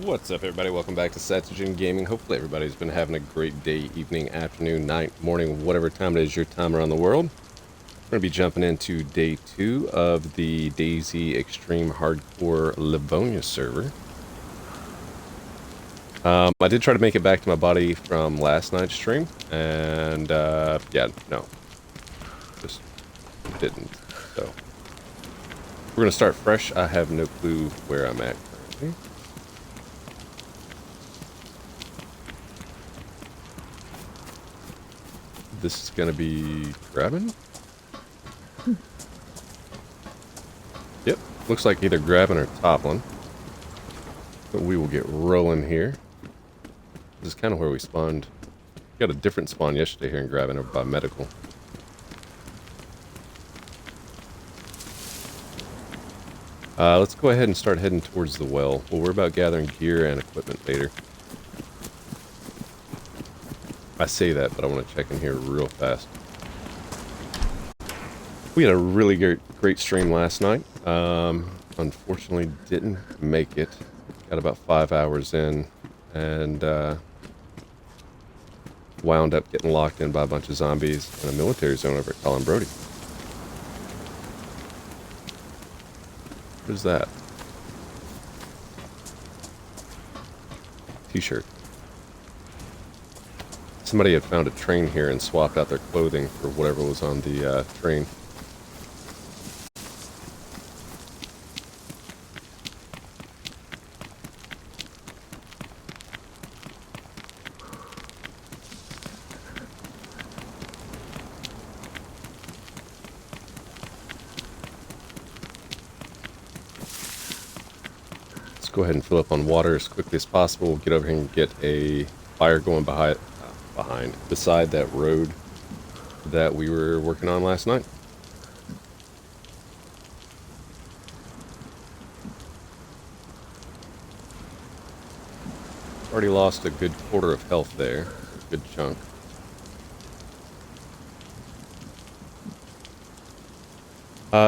What's up, everybody? Welcome back to Satogen Gaming. Hopefully everybody's been having a great day, evening, afternoon, night, morning, whatever time it is your time around the world. We're going to be jumping into day 2 of the DayZ Extreme Hardcore Livonia server. I did try to make it back to my body from last night's stream, and yeah, no, just didn't. So we're going to start fresh. I have no clue where I'm at currently. This is going to be grabbing? Yep, looks like either grabbing or toppling. But we will get rolling here. This is kind of where we spawned. Got a different spawn yesterday here in grabbing over by medical. Let's go ahead and start heading towards the well. We'll worry about gathering gear and equipment later. I say that, but I want to check in here real fast. We had a really great stream last night. Unfortunately, didn't make it. Got about 5 hours in, and wound up getting locked in by a bunch of zombies in a military zone over at Colin Brody. What is that? T-shirt. Somebody had found a train here and swapped out their clothing for whatever was on the train. Let's go ahead and fill up on water as quickly as possible. We'll get over here and get a fire going beside that road that we were working on last night. Already lost a good quarter of health there. A good chunk.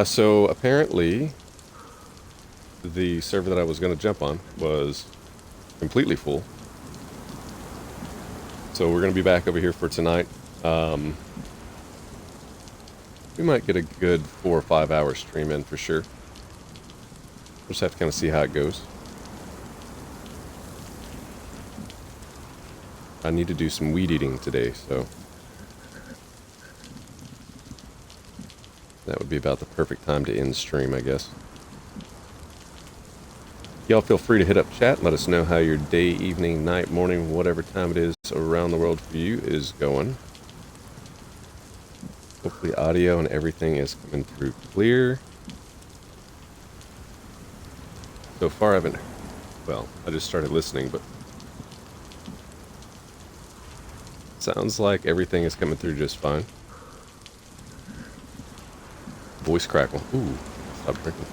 So apparently the server that I was going to jump on was completely full. So we're going to be back over here for tonight. We might get a good 4 or 5 hour stream in for sure. We'll just have to kind of see how it goes. I need to do some weed eating today, so that would be about the perfect time to end stream, I guess. Y'all feel free to hit up chat and let us know how your day, evening, night, morning, whatever time it is around the world for you is going. Hopefully audio and everything is coming through clear. So far I just started listening, but sounds like everything is coming through just fine. Voice crackle. Ooh, stop drinking.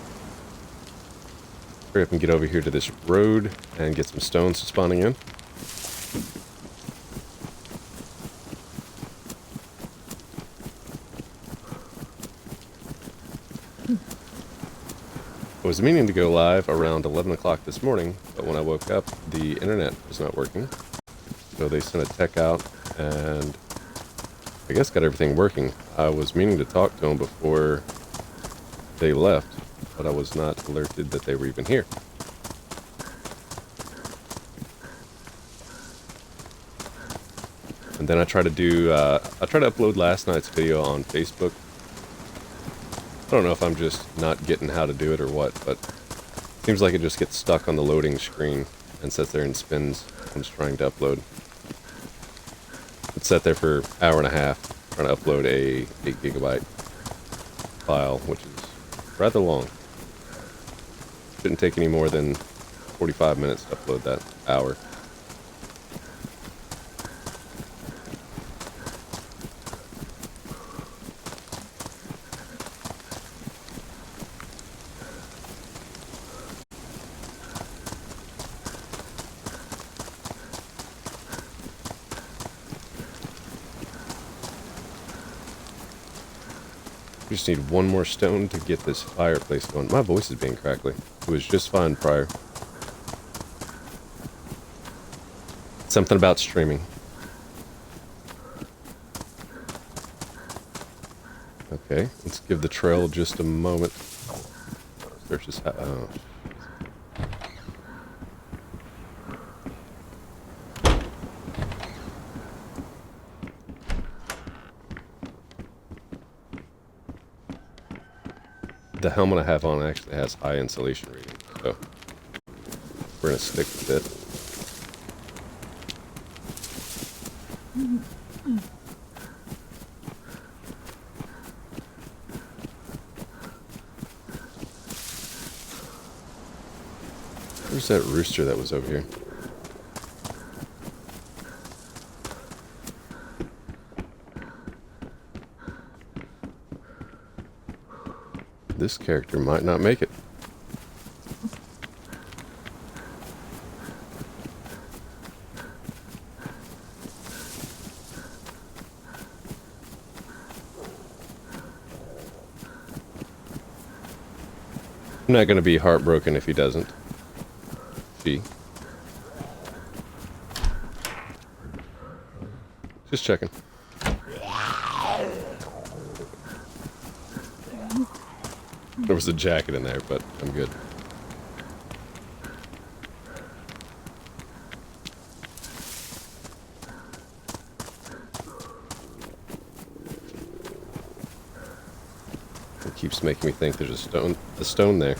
Hurry up and get over here to this road and get some stones spawning in. I was meaning to go live around 11 o'clock this morning, but when I woke up, the internet was not working. So they sent a tech out and I guess got everything working. I was meaning to talk to them before they left, but I was not alerted that they were even here. And then I tried to upload last night's video on Facebook. I don't know if I'm just not getting how to do it or what, but it seems like it just gets stuck on the loading screen and sits there and spins. I'm just trying to upload. It sat there for an hour and a half trying to upload a 8 gigabyte file, which is rather long. Shouldn't take any more than 45 minutes to upload that hour. We just need one more stone to get this fireplace going. My voice is being crackly. It was just fine prior. Something about streaming. Okay, let's give the trail just a moment. Search this. Oh. The helmet I have on actually has high insulation rating, so we're gonna stick with it. Where's that rooster that was over here? This character might not make it. I'm not going to be heartbroken if he doesn't. She. Just checking. There was a jacket in there, but I'm good. It keeps making me think there's a stone there.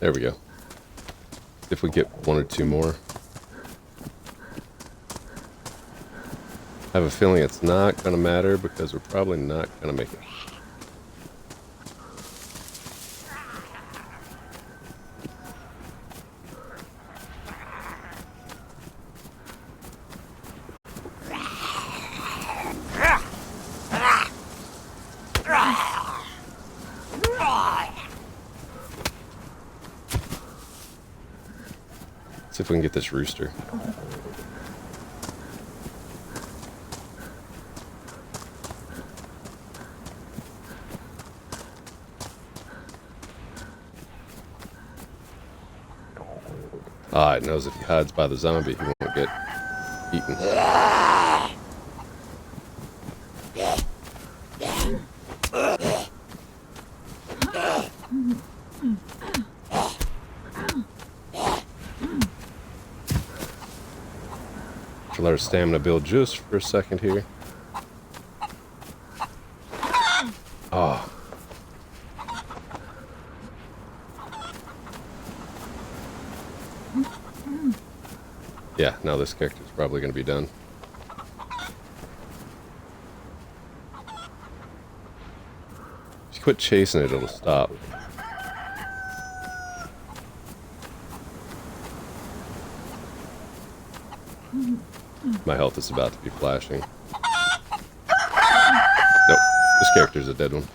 There we go. If we get one or two more. I have a feeling it's not going to matter because we're probably not going to make it. See if we can get this rooster. Ah, it knows if he hides by the zombie, he won't get eaten. Should let our stamina build just for a second here. Oh. Yeah, now this character's probably going to be done. If you quit chasing it, it'll stop. My health is about to be flashing. Nope, this character's a dead one.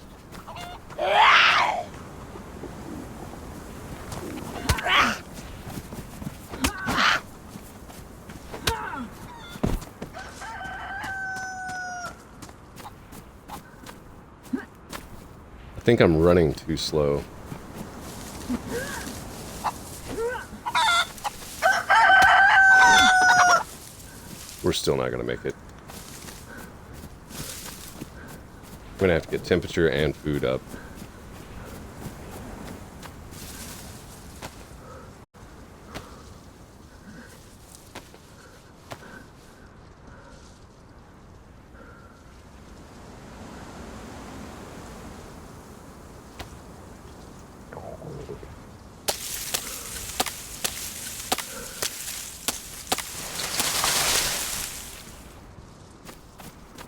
I think I'm running too slow. We're still not going to make it. I'm going to have to get temperature and food up.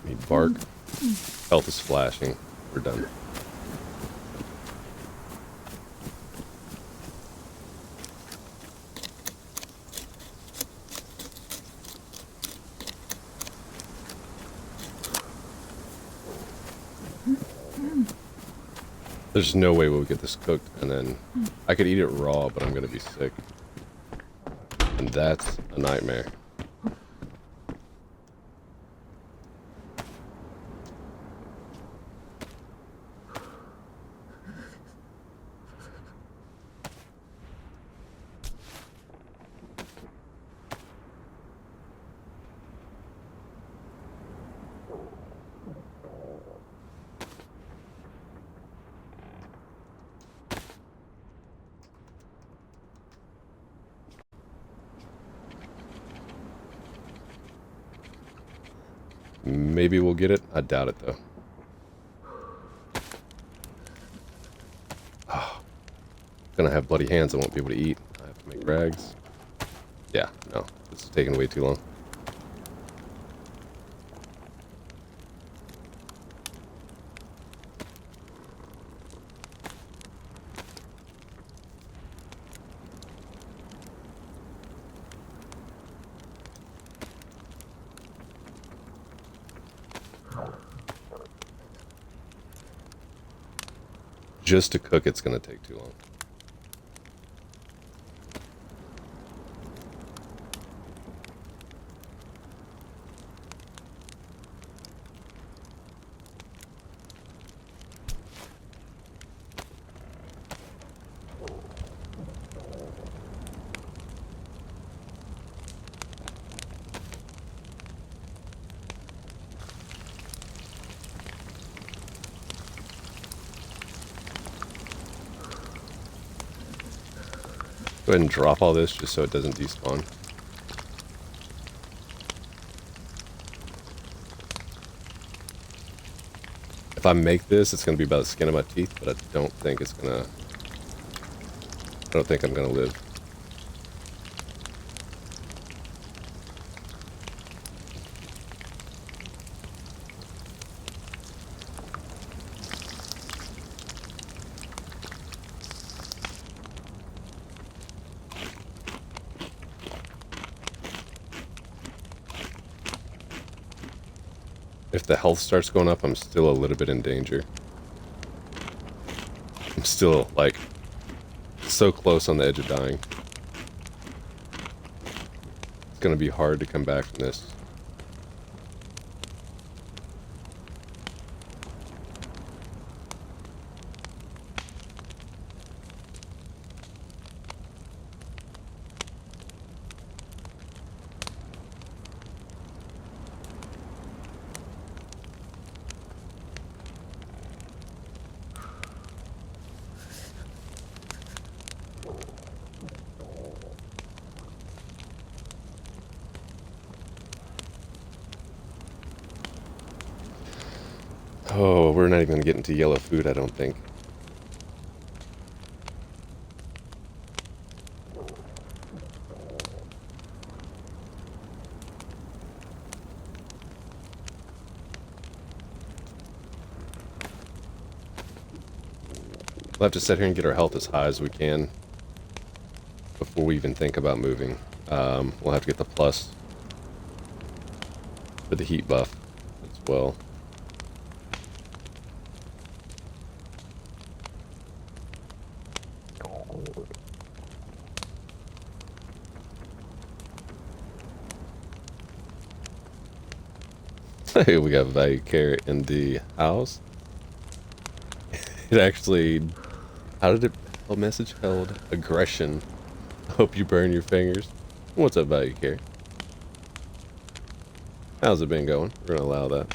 Need bark. Health is flashing. We're done. There's no way we'll get this cooked, and then I could eat it raw, but I'm gonna be sick. And that's a nightmare. Maybe we'll get it. I doubt it, though. Oh, gonna have bloody hands. I won't be able to eat. I have to make rags. Yeah, no. This is taking way too long. Just to cook, it's gonna take too long. Go ahead and drop all this just so it doesn't despawn. If I make this, it's going to be by the skin of my teeth, but I don't think it's going to... I don't think I'm going to live. If the health starts going up, I'm still a little bit in danger. I'm still, like, so close on the edge of dying. It's gonna be hard to come back from this. Oh, we're not even going to get into yellow food, I don't think. We'll have to sit here and get our health as high as we can before we even think about moving. We'll have to get the plus for the heat buff as well. Hey, we got value carrot in the house. It actually, how did it, a message held aggression. I hope you burn your fingers. What's up, value carrot? How's it been going? We're gonna allow that.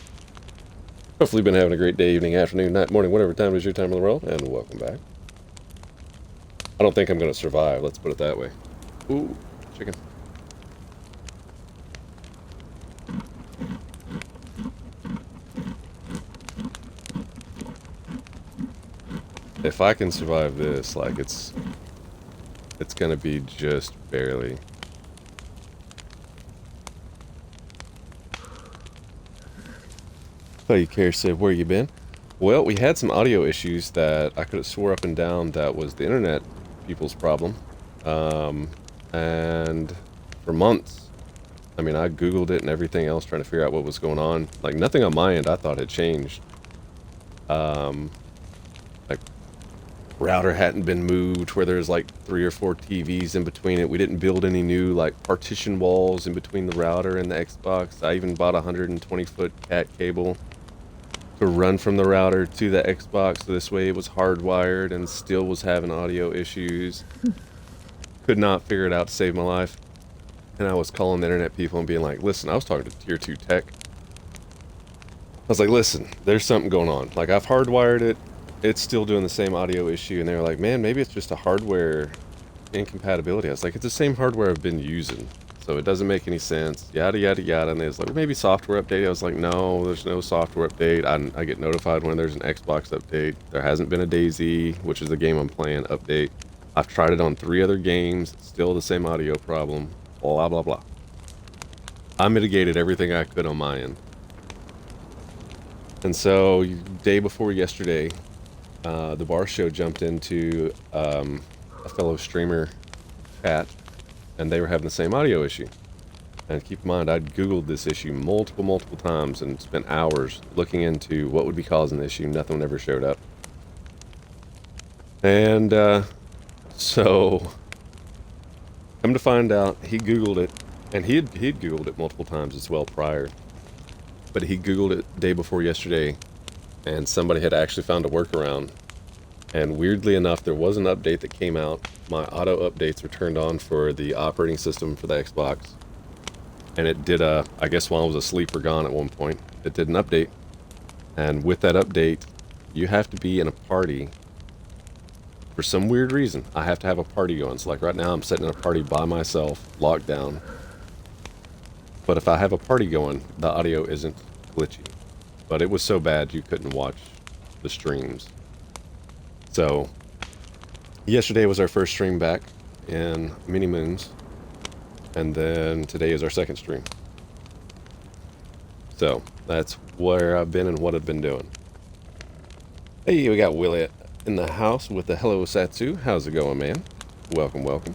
Hopefully you've been having a great day, evening, afternoon, night, morning, whatever time is your time in the world, and welcome back. I don't think I'm gonna survive, let's put it that way. Ooh, chicken. If I can survive this, like, it's gonna be just barely. Oh, you care, said, where you been? Well, we had some audio issues that I could have swore up and down that was the internet people's problem. And for months, I mean, I Googled it and everything else trying to figure out what was going on. Like, nothing on my end I thought had changed. Like, router hadn't been moved, where there's like 3 or 4 TVs in between it. We didn't build any new like partition walls in between the router and the Xbox. I even bought a 120-foot cat cable to run from the router to the Xbox, so this way it was hardwired and still was having audio issues. Could not figure it out to save my life. And I was calling the internet people and being like, listen, I was talking to tier 2 tech. I was like, listen, there's something going on. Like, I've hardwired it. It's still doing the same audio issue. And they were like, man, maybe it's just a hardware incompatibility. I was like, it's the same hardware I've been using, so it doesn't make any sense. Yada, yada, yada. And they was like, maybe software update. I was like, no, there's no software update. I get notified when there's an Xbox update. There hasn't been a DayZ, which is the game I'm playing, update. I've tried it on 3 other games. Still the same audio problem. Blah, blah, blah. I mitigated everything I could on my end. And so, day before yesterday, the bar show jumped into a fellow streamer chat, and they were having the same audio issue. And keep in mind, I'd Googled this issue multiple times and spent hours looking into what would be causing the issue. Nothing ever showed up. And so, come to find out, he Googled it, and he'd Googled it multiple times as well prior. But he Googled it day before yesterday, and somebody had actually found a workaround. And weirdly enough, there was an update that came out. My auto updates were turned on for the operating system for the Xbox. And it did I guess while I was asleep or gone at one point, it did an update. And with that update, you have to be in a party. For some weird reason, I have to have a party going. So like right now, I'm sitting in a party by myself, locked down. But if I have a party going, the audio isn't glitchy. But it was so bad you couldn't watch the streams. So, yesterday was our first stream back in many moons. And then today is our second stream. So, that's where I've been and what I've been doing. Hey, we got Willie in the house with the Hello Satsu. How's it going, man? Welcome, welcome.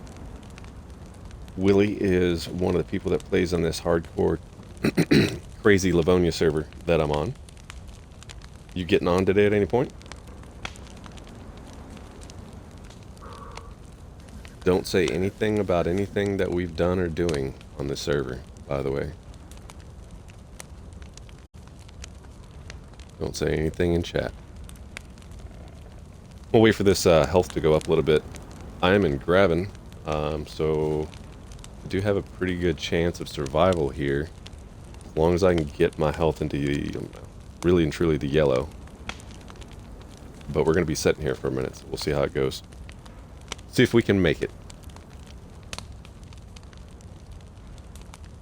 Willie is one of the people that plays on this hardcore crazy Livonia server that I'm on. You getting on today at any point? Don't say anything about anything that we've done or doing on this server, by the way. Don't say anything in chat. We'll wait for this health to go up a little bit. I am in Graven, so I do have a pretty good chance of survival here, as long as I can get my health into the, really and truly the yellow. But we're going to be sitting here for a minute, so we'll see how it goes. See if we can make it.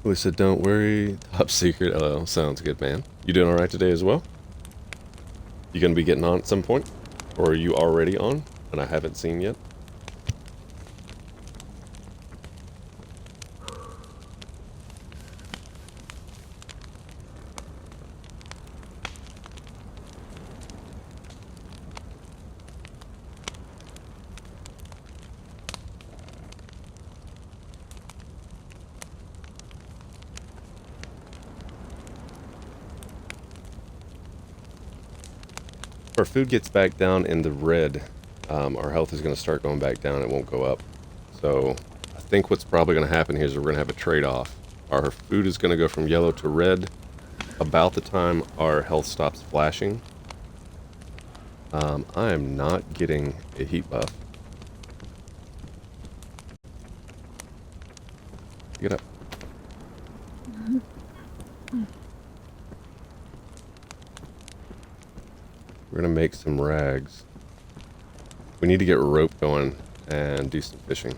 Willie said, don't worry, top secret. Oh, sounds good, man. You doing alright today as well? You going to be getting on at some point? Or are you already on, and I haven't seen yet? If our food gets back down in the red, our health is going to start going back down. It won't go up. So I think what's probably going to happen here is we're going to have a trade-off. Our food is going to go from yellow to red about the time our health stops flashing. I am not getting a heat buff. Get up. We're gonna make some rags. We need to get rope going and do some fishing.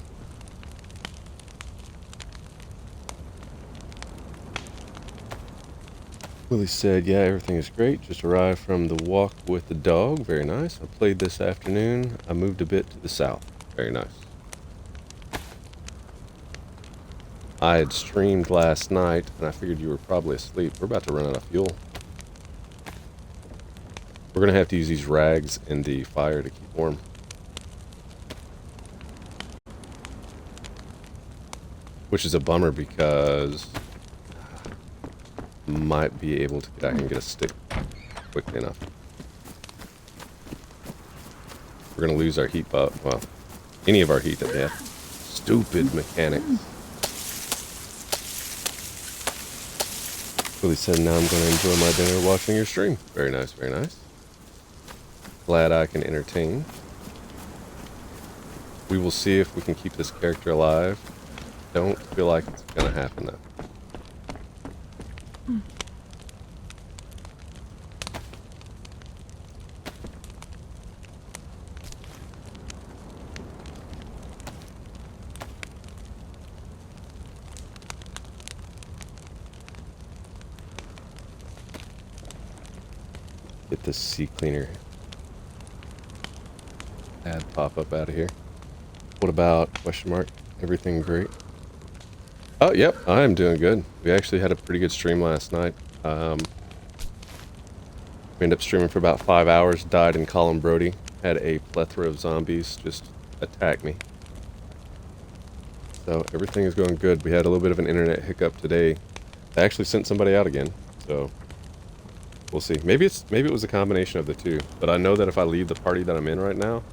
Willie said, yeah, everything is great. Just arrived from the walk with the dog. Very nice. I played this afternoon. I moved a bit to the south. Very nice. I had streamed last night, and I figured you were probably asleep. We're about to run out of fuel. We're going to have to use these rags in the fire to keep warm. Which is a bummer because might be able to, I can get a stick quickly enough. We're gonna lose our heat buff. Well, any of our heat that we have. Stupid mechanics. Willie said, now I'm gonna enjoy my dinner watching your stream. Very nice, very nice. Glad I can entertain. We will see if we can keep this character alive. Don't feel like it's gonna happen though. Get this sea cleaner ad pop up out of here. What about question mark? Everything great? Oh, yep, I am doing good. We actually had a pretty good stream last night. We ended up streaming for about 5 hours, died in Colin Brody. Had a plethora of zombies just attack me. So everything is going good. We had a little bit of an internet hiccup today. I actually sent somebody out again, so we'll see. Maybe it was a combination of the two, but I know that if I leave the party that I'm in right now,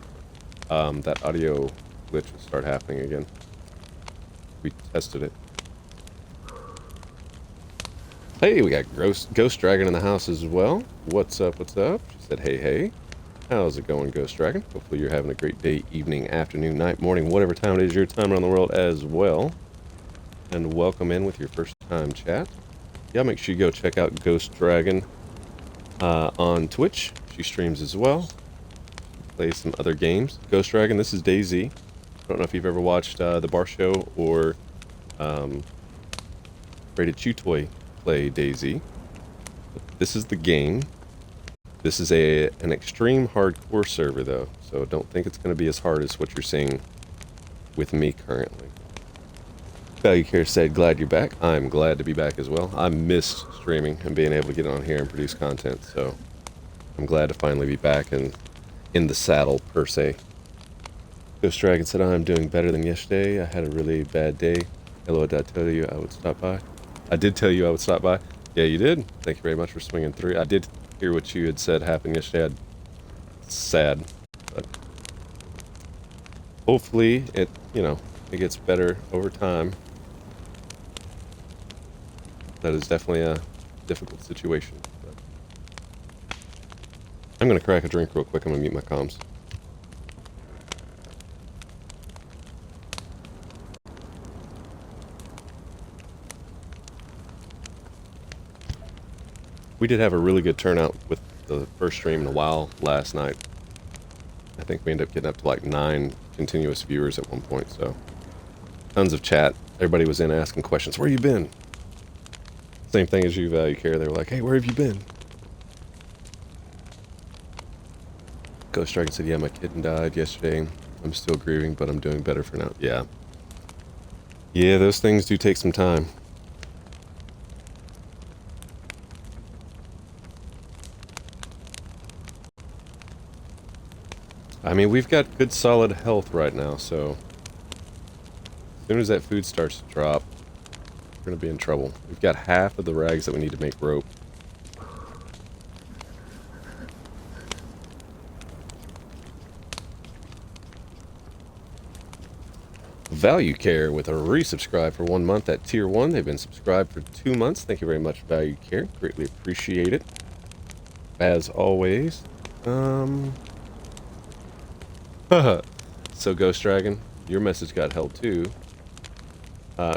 that audio glitch will start happening again. We tested it. Hey, we got Ghost Dragon in the house as well. What's up, what's up? She said, hey, hey. How's it going, Ghost Dragon? Hopefully you're having a great day, evening, afternoon, night, morning, whatever time it is your time around the world as well. And welcome in with your first time chat. Yeah, make sure you go check out Ghost Dragon on Twitch. She streams as well. Plays some other games. Ghost Dragon, this is DayZ. I don't know if you've ever watched The Bar Show or Rated Chew Toy play DayZ. This is the game. This is an extreme hardcore server though, so don't think it's going to be as hard as what you're seeing with me currently. Value Care said, glad you're back. I'm glad to be back as well. I missed streaming and being able to get on here and produce content, so I'm glad to finally be back and in the saddle per se. Ghost Dragon said, I'm doing better than yesterday. I had a really bad day. Hello, did I tell you I would stop by? I did tell you I would stop by. Yeah, you did. Thank you very much for swinging through. I did hear what you had said happened yesterday. It's sad, but hopefully it gets better over time. That is definitely a difficult situation. But I'm gonna crack a drink real quick. I'm gonna mute my comms. We did have a really good turnout with the first stream in a while last night. I think we ended up getting up to like 9 continuous viewers at one point, so tons of chat. Everybody was in asking questions. Where you been? Same thing as you, Value Care. They were like, hey, where have you been? Ghost Dragon said, yeah, my kitten died yesterday. I'm still grieving, but I'm doing better for now. Yeah. Yeah, those things do take some time. I mean, we've got good solid health right now, so as soon as that food starts to drop, we're going to be in trouble. We've got half of the rags that we need to make rope. Value Care with a resubscribe for 1 month at tier 1. They've been subscribed for 2 months. Thank you very much, Value Care. Greatly appreciate it. As always. So Ghost Dragon, your message got held too.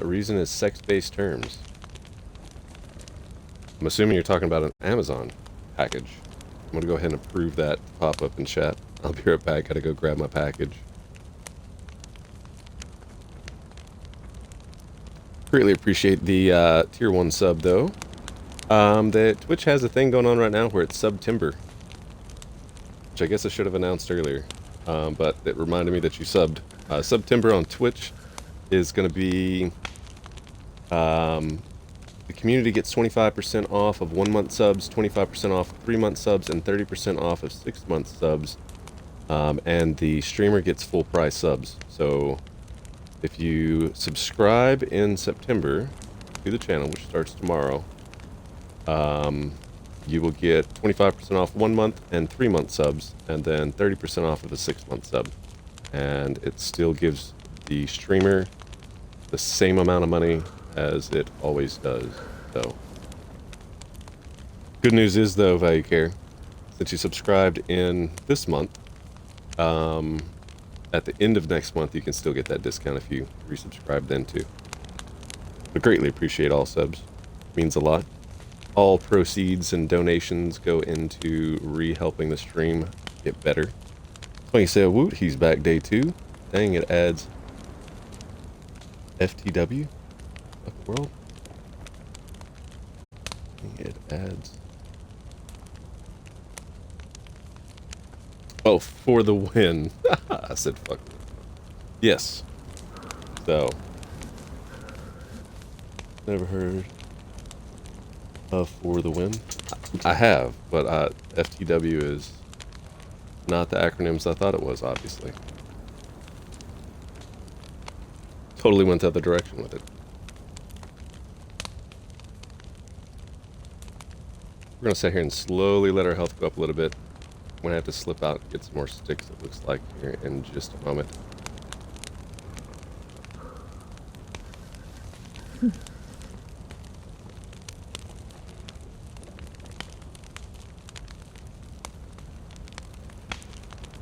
Reason is sex-based terms. I'm assuming you're talking about an Amazon package. I'm gonna go ahead and approve that pop-up in chat. I'll be right back. Gotta go grab my package. Greatly appreciate the tier 1 sub though. The Twitch has a thing going on right now where it's September, which I guess I should have announced earlier. But it reminded me that you subbed. September on Twitch is going to be, the community gets 25% off of 1 month subs, 25% off 3 month subs, and 30% off of 6 month subs. And the streamer gets full price subs. So if you subscribe in September to the channel, which starts tomorrow, you will get 25% off 1 month and 3-month subs, and then 30% off of a 6-month sub. And it still gives the streamer the same amount of money as it always does. So, good news is though, Value Care, since you subscribed in this month, at the end of next month, you can still get that discount if you resubscribe then too. But greatly appreciate all subs. Means a lot. All proceeds and donations go into re-helping the stream get better. When you say, woot, he's back day 2. Dang, it adds FTW? What the world? It adds... Oh, for the win. I said fuck. Yes. So. Never heard of for the win. I have, but FTW is not the acronyms I thought it was, obviously. Totally went the other direction with it. We're gonna sit here and slowly let our health go up a little bit. I'm gonna have to slip out and get some more sticks, it looks like, here in just a moment.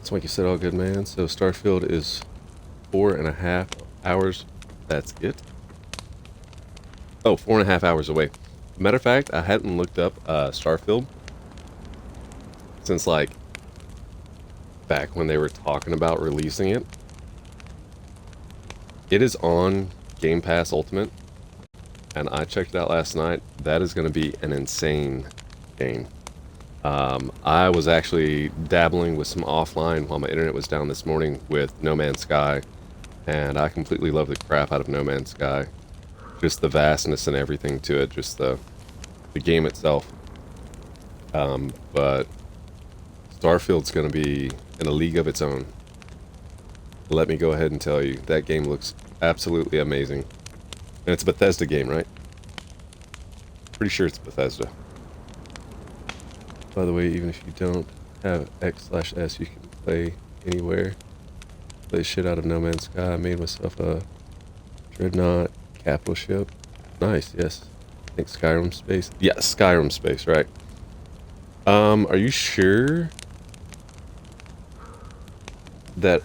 So like you said, all good, man. So Starfield is 4.5 hours. That's it. Oh, 4.5 hours away. Matter of fact, I hadn't looked up Starfield since like back when they were talking about releasing it. It is on Game Pass Ultimate, and I checked it out last night. That is going to be an insane game. I was actually dabbling with some offline while my internet was down this morning with No Man's Sky, and I completely love the crap out of No Man's Sky. Just the vastness and everything to it, just the game itself. But Starfield's going to be in a league of its own. Let me go ahead and tell you, that game looks absolutely amazing. And it's a Bethesda game, right? Pretty sure it's Bethesda. By the way, even if you don't have X/S, you can play anywhere. Play shit out of No Man's Sky. I made myself a Dreadnought capital ship. Nice, yes. I think Skyrim space. Yeah, Skyrim space, right. Are you sure that,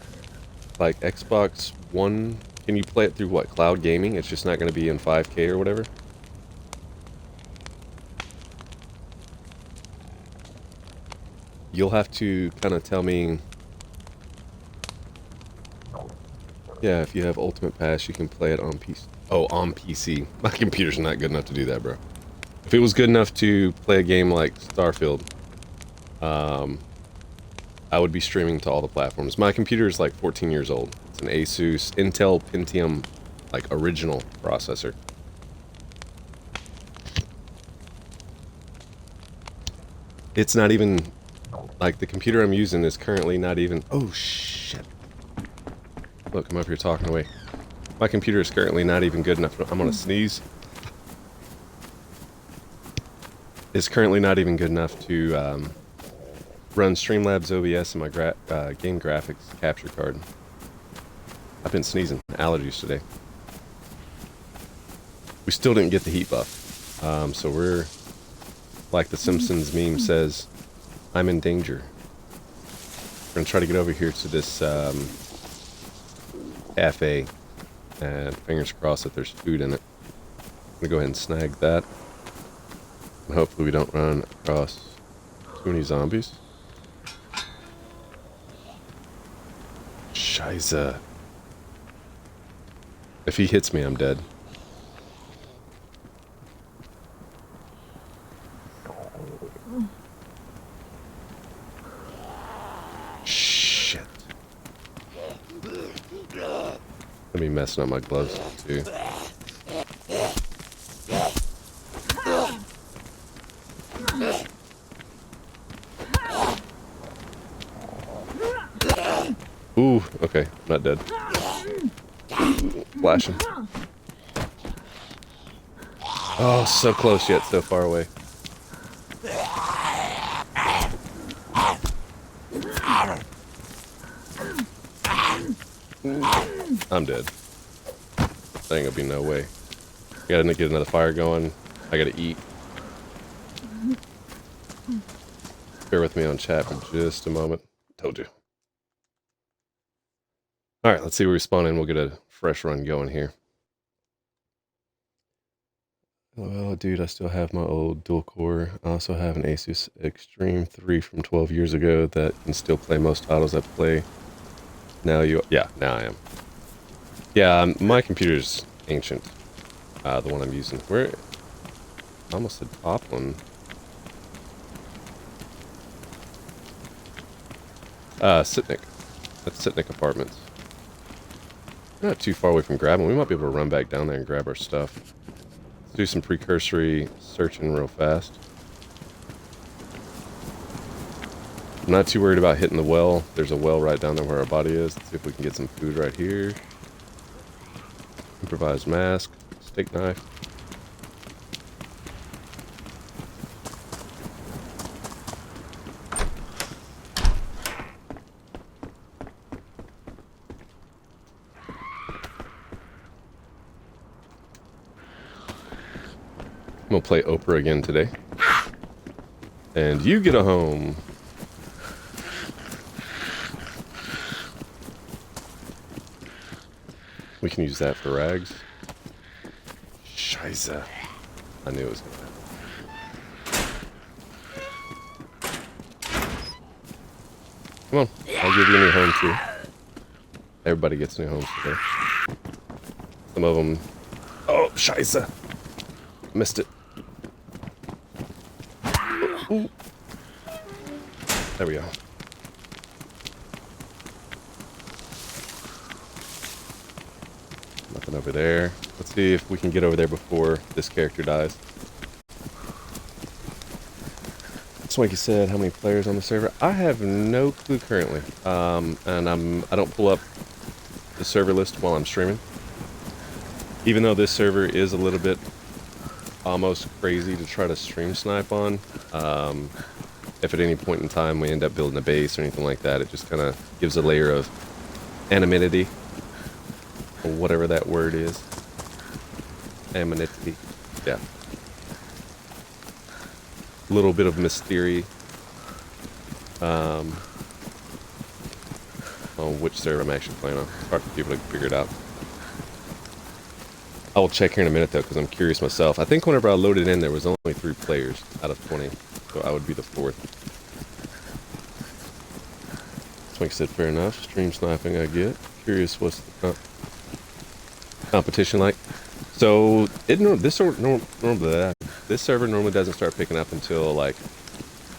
like, Xbox One, can you play it through, what, cloud gaming? It's just not going to be in 5K or whatever? You'll have to kind of tell me. Yeah, if you have Ultimate Pass, you can play it on PC. Oh, on PC. My computer's not good enough to do that, bro. If it was good enough to play a game like Starfield, I would be streaming to all the platforms. My computer is like 14 years old. It's an Asus Intel Pentium, like, original processor. It's not even, like, the computer I'm using is currently not even... Oh, shit. Look, I'm up here talking away. My computer is currently not even good enough. I'm gonna sneeze. It's currently not even good enough to run Streamlabs OBS in my game graphics capture card. I've been sneezing. Allergies today. We still didn't get the heat buff. So we're, like the Simpsons meme says, I'm in danger. We're gonna try to get over here to this cafe, and fingers crossed that there's food in it. I'm gonna go ahead and snag that, and hopefully we don't run across too many zombies. Scheiße. If he hits me, I'm dead. Shit. Gonna be messing up my gloves too. Ooh, okay, I'm not dead. Flashing. Oh, so close yet so far away. I'm dead. There ain't gonna be no way. I gotta get another fire going. I gotta eat. Bear with me on chat for just a moment. Told you. Alright, let's see where we spawn in. We'll get a fresh run going here. Well, dude, I still have my old dual core. I also have an Asus Extreme 3 from 12 years ago that can still play most titles I play. Now now I am. Yeah, my computer's ancient. The one I'm using. Where? Almost the top one. Sitnik. That's Sitnik Apartments. We're not too far away from grabbing. We might be able to run back down there and grab our stuff. Let's do some precursory searching real fast. I'm not too worried about hitting the well. There's a well right down there where our body is. Let's see if we can get some food right here. Improvised mask. Steak knife. I'm gonna play Oprah again today. And you get a home. We can use that for rags. Scheisse. I knew it was gonna happen. Come on, I'll give you a new home too. Everybody gets new homes today. Some of them... Oh, Scheisse. Missed it. Ooh. There we go. Nothing over there. Let's see if we can get over there before this character dies. Swanky said, how many players on the server? I have no clue currently. And I don't pull up the server list while I'm streaming. Even though this server is a little bit almost crazy to try to stream snipe on. If at any point in time we end up building a base or anything like that, it just kind of gives a layer of anonymity, or whatever that word is. Anonymity, yeah. A little bit of mystery on which server I'm actually playing on. It's hard for people to figure it out. I will check here in a minute though, because I'm curious myself. I think whenever I loaded in, there was only 3 players out of 20, so I would be the 4th. Swink said, fair enough. Stream sniping, I get. Curious, what's the competition like? So this server normally doesn't start picking up until like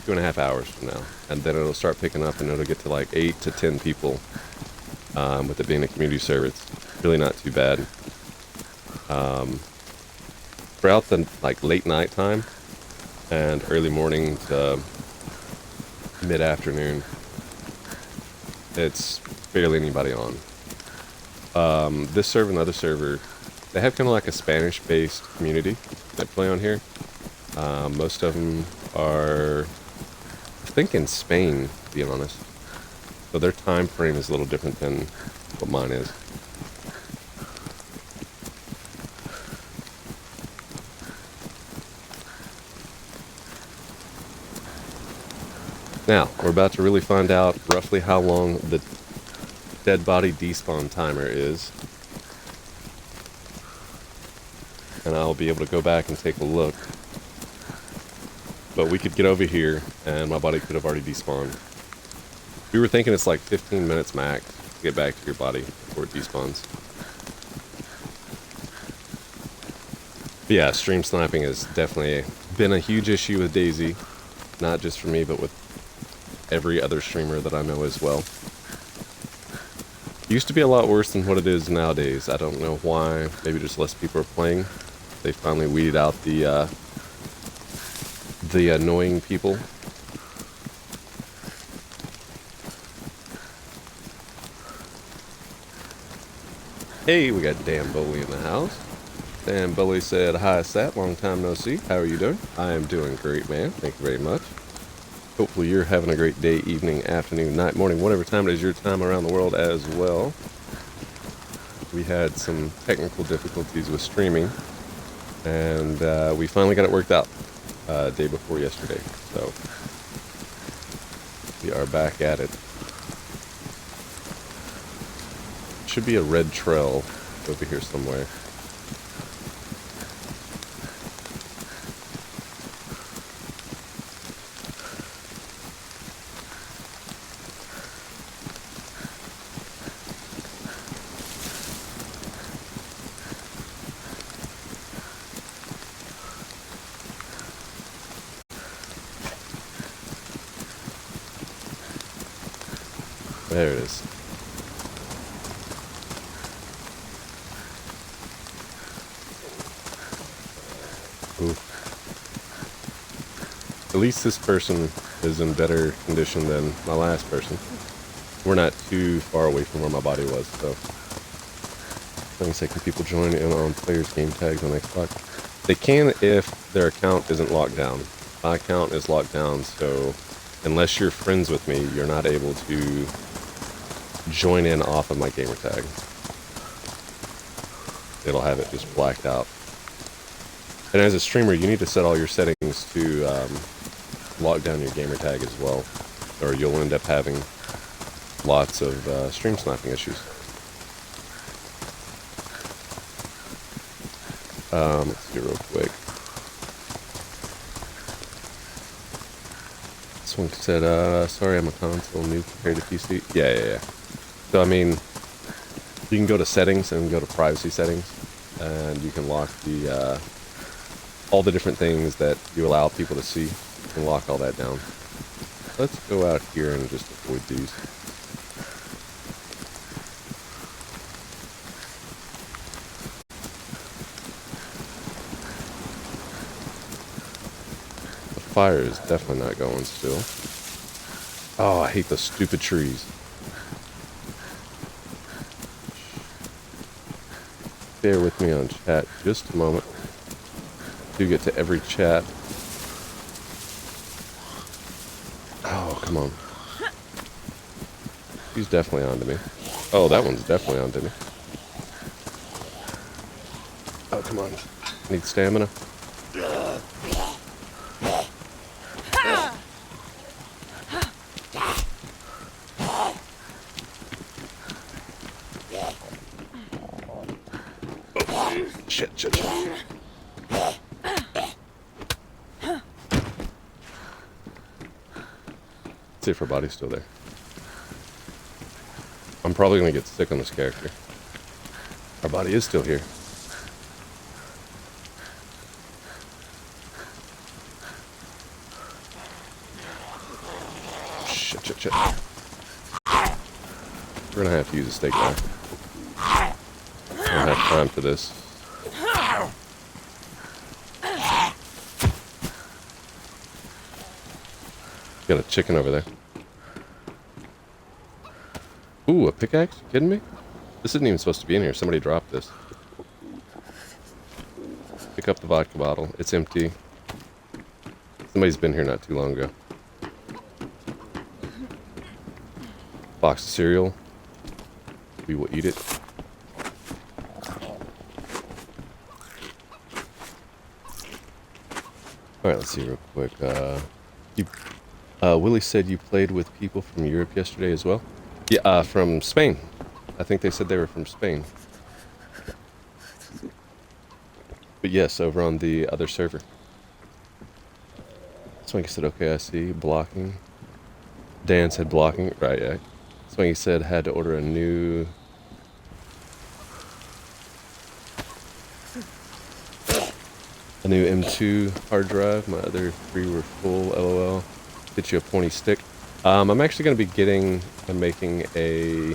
2.5 hours from now, and then it'll start picking up, and it'll get to like 8 to 10 people. With it being a community server, it's really not too bad. Throughout the like late night time and early morning to mid-afternoon, it's barely anybody on. This server and other server, they have kind of like a Spanish-based community that play on here. Most of them are, I think, in Spain, to be honest. So their time frame is a little different than what mine is. Now, we're about to really find out roughly how long the dead body despawn timer is. And I'll be able to go back and take a look. But we could get over here, and my body could have already despawned. We were thinking it's like 15 minutes max to get back to your body before it despawns. But yeah, stream sniping has definitely been a huge issue with DayZ. Not just for me, but with every other streamer that I know as well. It used to be a lot worse than what it is nowadays. I don't know why. Maybe just less people are playing. They finally weeded out the annoying people. Hey, we got Dan Bully in the house. Dan Bully said, hi, Sat. Long time no see. How are you doing? I am doing great, man. Thank you very much. Hopefully you're having a great day, evening, afternoon, night, morning, whatever time it is your time around the world as well. We had some technical difficulties with streaming, and we finally got it worked out day before yesterday. So we are back at it. Should be a red trail over here somewhere. There it is. Ooh. At least this person is in better condition than my last person. We're not too far away from where my body was, so. Let me say, can people join in on players' game tags on Xbox? They can if their account isn't locked down. My account is locked down, so unless you're friends with me, you're not able to join in off of my gamer tag. It'll have it just blacked out. And as a streamer, you need to set all your settings to lock down your gamer tag as well, or you'll end up having lots of stream sniping issues. Let's see real quick. This one said, sorry, I'm a console noob compared to PC. Yeah. So, I mean, you can go to settings and go to privacy settings, and you can lock the, all the different things that you allow people to see. You can lock all that down. Let's go out here and just avoid these. The fire is definitely not going still. Oh, I hate the stupid trees. Bear with me on chat just a moment. Do get to every chat. Oh, come on. He's definitely onto me. Oh, that one's definitely onto me. Oh, come on. Need stamina. Shit. Let's see if her body's still there. I'm probably gonna get sick on this character. Our body is still here. Shit. We're gonna have to use a steak knife. I don't have time for this. Got a chicken over there. Ooh, a pickaxe? You kidding me? This isn't even supposed to be in here. Somebody dropped this. Pick up the vodka bottle. It's empty. Somebody's been here not too long ago. Box of cereal. We will eat it. Alright, let's see real quick. Willie said you played with people from Europe yesterday as well? Yeah, from Spain. I think they said they were from Spain. But yes, over on the other server. Swanky said, okay, I see. Blocking. Dan said blocking. Right, yeah. Swanky said had to order a new... M2 hard drive. My other 3 were full, LOL. Get you a pointy stick. I'm actually going to be getting and making a...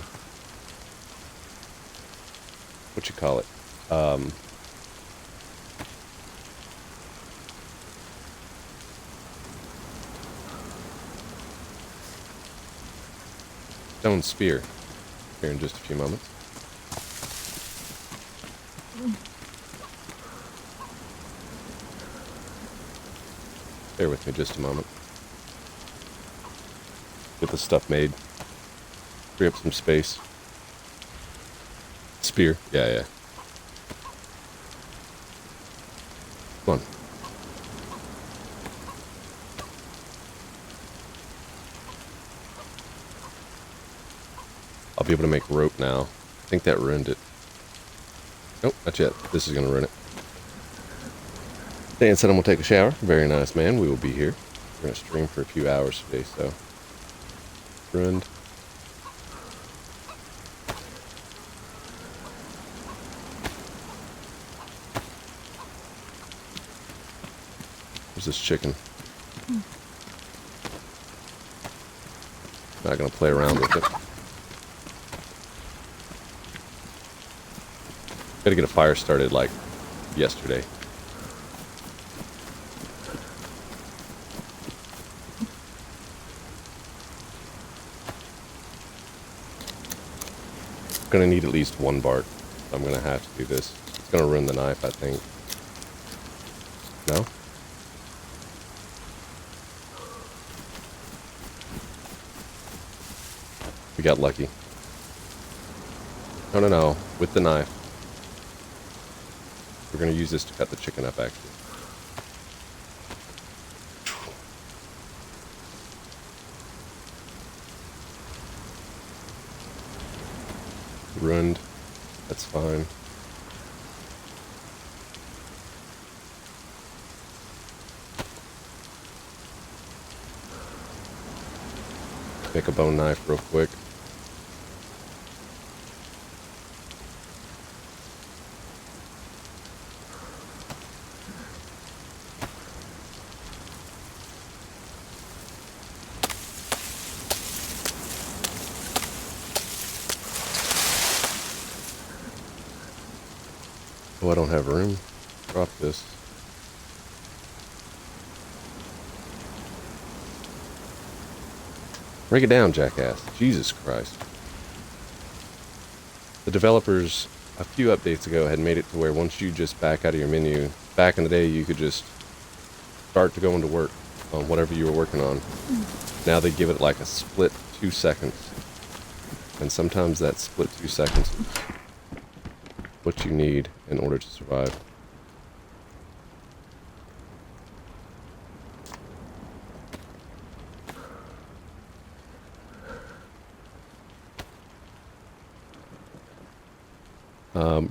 what you call it? Stone spear here in just a few moments. Bear with me just a moment. Get the stuff made. Free up some space. Spear. Yeah, yeah. Come on. I'll be able to make rope now. I think that ruined it. Nope, not yet. This is going to ruin it. Dan said I'm going to take a shower. Very nice, man. We will be here. We're going to stream for a few hours today, so. Ruined. Where's this chicken? Not going to play around with it. Gotta get a fire started like yesterday. Gonna need at least one bark. I'm gonna have to do this. It's gonna ruin the knife, I think. No? We got lucky. No, no, no. With the knife. We're going to use this to cut the chicken up, actually. Ruined. That's fine. Make a bone knife real quick. Oh, I don't have room. Drop this. Break it down, jackass. Jesus Christ. The developers, a few updates ago, had made it to where once you just back out of your menu, back in the day you could just start to go into work on whatever you were working on. Now they give it like a split 2 seconds. And sometimes that split 2 seconds is what you need in order to survive.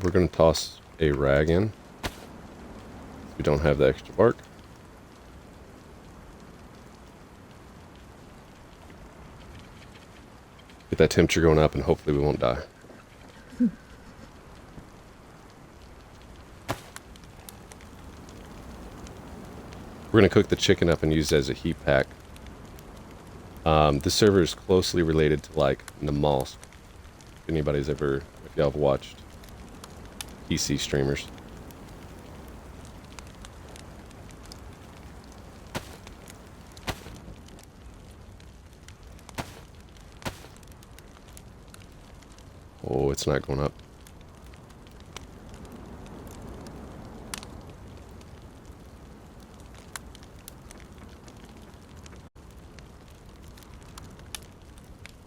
We're going to toss a rag in. We don't have the extra bark. Get that temperature going up and hopefully we won't die. We're going to cook the chicken up and use it as a heat pack. This server is closely related to like Namalsk. If anybody's ever, if y'all have watched PC streamers. Oh, it's not going up.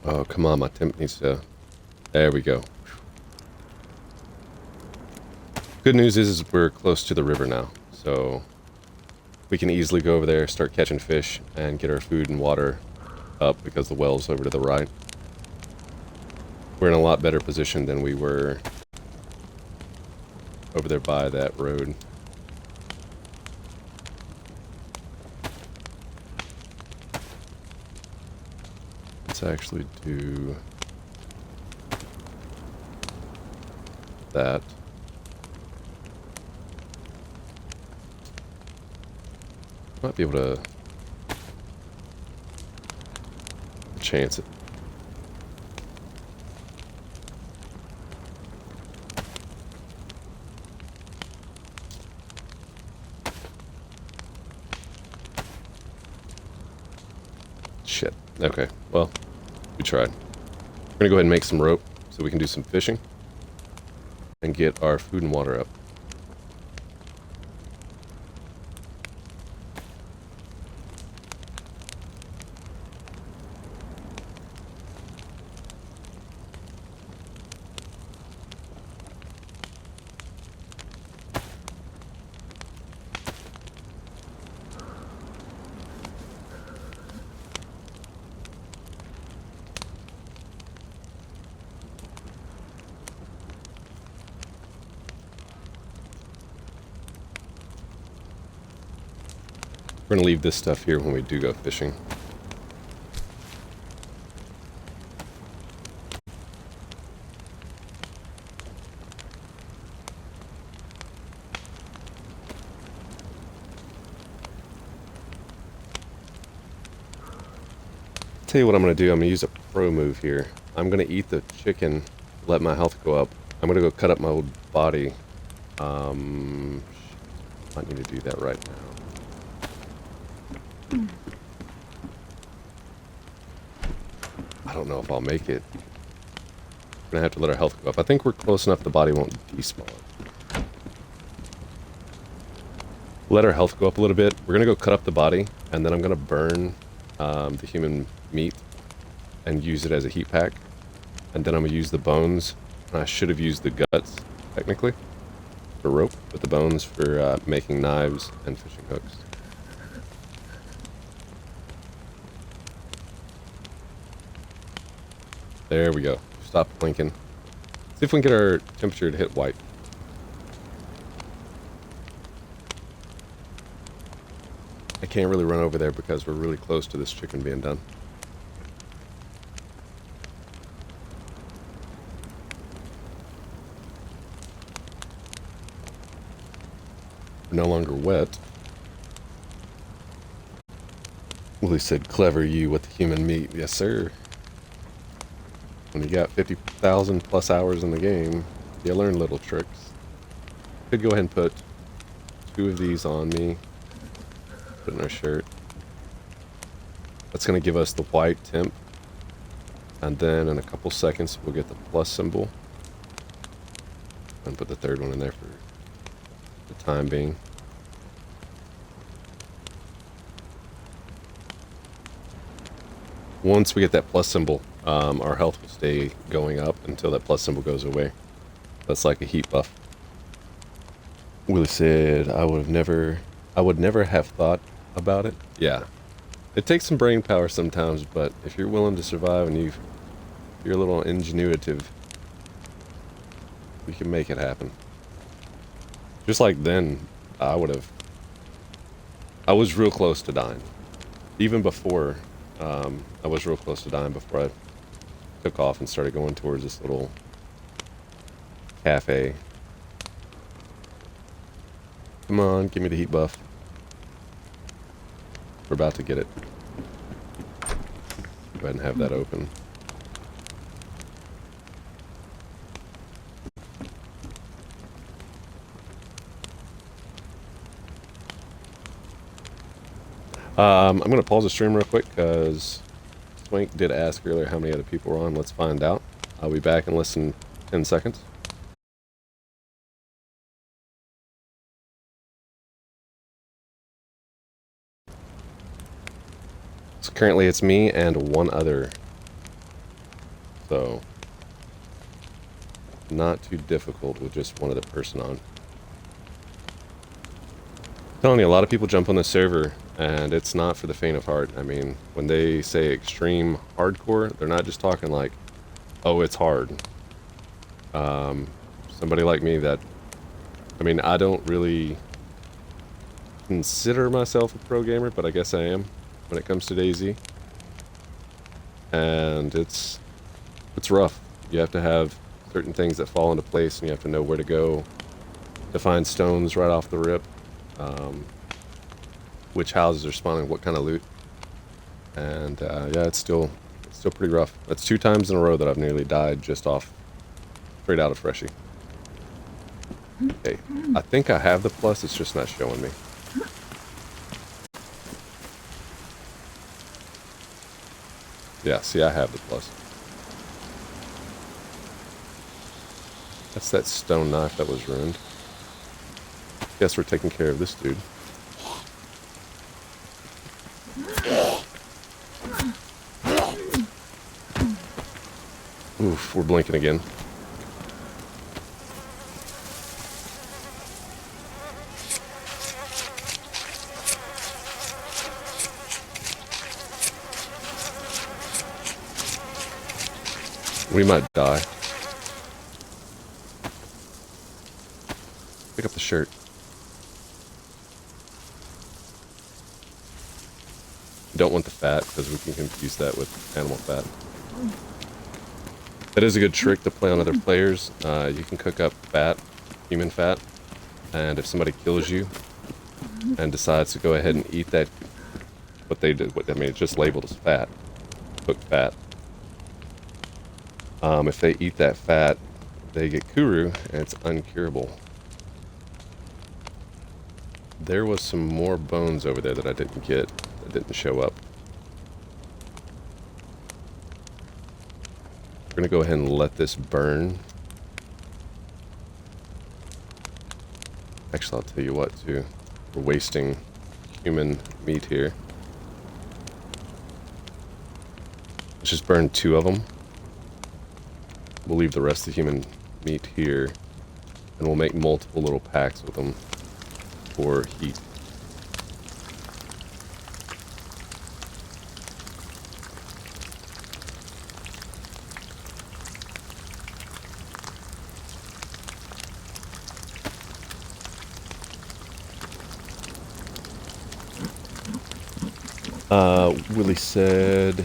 Oh, come on, my temp needs to... There we go. Good news is we're close to the river now, so we can easily go over there, start catching fish, and get our food and water up because the well's over to the right. We're in a lot better position than we were over there by that road. Let's actually do that. Might be able to chance it. Shit. Okay, well, we tried. We're gonna go ahead and make some rope so we can do some fishing and get our food and water up. We're gonna leave this stuff here when we do go fishing. Tell you what I'm gonna do. I'm gonna use a pro move here. I'm gonna eat the chicken, let my health go up. I'm gonna go cut up my old body. I need to do that right now. I don't know if I'll make it. We're gonna have to let our health go up. I think we're close enough the body won't despawn. Let our health go up a little bit. We're gonna go cut up the body, and then I'm gonna burn the human meat and use it as a heat pack. And then I'm gonna use the bones. I should have used the guts, technically, for rope, but the bones for making knives and fishing hooks. There we go. Stop blinking. See if we can get our temperature to hit white. I can't really run over there because we're really close to this chicken being done. We're no longer wet. Willie said, clever you with the human meat. Yes, sir. When you got 50,000 plus hours in the game, you learn little tricks. Could go ahead and put 2 of these on me. Put in our shirt. That's going to give us the white temp. And then in a couple seconds, we'll get the plus symbol. And put the 3rd one in there for the time being. Once we get that plus symbol, our health will stay going up until that plus symbol goes away. That's like a heat buff. Willie said, I would never have thought about it. Yeah. It takes some brain power sometimes, but if you're willing to survive and you're a little ingenuitive, you can make it happen. Just like then, I was real close to dying. Even before, I was real close to dying before I took off and started going towards this little cafe. Come on, give me the heat buff. We're about to get it. Go ahead and have that open. I'm going to pause the stream real quick because Swank did ask earlier how many other people were on. Let's find out. I'll be back in less than 10 seconds. So currently it's me and 1 other. So not too difficult with just 1 other person on. I'm telling you, a lot of people jump on the server and it's not for the faint of heart. I mean, when they say extreme hardcore, they're not just talking like, oh, it's hard. Somebody like me that, I mean, I don't really consider myself a pro gamer, but I guess I am when it comes to DayZ. And it's rough. You have to have certain things that fall into place, and you have to know where to go to find stones right off the rip. Which houses are spawning what kind of loot. And yeah, it's still pretty rough. That's 2 times in a row that I've nearly died just straight out of Freshie. Okay, I think I have the plus, it's just not showing me. Yeah, see, I have the plus. That's that stone knife that was ruined. Guess we're taking care of this dude. Oof, we're blinking again. We might die. Pick up the shirt. Don't want the fat because we can confuse that with animal fat. That is a good trick to play on other players. You can cook up fat, human fat, and if somebody kills you and decides to go ahead and eat that, what they did, I mean, it's just labeled as fat, cooked fat. If they eat that fat, they get kuru, and it's uncurable. There was some more bones over there that I didn't get, that didn't show up. We're gonna go ahead and let this burn. Actually, I'll tell you what, too. We're wasting human meat here. Let's just burn 2 of them. We'll leave the rest of the human meat here, and we'll make multiple little packs with them for heat. Willie said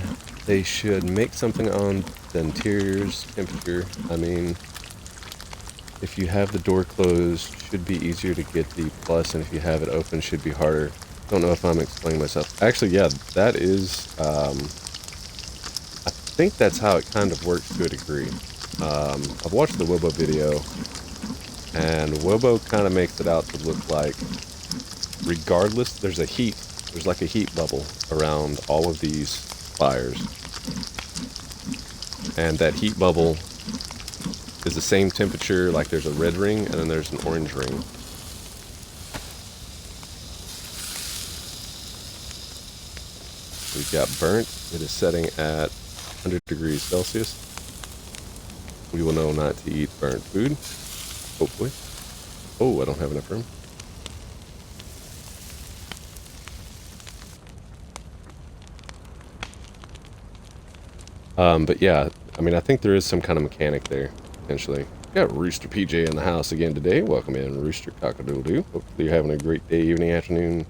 they should make something on the interior's temperature. I mean, if you have the door closed, should be easier to get the plus, and if you have it open, should be harder. Don't know if I'm explaining myself. Actually, yeah, that is, I think that's how it kind of works to a degree. I've watched the Wobo video, and Wobo kind of makes it out to look like, regardless, there's like a heat bubble around all of these fires. And that heat bubble is the same temperature, like there's a red ring and then there's an orange ring. We've got burnt. It is setting at 100 degrees Celsius. We will know not to eat burnt food, hopefully. Oh, I don't have enough room. But yeah, I mean, I think there is some kind of mechanic there, potentially. Got Rooster PJ in the house again today. Welcome in, Rooster Cock-a-doodle-doo. Hopefully you're having a great day, evening, afternoon,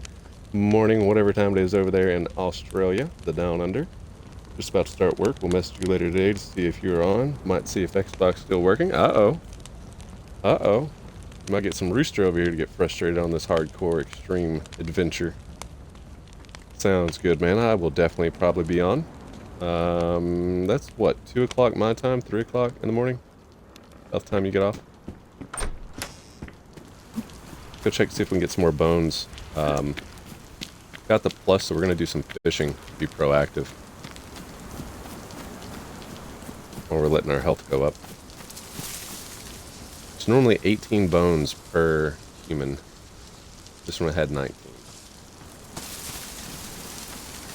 morning, whatever time it is over there in Australia, the Down Under. Just about to start work. We'll message you later today to see if you're on. Might see if Xbox is still working. Uh-oh. Uh-oh. You might get some Rooster over here to get frustrated on this hardcore extreme adventure. Sounds good, man. I will definitely probably be on. That's what, 2 o'clock my time, 3 o'clock in the morning? About the time you get off. Go check to see if we can get some more bones. Got the plus, so we're gonna do some fishing, be proactive. While we're letting our health go up. It's normally 18 bones per human. This one had 19.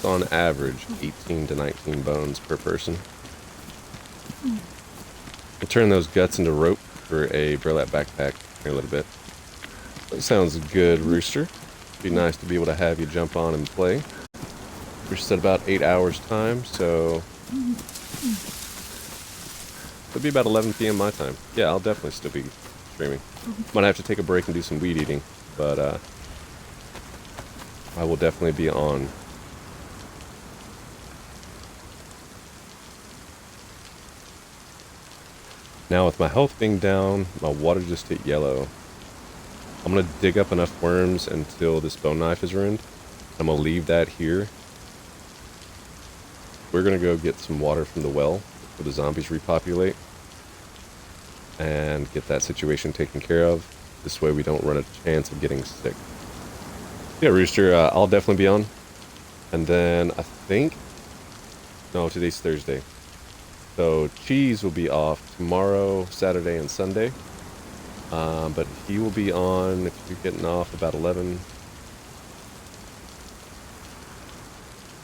On average, 18 to 19 bones per person. We'll turn those guts into rope for a burlap backpack in a little bit. That sounds good, Rooster. Be nice to be able to have you jump on and play. We're set about 8 hours time, so it'll be about 11 p.m. my time. Yeah, I'll definitely still be streaming. Might have to take a break and do some weed eating, but I will definitely be on. Now with my health being down, my water just hit yellow. I'm going to dig up enough worms until this bone knife is ruined. I'm going to leave that here. We're going to go get some water from the well before the zombies repopulate. And get that situation taken care of. This way we don't run a chance of getting sick. Yeah, Rooster, I'll definitely be on. And then I think... No, today's Thursday. So Cheese will be off tomorrow, Saturday, and Sunday. But he will be on, if you're getting off about 11.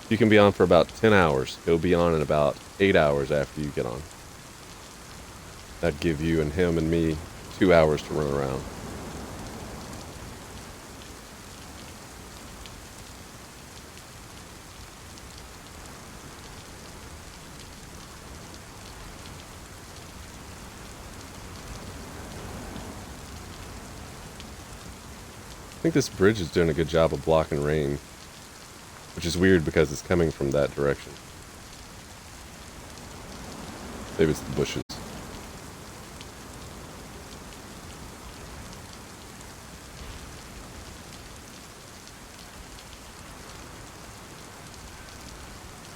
You can be on for about 10 hours. He'll be on in about 8 hours after you get on. That'd give you and him and me 2 hours to run around. I think this bridge is doing a good job of blocking rain, which is weird because it's coming from that direction. Maybe it's the bushes.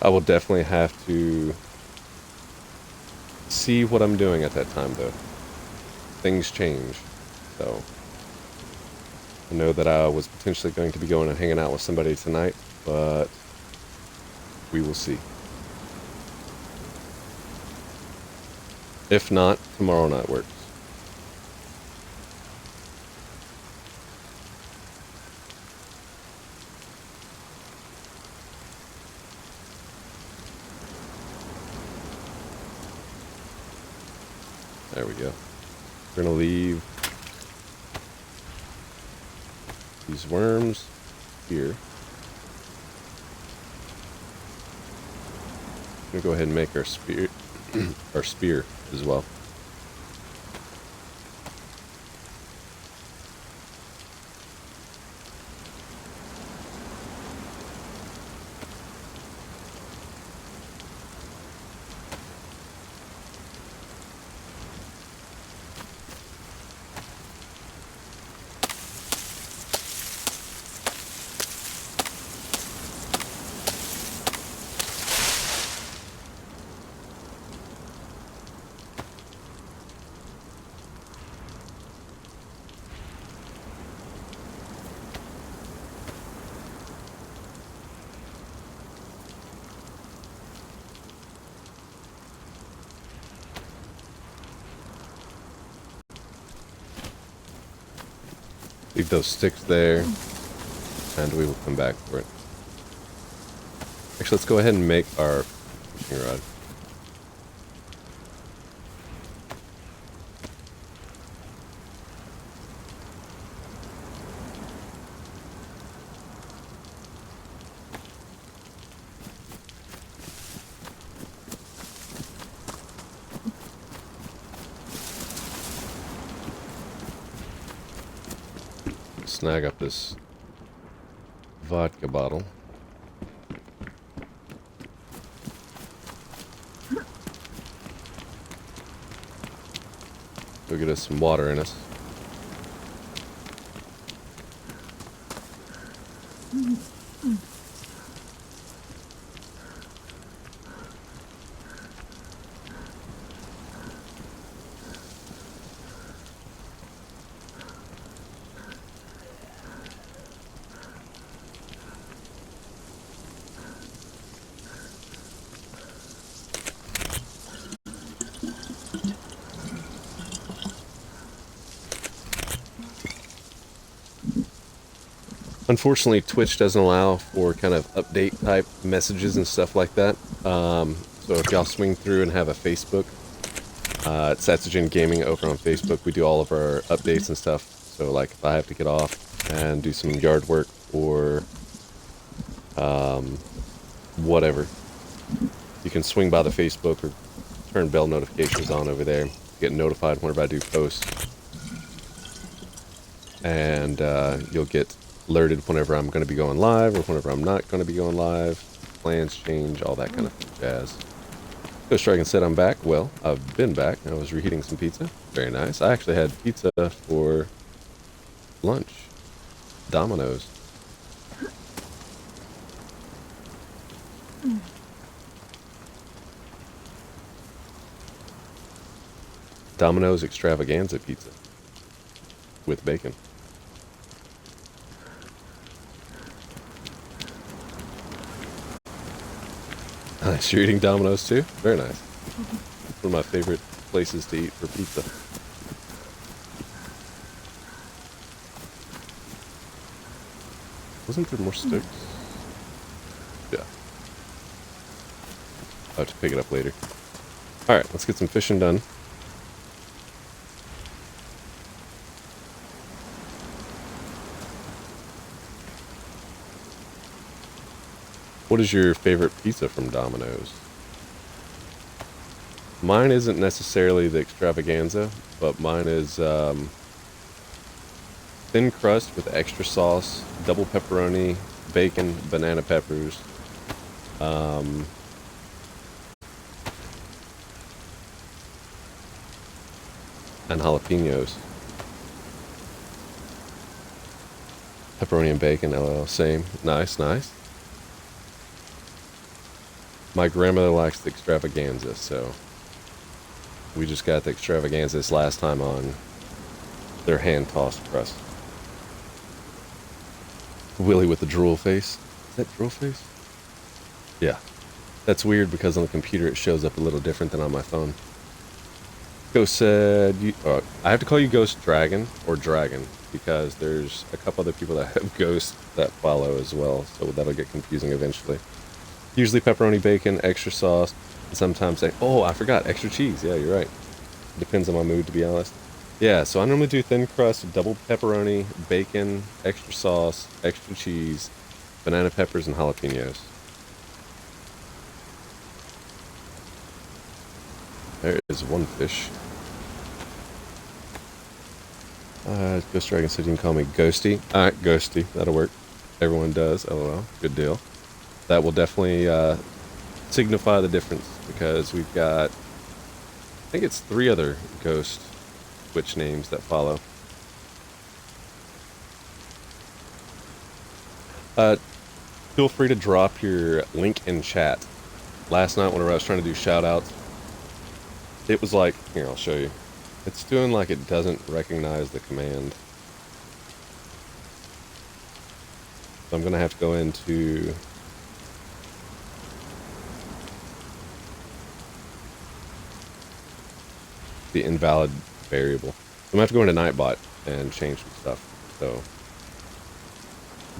I will definitely have to see what I'm doing at that time, though. Things change, so I know that I was potentially going to be going and hanging out with somebody tonight, but we will see. If not, tomorrow night works. There we go. We're gonna leave these worms here. I'm gonna go ahead and make our spear, our spear as well. Leave those sticks there, and we will come back for it. Actually, let's go ahead and make our fishing rod. Snag up this vodka bottle. Go get us some water in us. Unfortunately, Twitch doesn't allow for kind of update type messages and stuff like that. So if y'all swing through and have a Facebook, it's Satsugen Gaming over on Facebook. We do all of our updates and stuff. So like if I have to get off and do some yard work or whatever, you can swing by the Facebook or turn bell notifications on over there to get notified whenever I do posts. And you'll get alerted whenever I'm going to be going live or whenever I'm not going to be going live. Plans change, all that kind of jazz. Ghost Dragon said I'm back. Well, I've been back. I was reheating some pizza. Very nice. I actually had pizza for lunch. Domino's. Domino's extravaganza pizza with bacon. Nice. You're eating Domino's too? Very nice. One of my favorite places to eat for pizza. Wasn't there more sticks? Yeah. I'll have to pick it up later. Alright, let's get some fishing done. What is your favorite pizza from Domino's? Mine isn't necessarily the extravaganza, but mine is thin crust with extra sauce, double pepperoni, bacon, banana peppers, and jalapenos. Pepperoni and bacon, LOL, same. Nice, nice. My grandmother likes the extravaganza, so we just got the extravaganza this last time on their hand-tossed crust. Willie with the drool face. Is that drool face? Yeah. That's weird because on the computer it shows up a little different than on my phone. Ghost said, I have to call you Ghost Dragon or Dragon because there's a couple other people that have Ghost that follow as well, so that'll get confusing eventually. Usually pepperoni, bacon, extra sauce, and sometimes oh, I forgot, extra cheese. Yeah, you're right. Depends on my mood, to be honest. Yeah, so I normally do thin crust, double pepperoni, bacon, extra sauce, extra cheese, banana peppers, and jalapenos. There is one fish. Ghost Dragon said you can call me Ghosty. Alright, Ghosty. That'll work. Everyone does. LOL. Good deal. That will definitely signify the difference because we've got, I think it's 3 other Ghost Twitch names that follow. Feel free to drop your link in chat. Last night whenever I was trying to do shout outs, it was like, here, I'll show you. It's doing like it doesn't recognize the command. So I'm going to have to go into the invalid variable. I'm going to have to go into Nightbot and change some stuff. So,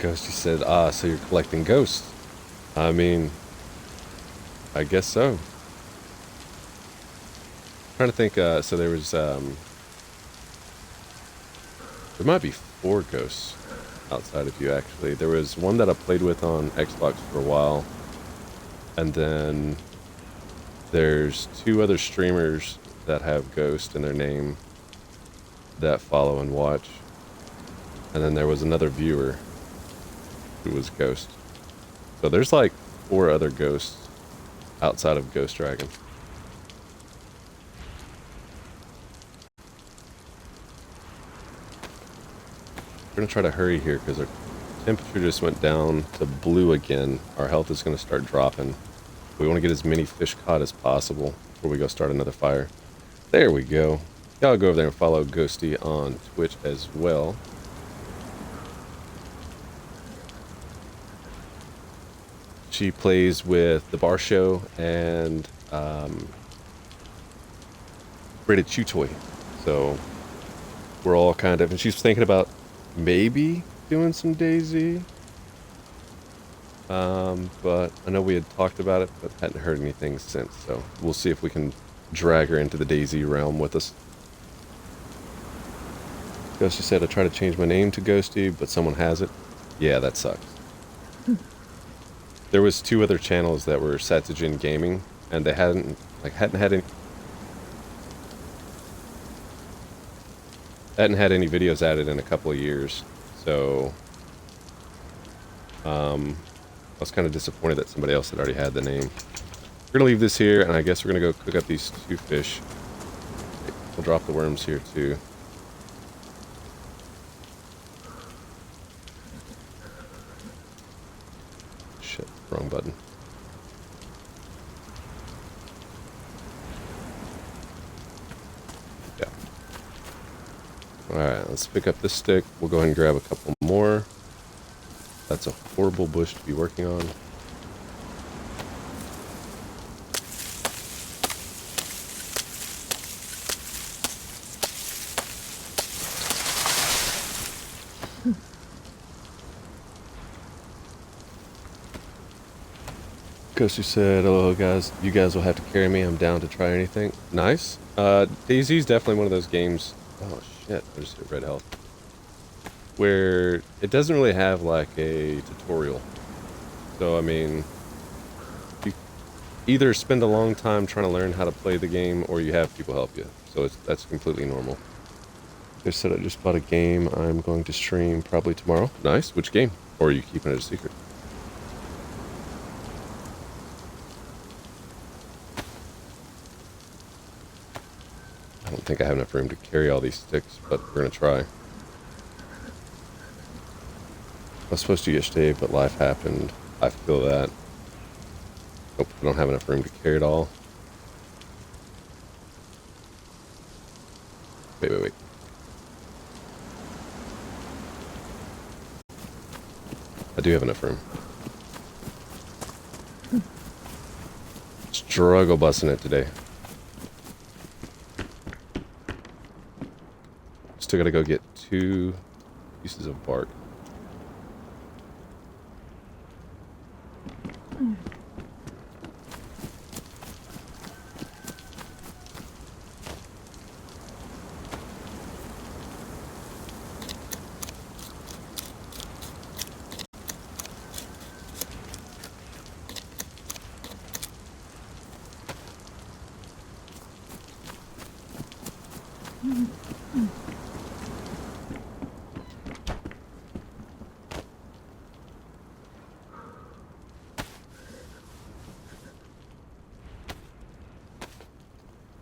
Ghosty said, so you're collecting ghosts. I mean, I guess so. Trying to think, so there was, there might be 4 ghosts outside of you, actually. There was one that I played with on Xbox for a while, and then there's 2 other streamers that have Ghost in their name that follow and watch, and then there was another viewer who was Ghost. So there's like 4 other ghosts outside of Ghost Dragon. We're gonna try to hurry here because our temperature just went down to blue again. Our health is gonna start dropping. We want to get as many fish caught as possible before we go start another fire. There we go. Y'all go over there and follow Ghosty on Twitch as well. She plays with The Bar Show and Rated Chew Toy. So we're all kind of, and she's thinking about maybe doing some DayZ. But I know we had talked about it, but hadn't heard anything since. So we'll see if we can drag her into the DayZ realm with us. Ghosty said I tried to change my name to Ghosty, but someone has it. Yeah, that sucks. There was 2 other channels that were Satsugen Gaming, and they hadn't had any videos added in a couple of years. So I was kind of disappointed that somebody else had already had the name. We're gonna leave this here, and I guess we're gonna go cook up these 2 fish. We'll drop the worms here too. Shit, wrong button. Yeah. Alright, let's pick up this stick. We'll go ahead and grab a couple more. That's a horrible bush to be working on. Ghosty said, hello guys, you guys will have to carry me, I'm down to try anything. Nice. DayZ is definitely one of those games, oh shit, I just hit red health, where it doesn't really have like a tutorial. So I mean, you either spend a long time trying to learn how to play the game or you have people help you. So that's completely normal. They said I just bought a game I'm going to stream probably tomorrow. Nice. Which game? Or are you keeping it a secret? I don't think I have enough room to carry all these sticks, but we're going to try. I was supposed to yesterday, but life happened. I feel that. Nope, I don't have enough room to carry it all. Wait. I do have enough room. Struggle busting it today. Still gotta go get 2 pieces of bark.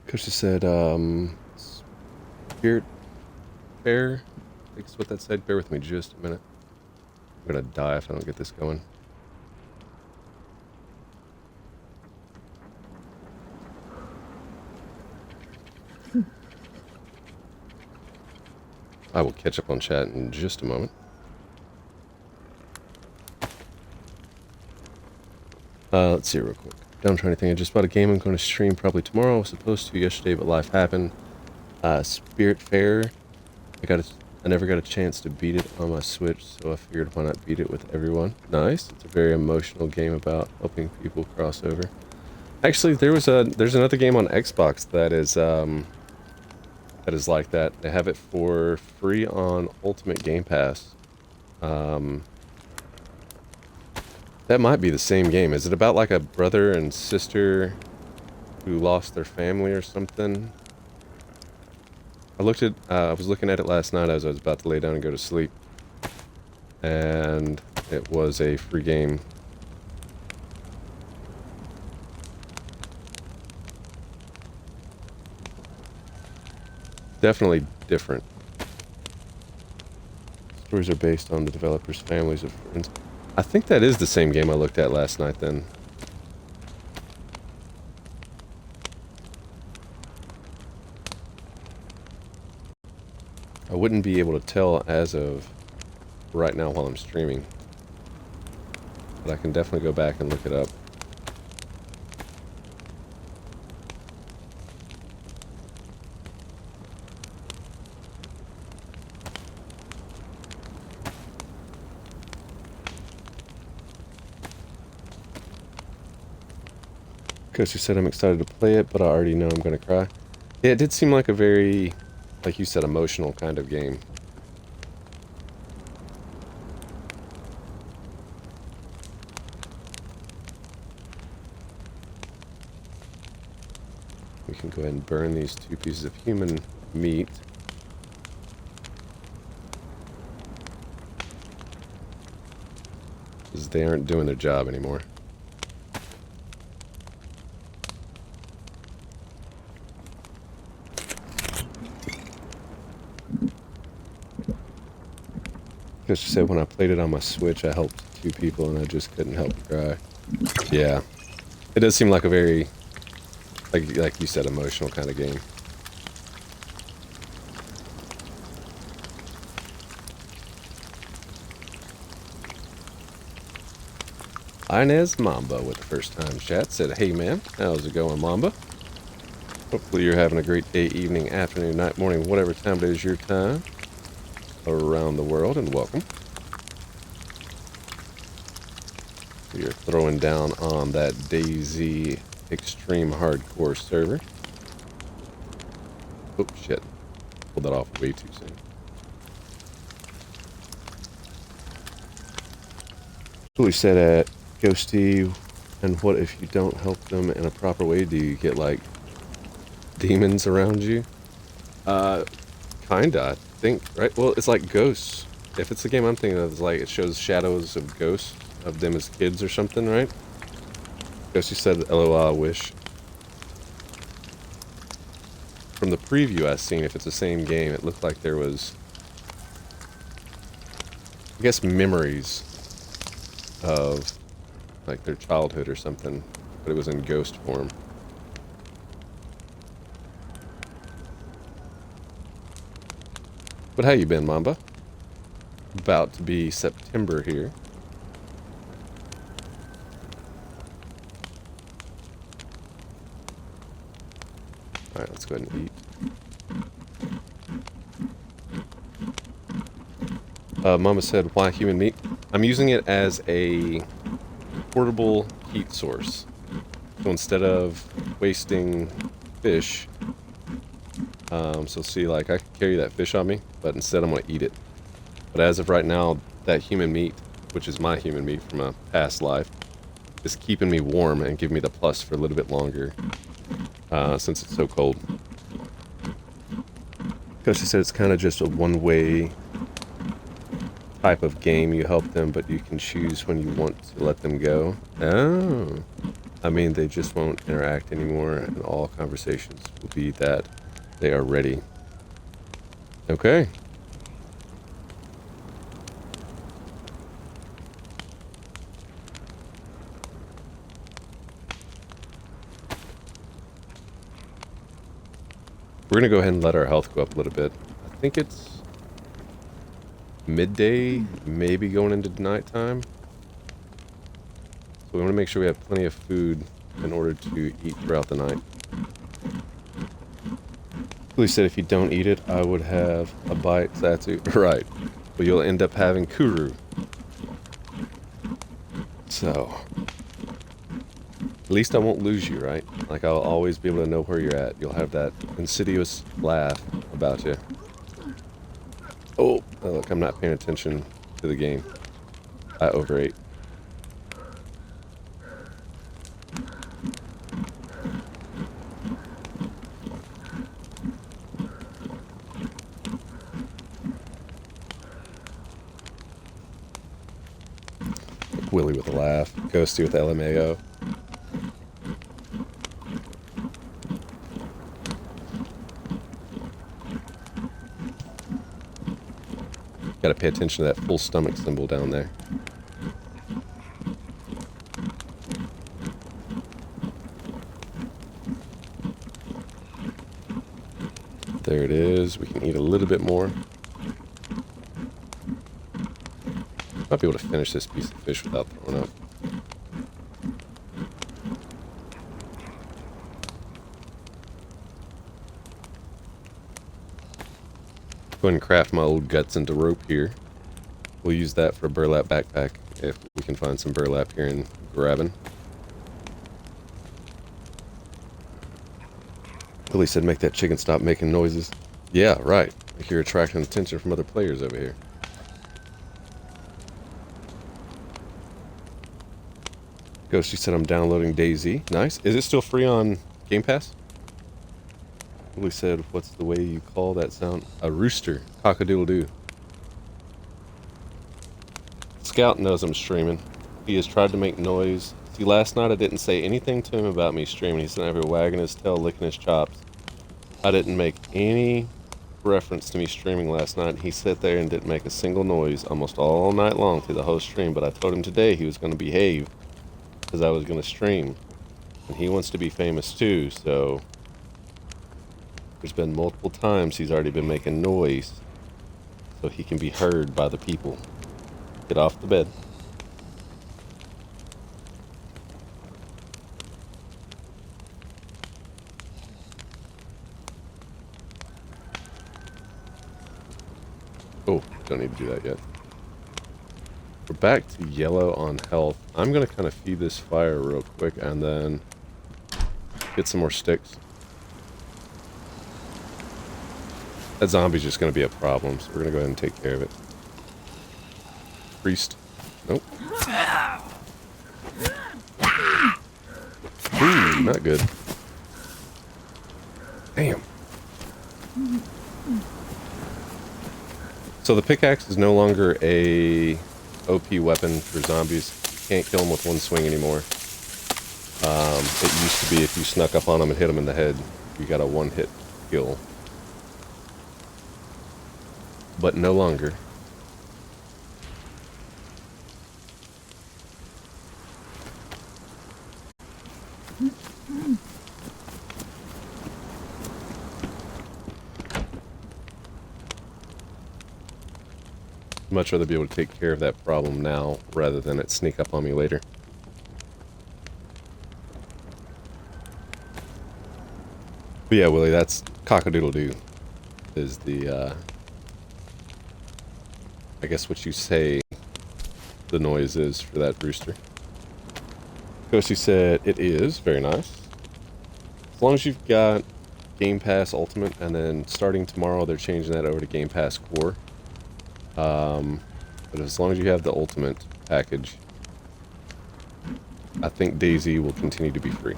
Coach just said, Spirit Fair. I think that's what that said. Bear with me just a minute. I'm gonna die if I don't get this going. I will catch up on chat in just a moment. Let's see real quick. I'm trying to think. I just bought a game I'm going to stream probably tomorrow. I was supposed to yesterday, but life happened. Spirit Fair. I never got a chance to beat it on my Switch, so I figured why not beat it with everyone. Nice. It's a very emotional game about helping people cross over. Actually, there's another game on Xbox that is like that. They have it for free on Ultimate Game Pass. That might be the same game. Is it about like a brother and sister who lost their family or something? I was looking at it last night as I was about to lay down and go to sleep. And it was a free game. Definitely different. Stories are based on the developers' families of friends. I think that is the same game I looked at last night then. I wouldn't be able to tell as of right now while I'm streaming. But I can definitely go back and look it up. Coach, you said I'm excited to play it, but I already know I'm going to cry. Yeah, it did seem like a very, like you said, emotional kind of game. We can go ahead and burn these 2 pieces of human meat. Because they aren't doing their job anymore. Because she said when I played it on my Switch, I helped 2 people and I just couldn't help but cry. Yeah. It does seem like a very, like you said, emotional kind of game. Inez Mamba with the first time chat said, hey man, how's it going, Mamba? Hopefully you're having a great day, evening, afternoon, night, morning, whatever time it is your time around the world, and welcome. You're throwing down on that DayZ extreme hardcore server. Oh shit, pulled that off way too soon. Julie said at Ghosty, and what if you don't help them in a proper way? Do you get like demons around you? Kinda, I think, right? Well, it's like Ghosts. If it's the game I'm thinking of, it's like it shows shadows of ghosts of them as kids or something, right? Ghost, you said LOL, I wish. From the preview I seen, if it's the same game, it looked like there was, I guess, memories of like their childhood or something, but it was in ghost form. But how you been, Mamba? About to be September here. Alright, let's go ahead and eat. Mama said, why human meat? I'm using it as a portable heat source. So instead of wasting fish, so see, like, I could carry that fish on me, but instead I'm going to eat it. But as of right now, that human meat, which is my human meat from a past life, is keeping me warm and giving me the plus for a little bit longer, since it's so cold. Because she said it's kind of just a one-way type of game. You help them, but you can choose when you want to let them go. Oh. I mean, they just won't interact anymore, and all conversations will be that they are ready. Okay. We're going to go ahead and let our health go up a little bit. I think it's midday, maybe going into nighttime. So we want to make sure we have plenty of food in order to eat throughout the night. He said if you don't eat it, I would have a bite. That's it. Right. But you'll end up having kuru. So, at least I won't lose you, right? Like, I'll always be able to know where you're at. You'll have that insidious laugh about you. Oh, look, I'm not paying attention to the game. I overate. Willie with a laugh. Ghosty with LMAO. Gotta pay attention to that full stomach symbol down there. There it is. We can eat a little bit more. Might be able to finish this piece of fish without throwing up. Go ahead and craft my old guts into rope here. We'll use that for a burlap backpack if we can find some burlap here in Graben. Billy said make that chicken stop making noises. Yeah, right. Like you're attracting attention from other players over here. Ghost, she said I'm downloading DayZ. Nice. Is it still free on Game Pass? Billy said, what's the way you call that sound? A rooster. Cock-a-doodle-doo. Scout knows I'm streaming. He has tried to make noise. See, last night I didn't say anything to him about me streaming. He's never wagging his tail, licking his chops. I didn't make any reference to me streaming last night. He sat there and didn't make a single noise almost all night long through the whole stream. But I told him today he was going to behave because I was going to stream. And he wants to be famous too, so... There's been multiple times he's already been making noise so he can be heard by the people. Get off the bed. Oh, don't need to do that yet. We're back to yellow on health. I'm going to kind of feed this fire real quick and then get some more sticks. That zombie's just going to be a problem, so we're going to go ahead and take care of it. Priest. Nope. Ooh, not good. Damn. So the pickaxe is no longer a OP weapon for zombies. You can't kill them with one swing anymore. It used to be if you snuck up on them and hit them in the head, you got a one-hit kill. But no longer. Much rather be able to take care of that problem now rather than it sneak up on me later. But yeah, Willie, that's cock-a-doodle-doo is the, I guess what you say the noise is for that rooster. Ghosty said it is very nice. As long as you've got Game Pass Ultimate, and then starting tomorrow they're changing that over to Game Pass Core. But as long as you have the Ultimate package, I think DayZ will continue to be free.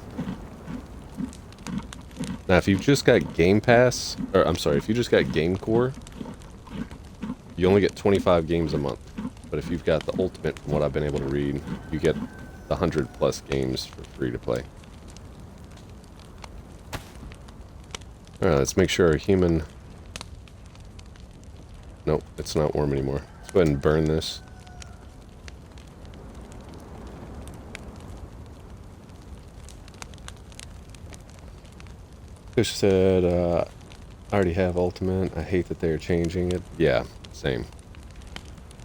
Now, if you've just got Game Pass, or I'm sorry, if you just got Game Core, you only get 25 games a month. But if you've got the Ultimate, from what I've been able to read, you get the 100+ games for free to play. Alright, let's make sure our human... Nope, it's not warm anymore. Let's go ahead and burn this. Fish said, I already have Ultimate. I hate that they're changing it. Yeah, same.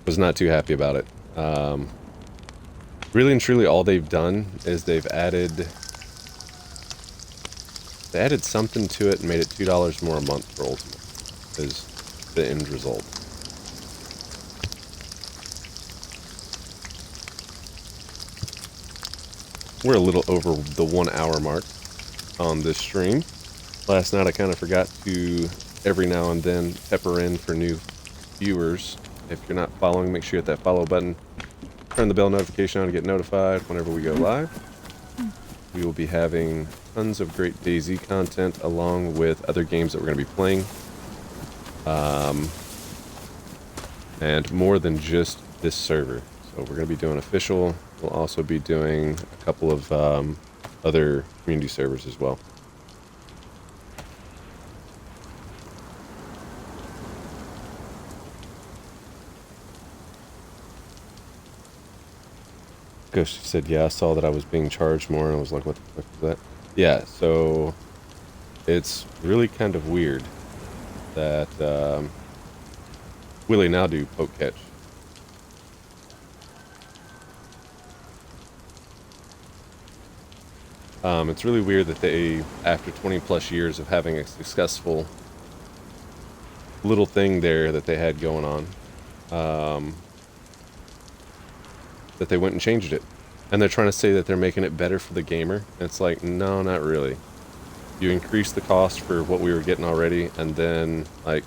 Was not too happy about it. Really and truly, all they've done is they've added... They added something to it and made it $2 more a month for Ultimate. Is the end result. We're a little over the 1 hour mark on this stream. Last night I kind of forgot to every now and then pepper in for new viewers. If you're not following, make sure you hit that follow button. Turn the bell notification on to get notified whenever we go live. We will be having tons of great DayZ content along with other games that we're going to be playing. And more than just this server. So we're going to be doing official. We'll also be doing a couple of other community servers as well. Ghost said, yeah, I saw that I was being charged more, and I was like, what the fuck is that? Yeah, so it's really kind of weird that Willie now do poke catch. It's really weird that they, after 20+ years of having a successful little thing there that they had going on, that they went and changed it. And they're trying to say that they're making it better for the gamer. And it's like, no, not really. You increased the cost for what we were getting already, and then, like,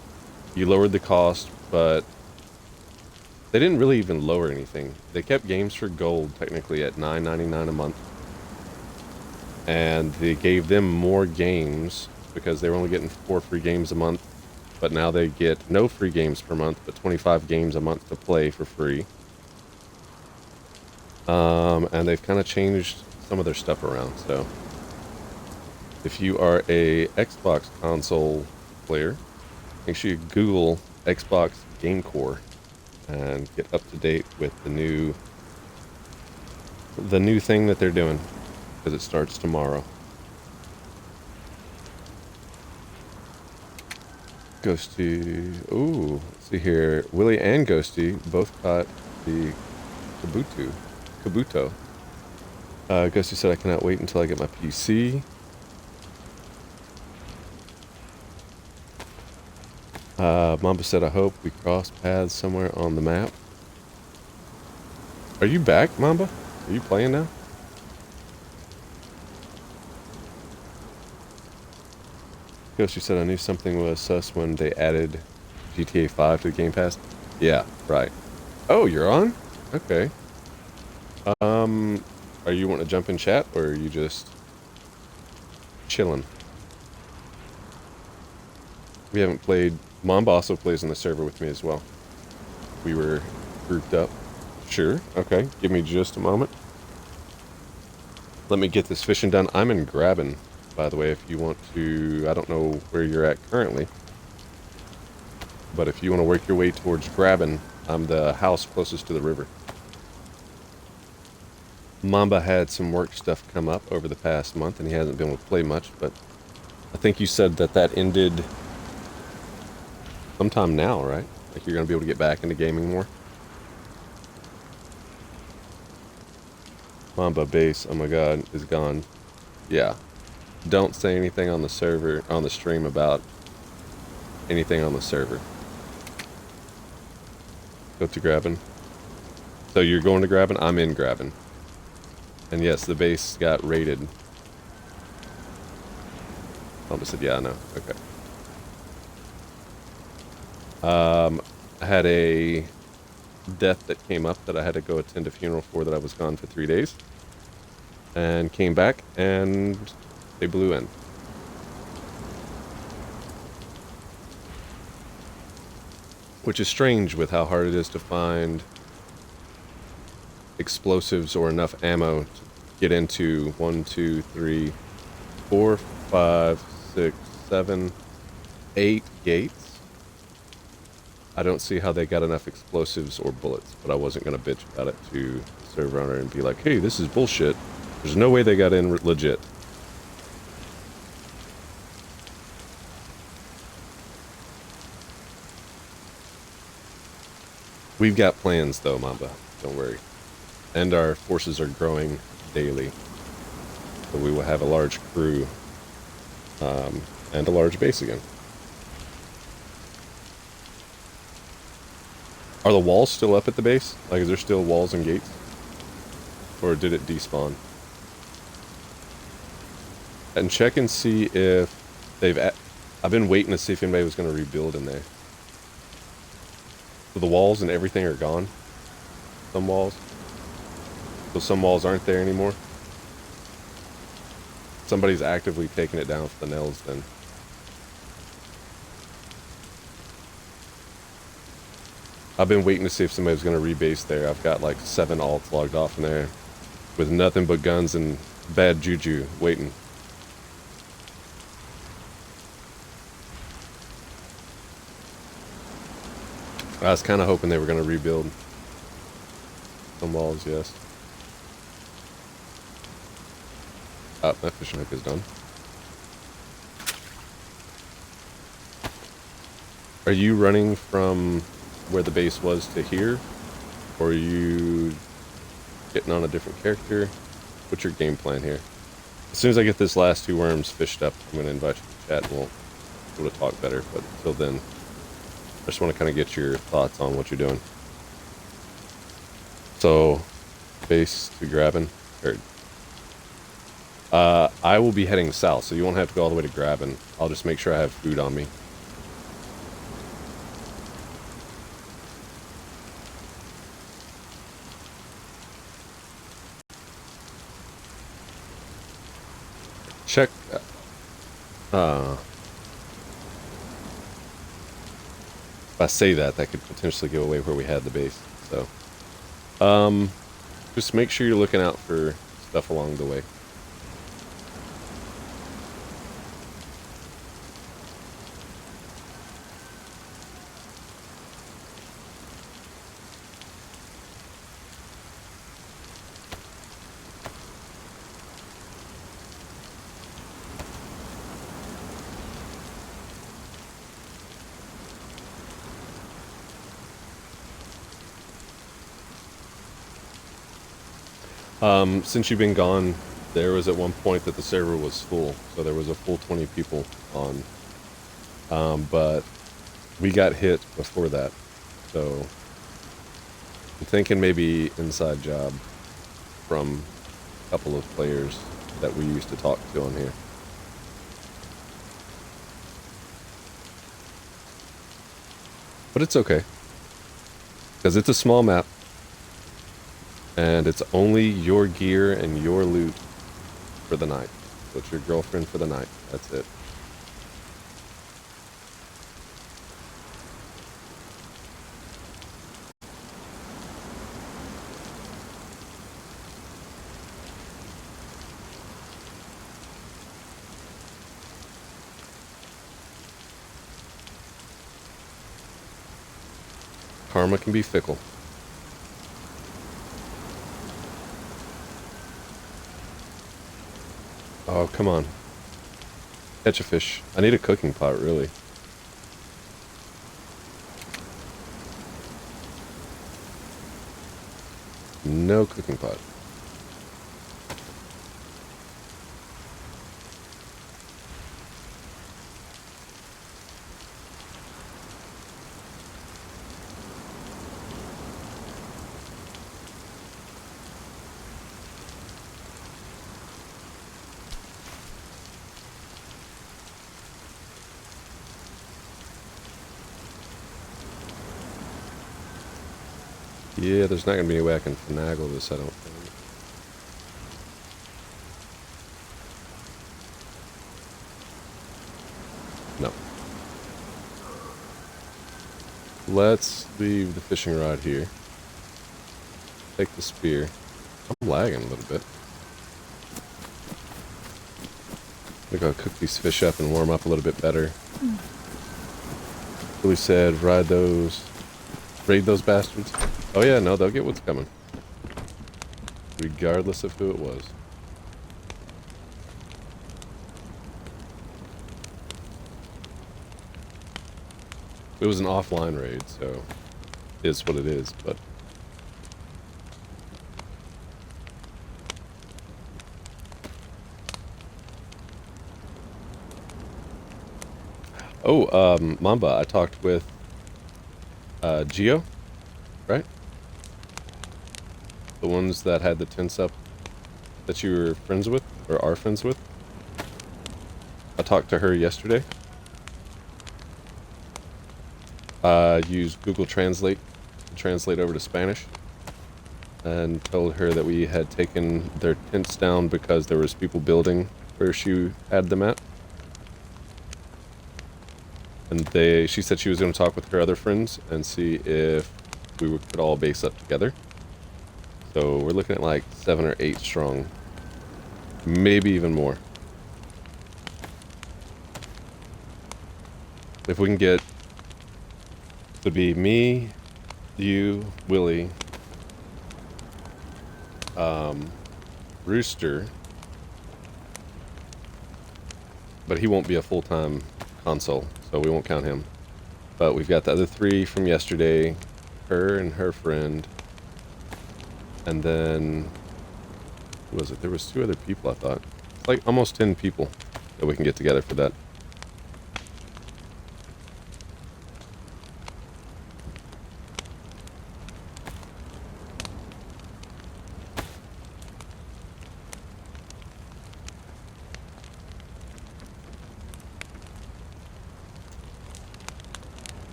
you lowered the cost, but they didn't really even lower anything. They kept games for gold, technically, at $9.99 a month. And they gave them more games, because they were only getting 4 free games a month. But now they get no free games per month, but 25 games a month to play for free. And they've kind of changed some of their stuff around, so if you are a Xbox console player, make sure you Google Xbox Game Core and get up to date with the new thing that they're doing, because it starts tomorrow. Ghosty, ooh, let's see here. Willie and Ghosty both caught the Kabuto. Ghosty said, I cannot wait until I get my PC. Mamba said, I hope we cross paths somewhere on the map. Are you back, Mamba? Are you playing now? Ghosty said, I knew something was sus when they added GTA 5 to the Game Pass. Yeah, right. Oh, you're on? Okay. Are you wanting to jump in chat, or are you just chilling? We haven't played. Mamba also plays on the server with me as well. we were grouped up. Sure. Okay. Give me just a moment. Let me get this fishing done. I'm in Graben, by the way, if you want to... I don't know where you're at currently. But if you want to work your way towards Graben, I'm the house closest to the river. Mamba had some work stuff come up over the past month, and he hasn't been able to play much, but I think you said that that ended sometime now, right? Like you're going to be able to get back into gaming more? Mamba base, oh my god, is gone. Yeah. Don't say anything on the server, on the stream about anything on the server. Go to Graben. So you're going to Graben? I'm in Graben. And yes, the base got raided. Mamba said, yeah, I know. Okay. I had a death that came up that I had to go attend a funeral for that I was gone for 3 days. And came back and they blew in. Which is strange with how hard it is to find explosives or enough ammo to get into 1, 2, 3, 4, 5, 6, 7, 8 gates. I don't see how they got enough explosives or bullets, but I wasn't going to bitch about it to the server owner and be like, hey, this is bullshit. There's no way they got in legit. We've got plans though, Mamba. Don't worry. And our forces are growing daily. So we will have a large crew and a large base again. Are the walls still up at the base? Like, is there still walls and gates? Or did it despawn? And check and see if they've... I've been waiting to see if anybody was going to rebuild in there. So the walls and everything are gone. Some walls. So some walls aren't there anymore. Somebody's actively taking it down for the nails then. I've been waiting to see if somebody was going to rebase there. I've got like 7 alts logged off in there with nothing but guns and bad juju waiting. I was kind of hoping they were going to rebuild some walls, yes. My fishing hook is done. Are you running from where the base was to here? Or are you getting on a different character? What's your game plan here? As soon as I get this last 2 worms fished up, I'm going to invite you to chat and we'll be able to talk better. But until then, I just want to kind of get your thoughts on what you're doing. So, base to Graben. I will be heading south, so you won't have to go all the way to Graben. I'll just make sure I have food on me. Check. If I say that, that could potentially give away where we had the base. So, just make sure you're looking out for stuff along the way. Since you've been gone, there was at one point that the server was full, so there was a full 20 people on. But we got hit before that, so I'm thinking maybe inside job from a couple of players that we used to talk to on here. But it's okay, because it's a small map. And it's only your gear and your loot for the night. So it's your girlfriend for the night. That's it. Karma can be fickle. Oh, come on. Catch a fish. I need a cooking pot, really. No cooking pot. Yeah, there's not going to be any way I can finagle this, I don't think. No. Let's leave the fishing rod here. Take the spear. I'm lagging a little bit. I'm gonna go cook these fish up and warm up a little bit better. Billy said, raid those bastards. Oh yeah, no, they'll get what's coming. Regardless of who it was. It was an offline raid, so it is what it is, but... Oh, Mamba, I talked with Geo, right? The ones that had the tents up that you were friends with, or are friends with. I talked to her yesterday. Used Google Translate to translate over to Spanish. And told her that we had taken their tents down because there was people building where she had them at. And she said she was going to talk with her other friends and see if we could all base up together. So we're looking at like 7 or 8 strong. Maybe even more. If we can get... It would be me, you, Willie, Rooster. But he won't be a full-time console, so we won't count him. But we've got the other 3 from yesterday, her and her friend, and then who was it? There was 2 other people, I thought. It's like almost 10 people that we can get together for that.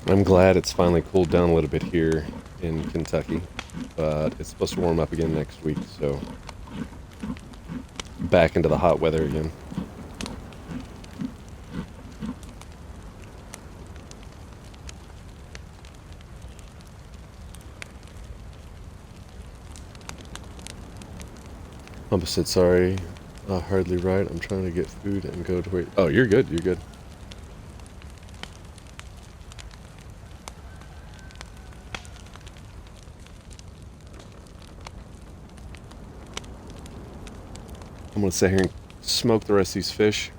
I'm glad it's finally cooled down a little bit here in Kentucky, but it's supposed to warm up again next week, so back into the hot weather again. Pumpa said, sorry, hardly right. I'm trying to get food and go to where... Oh, you're good, you're good. I'm going to sit here and smoke the rest of these fish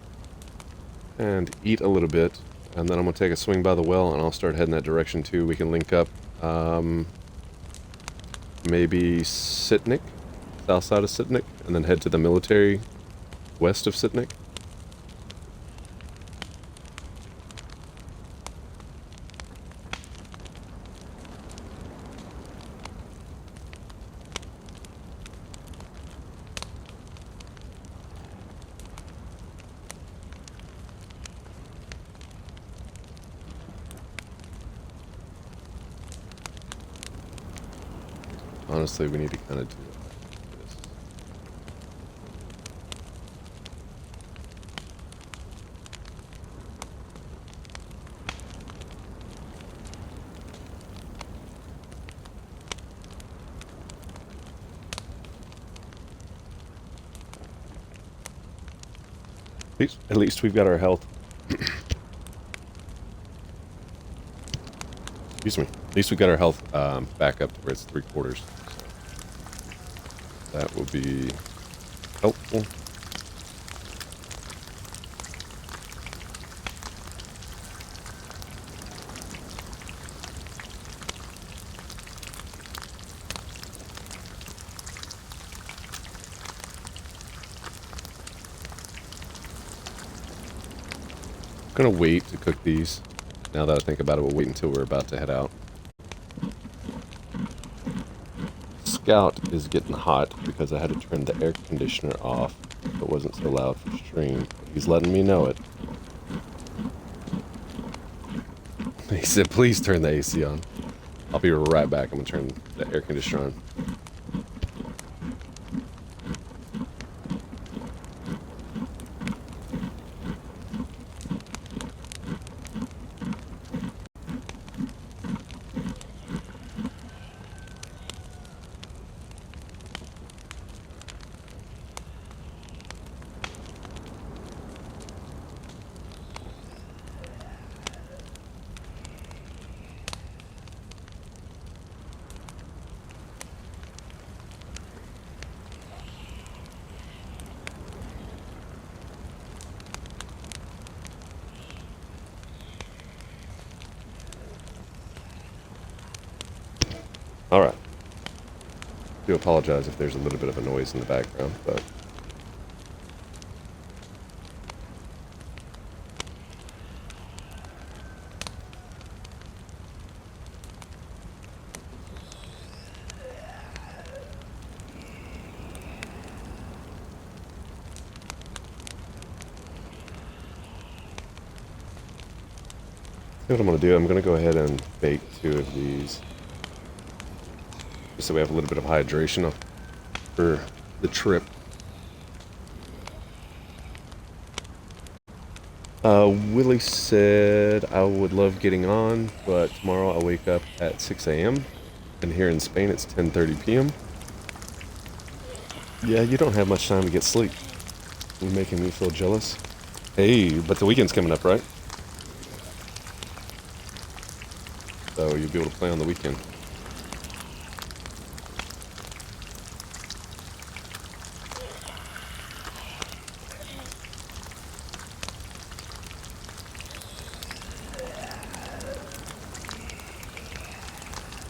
and eat a little bit, and then I'm going to take a swing by the well and I'll start heading that direction too. We can link up maybe Sitnik, south side of Sitnik, and then head to the military west of Sitnik. Honestly, we need to kind of do this. At least we've got our health. Excuse me. At least we got our health back up to where it's 3/4. So that will be helpful. I'm gonna wait to cook these. Now that I think about it, we'll wait until we're about to head out. Scout is getting hot because I had to turn the air conditioner off so it wasn't so loud for stream. He's letting me know it. He said, please turn the AC on. I'll be right back. I'm gonna turn the air conditioner on. Alright. I do apologize if there's a little bit of a noise in the background, but... what I'm going to do, I'm going to go ahead and bake 2 of these. Just so we have a little bit of hydration for the trip. Willie said I would love getting on, but tomorrow I'll wake up at 6 a.m. And here in Spain it's 10:30 p.m. Yeah, you don't have much time to get sleep. You're making me feel jealous. Hey, but the weekend's coming up, right? So you'll be able to play on the weekend.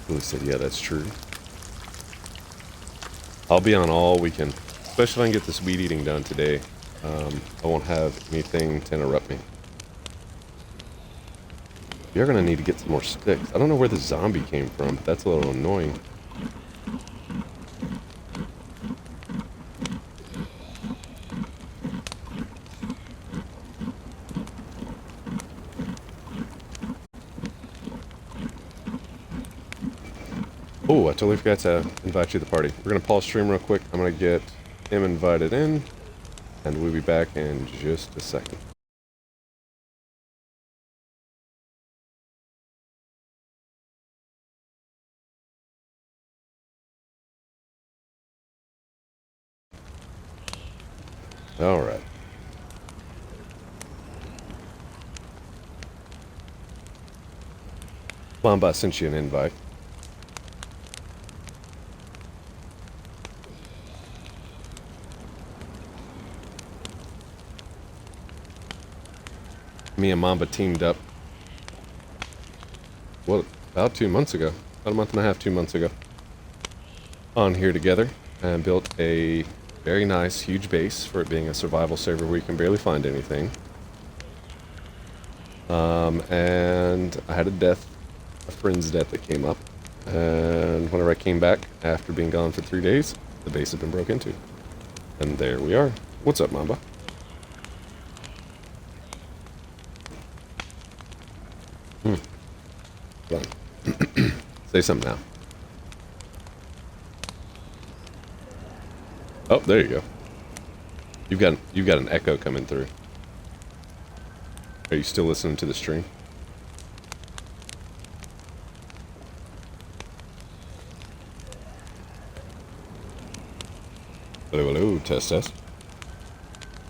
Willie said, yeah, that's true. I'll be on all weekend, especially if I can get this weed eating done today. I won't have anything to interrupt me. You're gonna need to get some more sticks. I don't know where the zombie came from, but that's a little annoying. Oh, I totally forgot to invite you to the party. We're gonna pause stream real quick. I'm gonna get him invited in, and we'll be back in just a second. All right. Mamba sent you an invite. Me and Mamba teamed up, what, about 2 months ago, about a month and a half, 2 months ago, on here together, and built a very nice, huge base for it being a survival server where you can barely find anything. And I had a friend's death that came up, and whenever I came back, after being gone for 3 days, the base had been broke into. And there we are. What's up, Mamba? Say something now. Oh, there you go. You've got an echo coming through. Are you still listening to the stream? Hello, hello, test, test.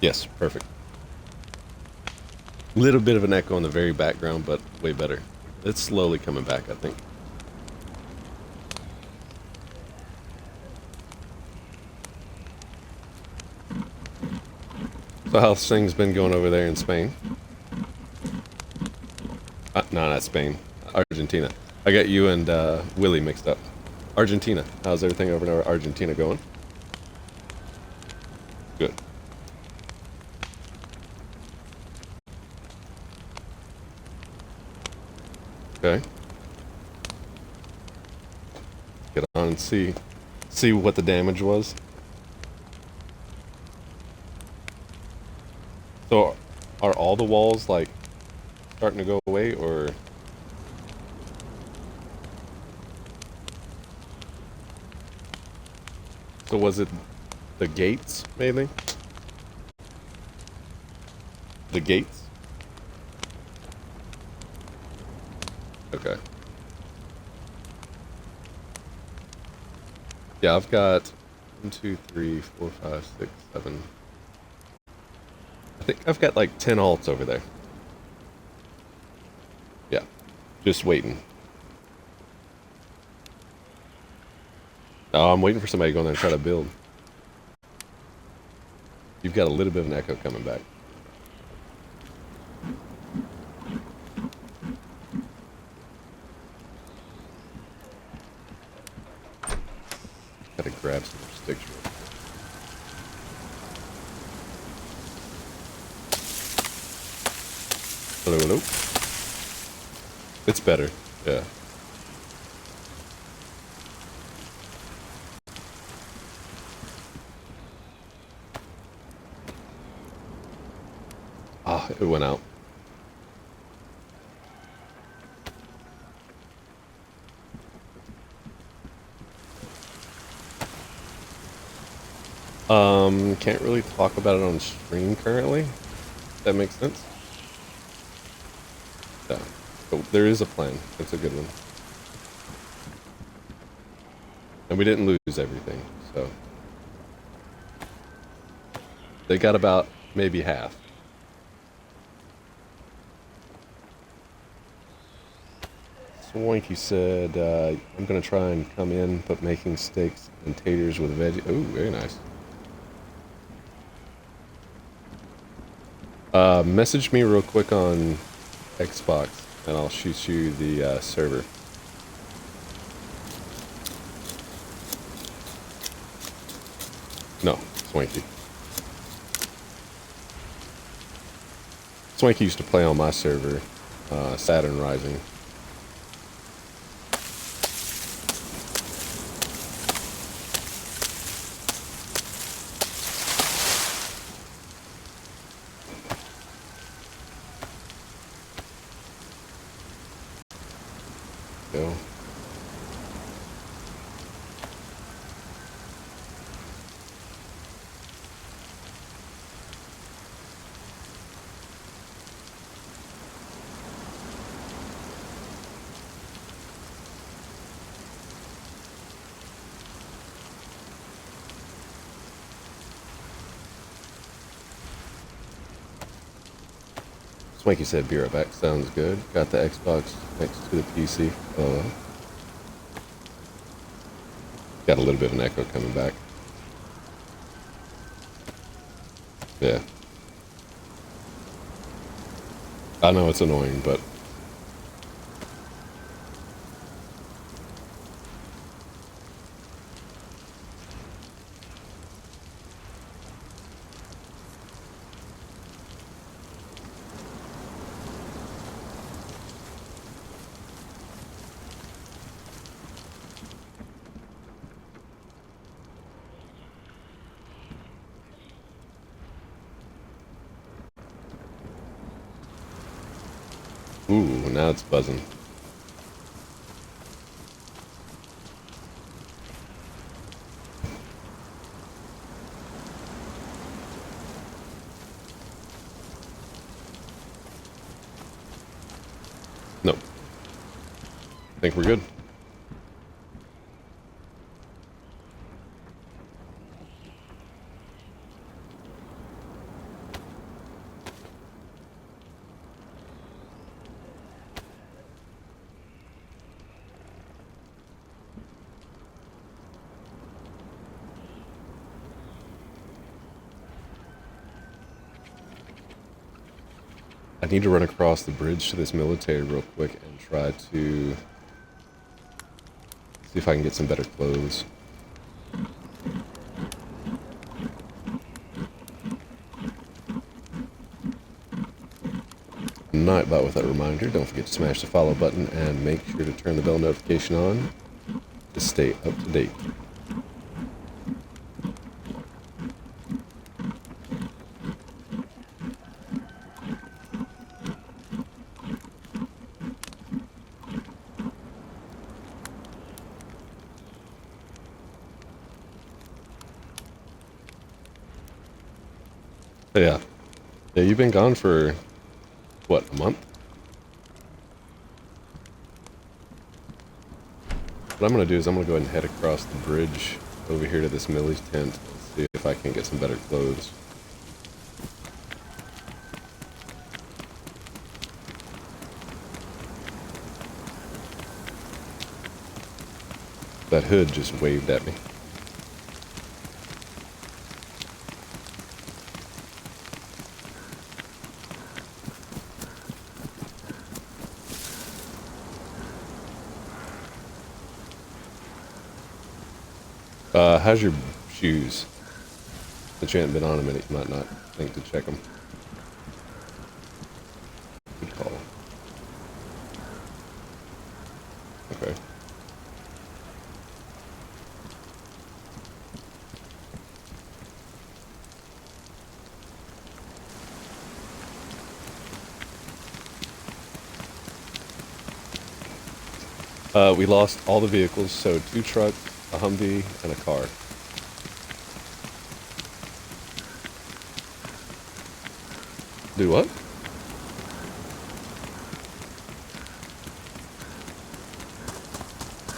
Yes, perfect. Little bit of an echo in the very background, but way better. It's slowly coming back, I think. So how's things been going over there in Spain? No, not Spain. Argentina. I got you and Willie mixed up. Argentina. How's everything over in Argentina going? Good. Okay. Get on and see what the damage was. So, are all the walls like starting to go away, or so was it the gates mainly? The gates? Okay. Yeah, I've got 1, 2, 3, 4, 5, 6, 7. I think I've got like 10 alts over there. Yeah, just waiting. Oh, I'm waiting for somebody to go in there and try to build. You've got a little bit of an echo coming back. Gotta grab some more sticks. Hello, hello. It's better, yeah. Ah, it went out. Can't really talk about it on stream currently. If that makes sense. Yeah. But there is a plan. It's a good one. And we didn't lose everything, so. They got about maybe half. Swanky said, I'm gonna try and come in, but making steaks and taters with veggie. Ooh, very nice. Message me real quick on Xbox, and I'll shoot you the server. No, Swanky. Swanky used to play on my server, Saturn Rising. Go. Swanky said, be right back. Sounds good. Got the Xbox next to the PC. Got a little bit of an echo coming back. Yeah. I know it's annoying, but... Ooh, now it's buzzing. Nope. I think we're good. I need to run across the bridge to this military real quick and try to see if I can get some better clothes. Nightbot with that reminder. Don't forget to smash the follow button and make sure to turn the bell notification on to stay up to date. But yeah, you've been gone for what, a month? What I'm gonna do is I'm gonna go ahead and head across the bridge over here to this Millie's tent and see if I can get some better clothes. That hood just waved at me. How's your shoes? Since you haven't been on a minute, you might not think to check them. Good call. Okay. We lost all the vehicles, so 2 trucks, a Humvee, and a car. Do what?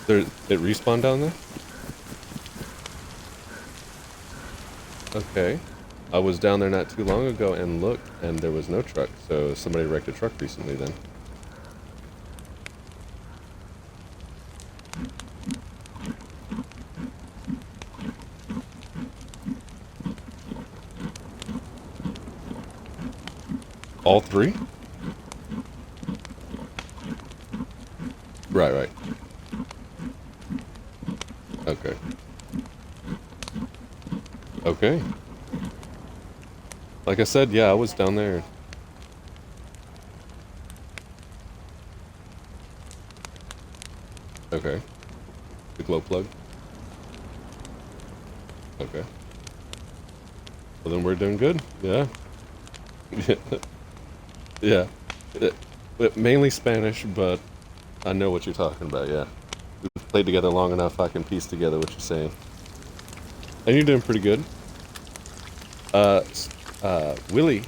It respawned down there? Okay. I was down there not too long ago and looked, and there was no truck, so somebody wrecked a truck recently then. All 3? Right. Okay. Okay. Like I said, yeah, I was down there. Okay. The glow plug? Okay. Well, then we're doing good. Yeah. Yeah. Mainly Spanish, but I know what you're talking about, yeah. We've played together long enough, I can piece together what you're saying. And you're doing pretty good. Willie,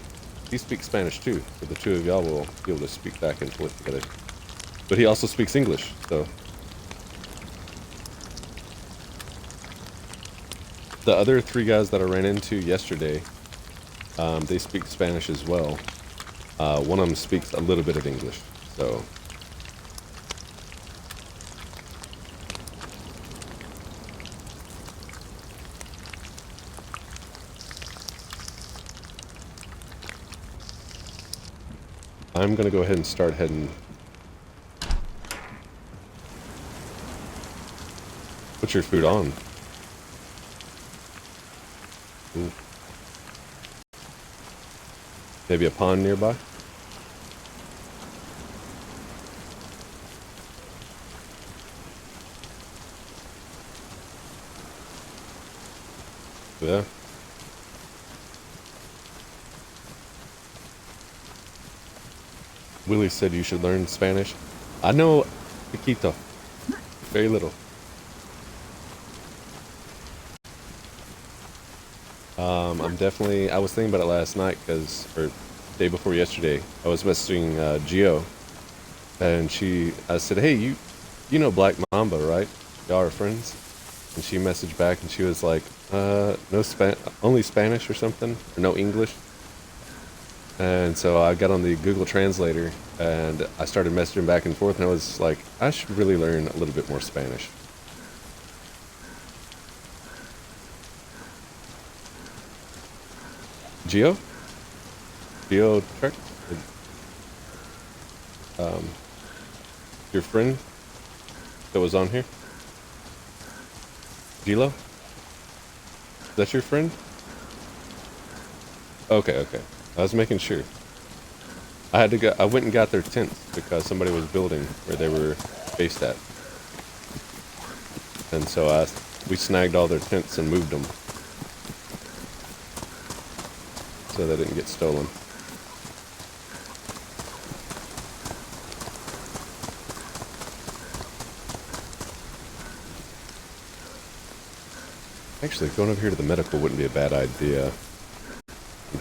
he speaks Spanish too, so the two of y'all will be able to speak back and forth together. But he also speaks English, so. The other 3 guys that I ran into yesterday, they speak Spanish as well. One of them speaks a little bit of English, so. I'm gonna go ahead and start heading. Put your food on. Ooh. Maybe a pond nearby? Yeah. Willie said you should learn Spanish. I know poquito. Very little. I was thinking about it last night or day before yesterday, I was messaging Gio, and I said, hey, you know Black Mamba, right? Y'all are friends? And she messaged back and she was like, no only Spanish or something, or no English. And so I got on the Google Translator and I started messaging back and forth, and I was like, I should really learn a little bit more Spanish. Geo Trek? Your friend that was on here? Gilo? Is that your friend? Okay, okay. I was making sure. I went and got their tents because somebody was building where they were based at. And so we snagged all their tents and moved them so they didn't get stolen. Actually, going over here to the medical wouldn't be a bad idea.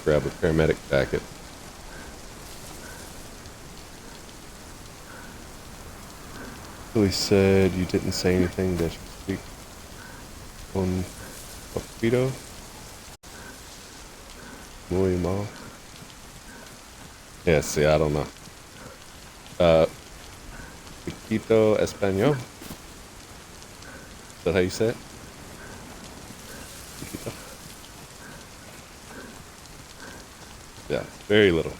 Grab a paramedic jacket. Billy said you didn't say anything that you speak on Papito. Muy mal. Yeah, see, I don't know. Poquito Español. Is that how you say it? Poquito. Yeah, very little.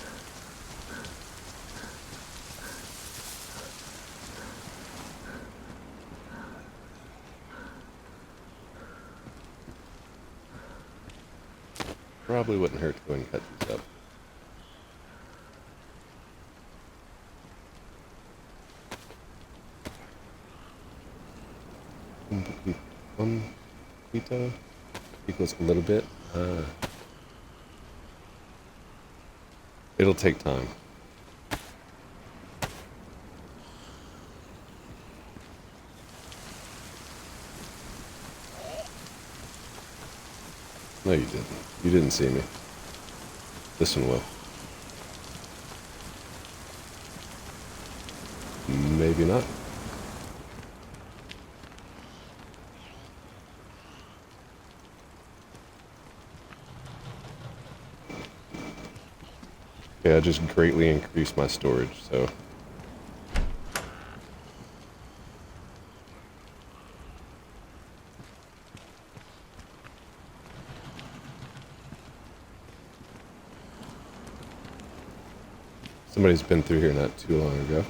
Probably wouldn't hurt to go and cut these up. Un poquito equals a little bit. It'll take time. No, you didn't. You didn't see me. This one will. Maybe not. Yeah, I just greatly increased my storage, so. Somebody's been through here not too long ago.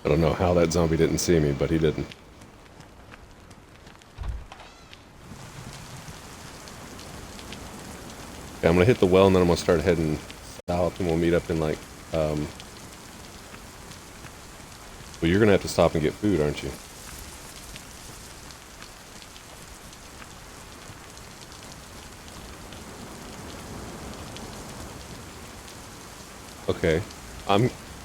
I don't know how that zombie didn't see me, but he didn't. Okay, I'm gonna hit the well and then I'm gonna start heading south and we'll meet up in like, well, you're gonna have to stop and get food, aren't you? Okay.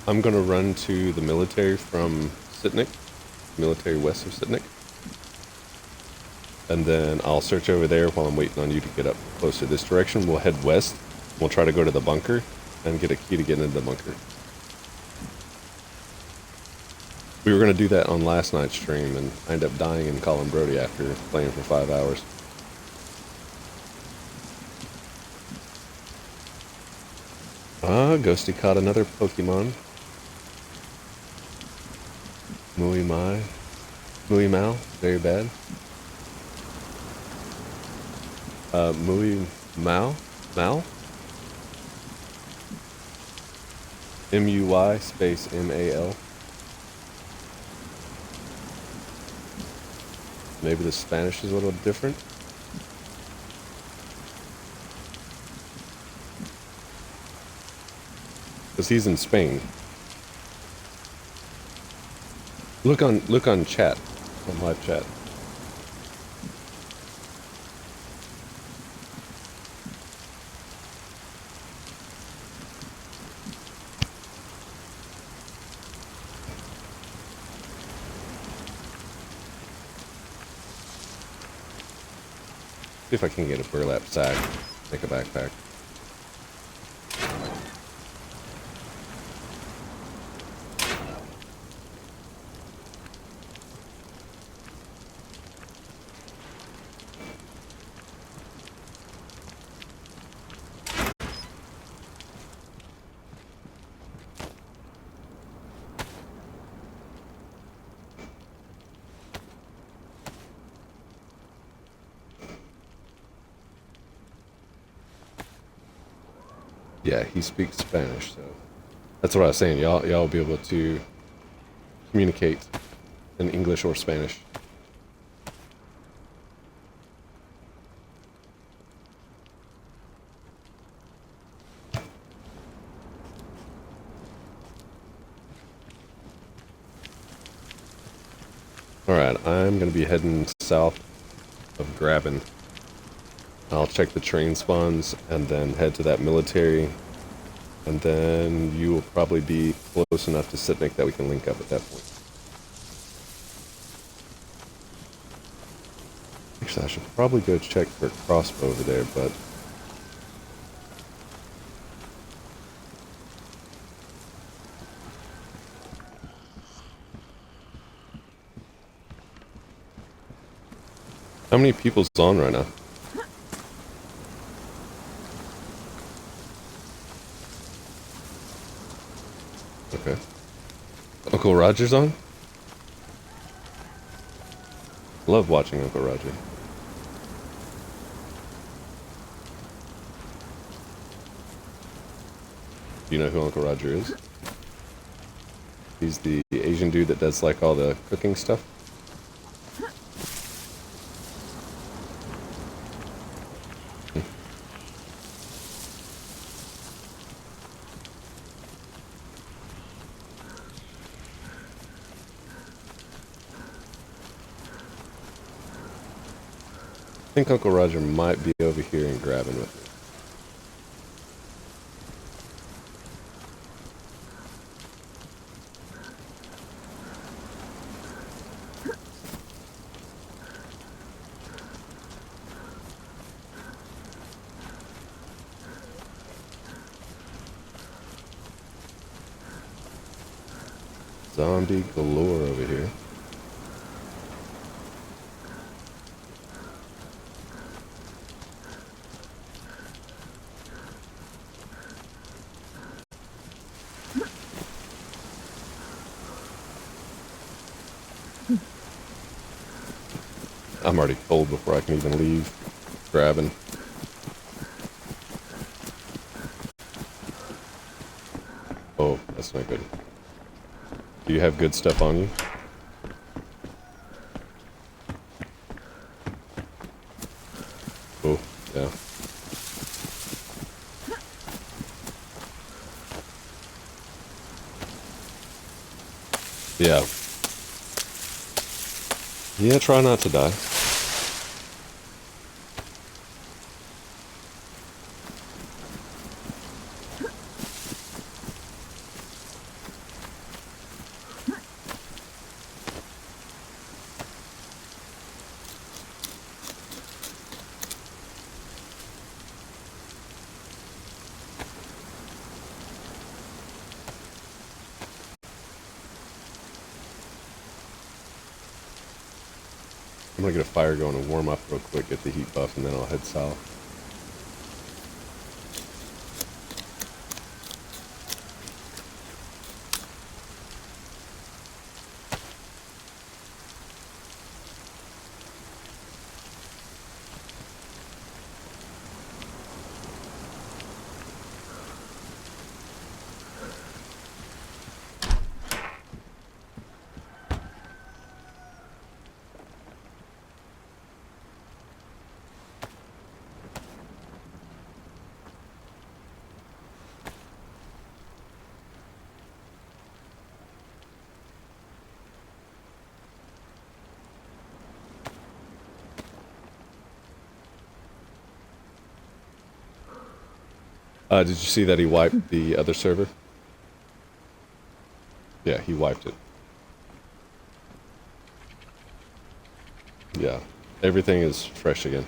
I'm gonna run to the military from Sitnik, military west of Sitnik. And then I'll search over there while I'm waiting on you to get up closer this direction. We'll head west. We'll try to go to the bunker and get a key to get into the bunker. We were going to do that on last night's stream, and I ended up dying in Call of Brody after playing for 5 hours. Ah, Ghosty caught another Pokemon. Muy Mal, very bad. Muy Mal? M-U-Y space M-A-L. Maybe the Spanish is a little different. Because he's in Spain. Look on chat, on live chat. See if I can get a burlap sack, make a backpack. Yeah, he speaks Spanish, so that's what I was saying. Y'all will be able to communicate in English or Spanish. Alright, I'm going to be heading south of Graben. I'll check the train spawns and then head to that military. And then you will probably be close enough to Sitnik that we can link up at that point. Actually, I should probably go check for a crossbow over there, but... How many people's on right now? Okay. Uncle Roger's on? Love watching Uncle Roger. Do you know who Uncle Roger is? He's the Asian dude that does like all the cooking stuff. I think Uncle Roger might be over here and grabbing with me. Zombie galore over here. I'm already cold before I can even leave grabbing. Oh, that's not good. Do you have good stuff on you? Oh, yeah. Yeah. Yeah, try not to die. I'm gonna get a fire going and warm up real quick, get the heat buff, and then I'll head south. Did you see that he wiped the other server? Yeah, he wiped it. Yeah, everything is fresh again.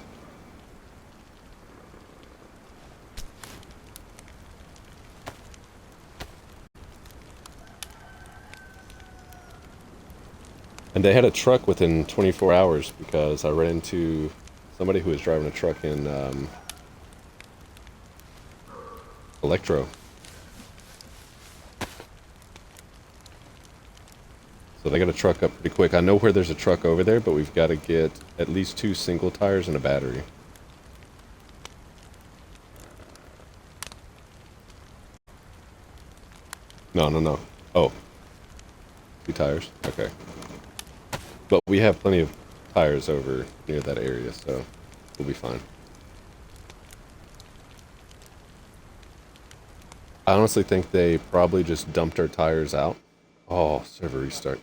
And they had a truck within 24 hours because I ran into somebody who was driving a truck in Electro. So they got a truck up pretty quick. I know where there's a truck over there, but we've got to get at least 2 single tires and a battery. No, no, no. Oh, 2 tires? Okay. But we have plenty of tires over near that area, so we'll be fine. I honestly think they probably just dumped our tires out. Oh, server restart.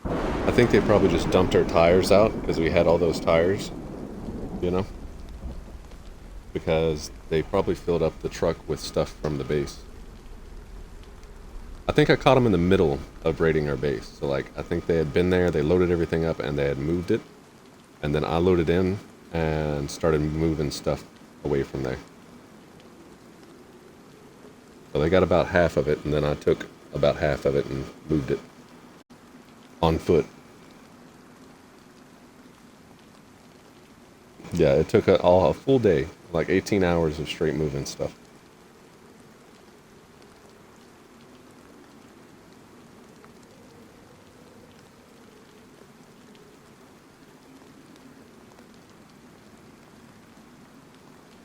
I think they probably just dumped our tires out because we had all those tires, you know? Because they probably filled up the truck with stuff from the base. I think I caught them in the middle of raiding our base. So, like, I think they had been there, they loaded everything up, and they had moved it. And then I loaded in and started moving stuff away from there. So they got about half of it, and then I took about half of it and moved it on foot. Yeah, it took a full day, like 18 hours of straight moving stuff.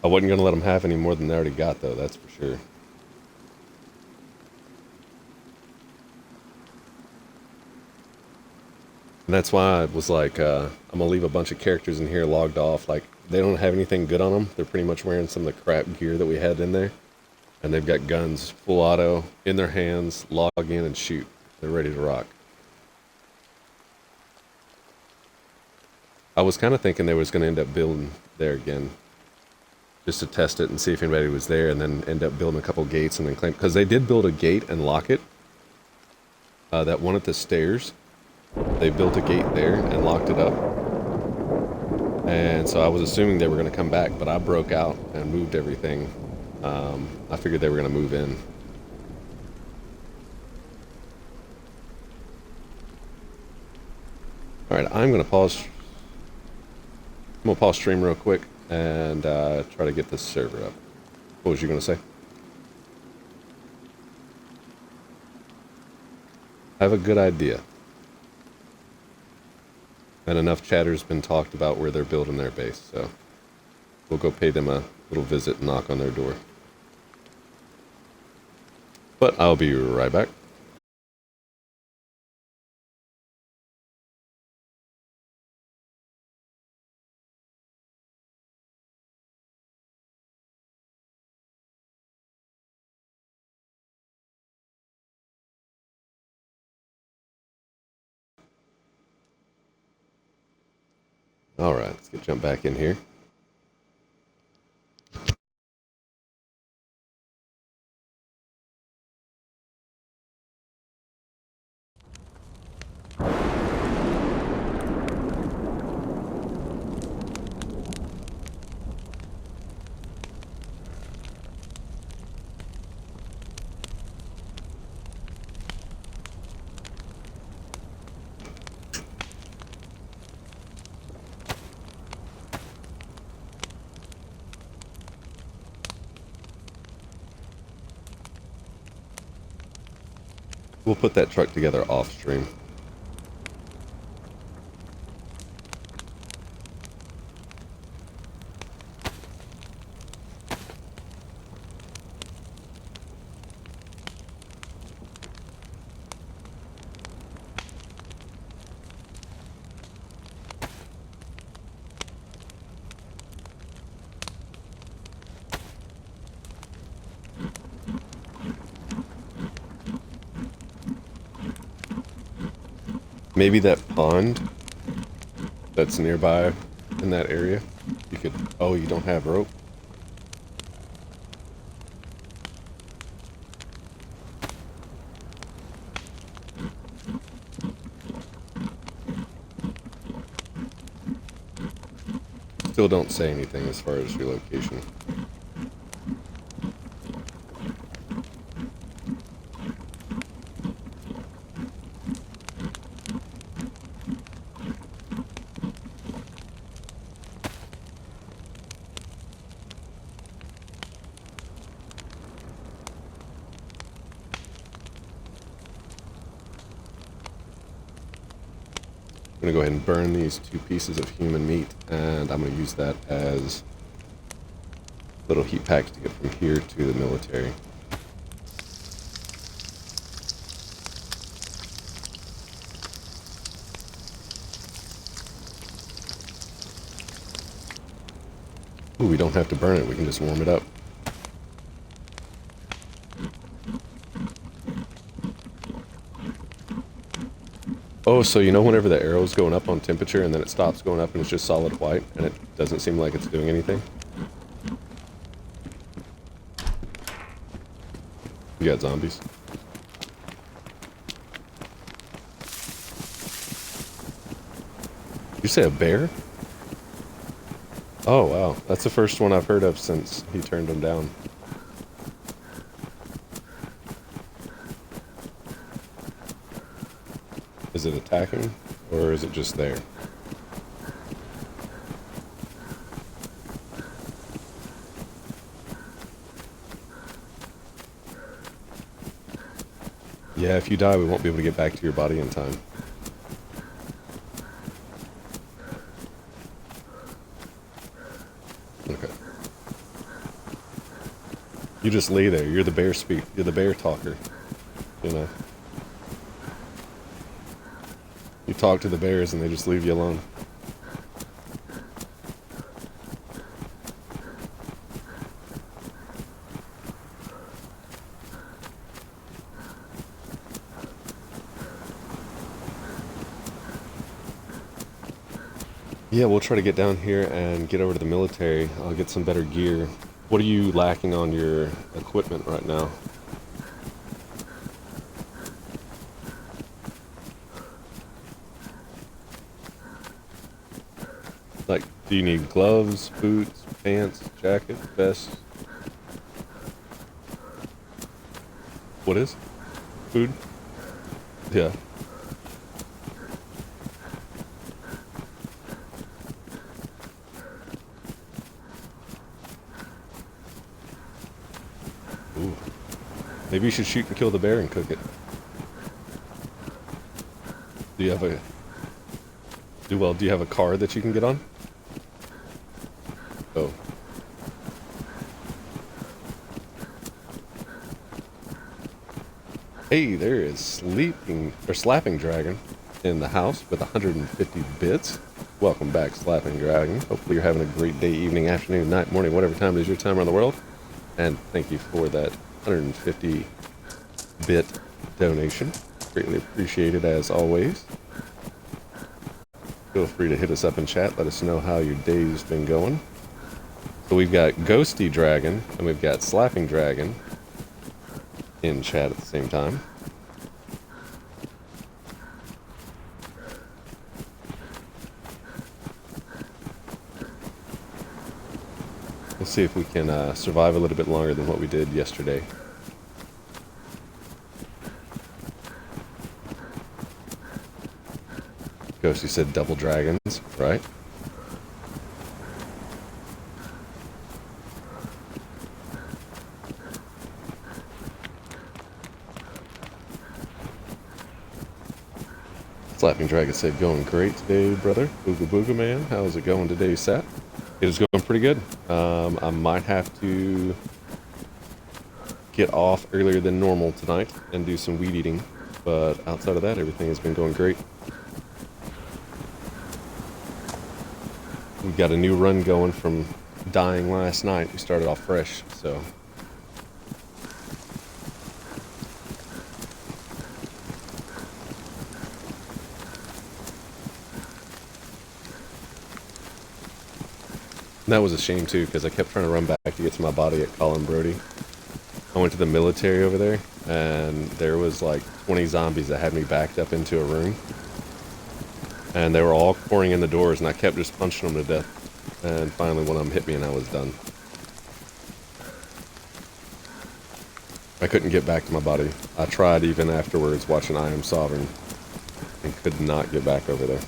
I wasn't going to let them have any more than they already got, though, that's for sure. And that's why I was like, I'm going to leave a bunch of characters in here logged off. Like, they don't have anything good on them. They're pretty much wearing some of the crap gear that we had in there. And they've got guns, full auto, in their hands, log in and shoot. They're ready to rock. I was kind of thinking they was going to end up building there again. Just to test it and see if anybody was there, and then end up building a couple gates and then claim. Because they did build a gate and lock it. That one at the stairs. They built a gate there and locked it up. And so I was assuming they were going to come back, but I broke out and moved everything. I figured they were going to move in. Alright, I'm going to pause. I'm going to pause stream real quick and try to get this server up. What was you going to say? I have a good idea. And enough chatter's been talked about where they're building their base, so we'll go pay them a little visit and knock on their door. But I'll be right back. Alright, let's jump back in here. We'll put that truck together off stream. Maybe that pond that's nearby in that area, you could... Oh, you don't have rope? Still don't say anything as far as your location. I'm gonna go ahead and burn these 2 pieces of human meat, and I'm gonna use that as little heat packs to get from here to the military. Ooh, we don't have to burn it. We can just warm it up. Oh, so you know whenever the arrow's going up on temperature and then it stops going up and it's just solid white and it doesn't seem like it's doing anything? You got zombies. You say a bear? Oh, wow. That's the first one I've heard of since he turned them down. Is it attacking, or is it just there? Yeah, if you die, we won't be able to get back to your body in time. Okay. You just lay there. You're the bear You're the bear talker. You know. You talk to the bears and they just leave you alone. Yeah, we'll try to get down here and get over to the military. I'll get some better gear. What are you lacking on your equipment right now? Like, do you need gloves, boots, pants, jacket, vest? What is? Food? Yeah. Ooh. Maybe you should shoot and kill the bear and cook it. Do you have a... do you have a car that you can get on? Oh. Hey, there is Slapping Dragon in the house with 150 bits. Welcome back, Slapping Dragon. Hopefully you're having a great day, evening, afternoon, night, morning, whatever time it is your time around the world. And thank you for that 150 bit donation. Greatly appreciated as always. Feel free to hit us up in chat. Let us know how your day's been going. So we've got Ghosty Dragon and we've got Slapping Dragon in chat at the same time. We'll see if we can survive a little bit longer than what we did yesterday. Ghosty said double dragons, right? Slapping Dragon said, going great today, brother. Booga Booga Man. How's it going today, Sat? It is going pretty good. I might have to get off earlier than normal tonight and do some weed eating. But outside of that, everything has been going great. We've got a new run going from dying last night. We started off fresh, so... And that was a shame too, because I kept trying to run back to get to my body at Colin Brody. I went to the military over there, and there was like 20 zombies that had me backed up into a room. And they were all pouring in the doors, and I kept just punching them to death. And finally one of them hit me and I was done. I couldn't get back to my body. I tried even afterwards watching I Am Sovereign, and could not get back over there.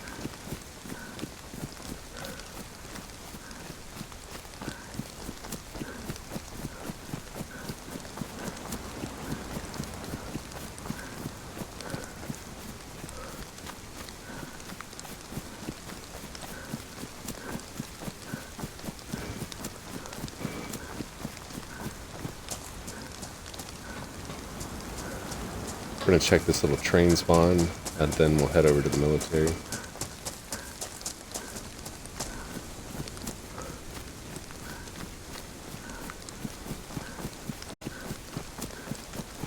We're going to check this little train spawn, and then we'll head over to the military.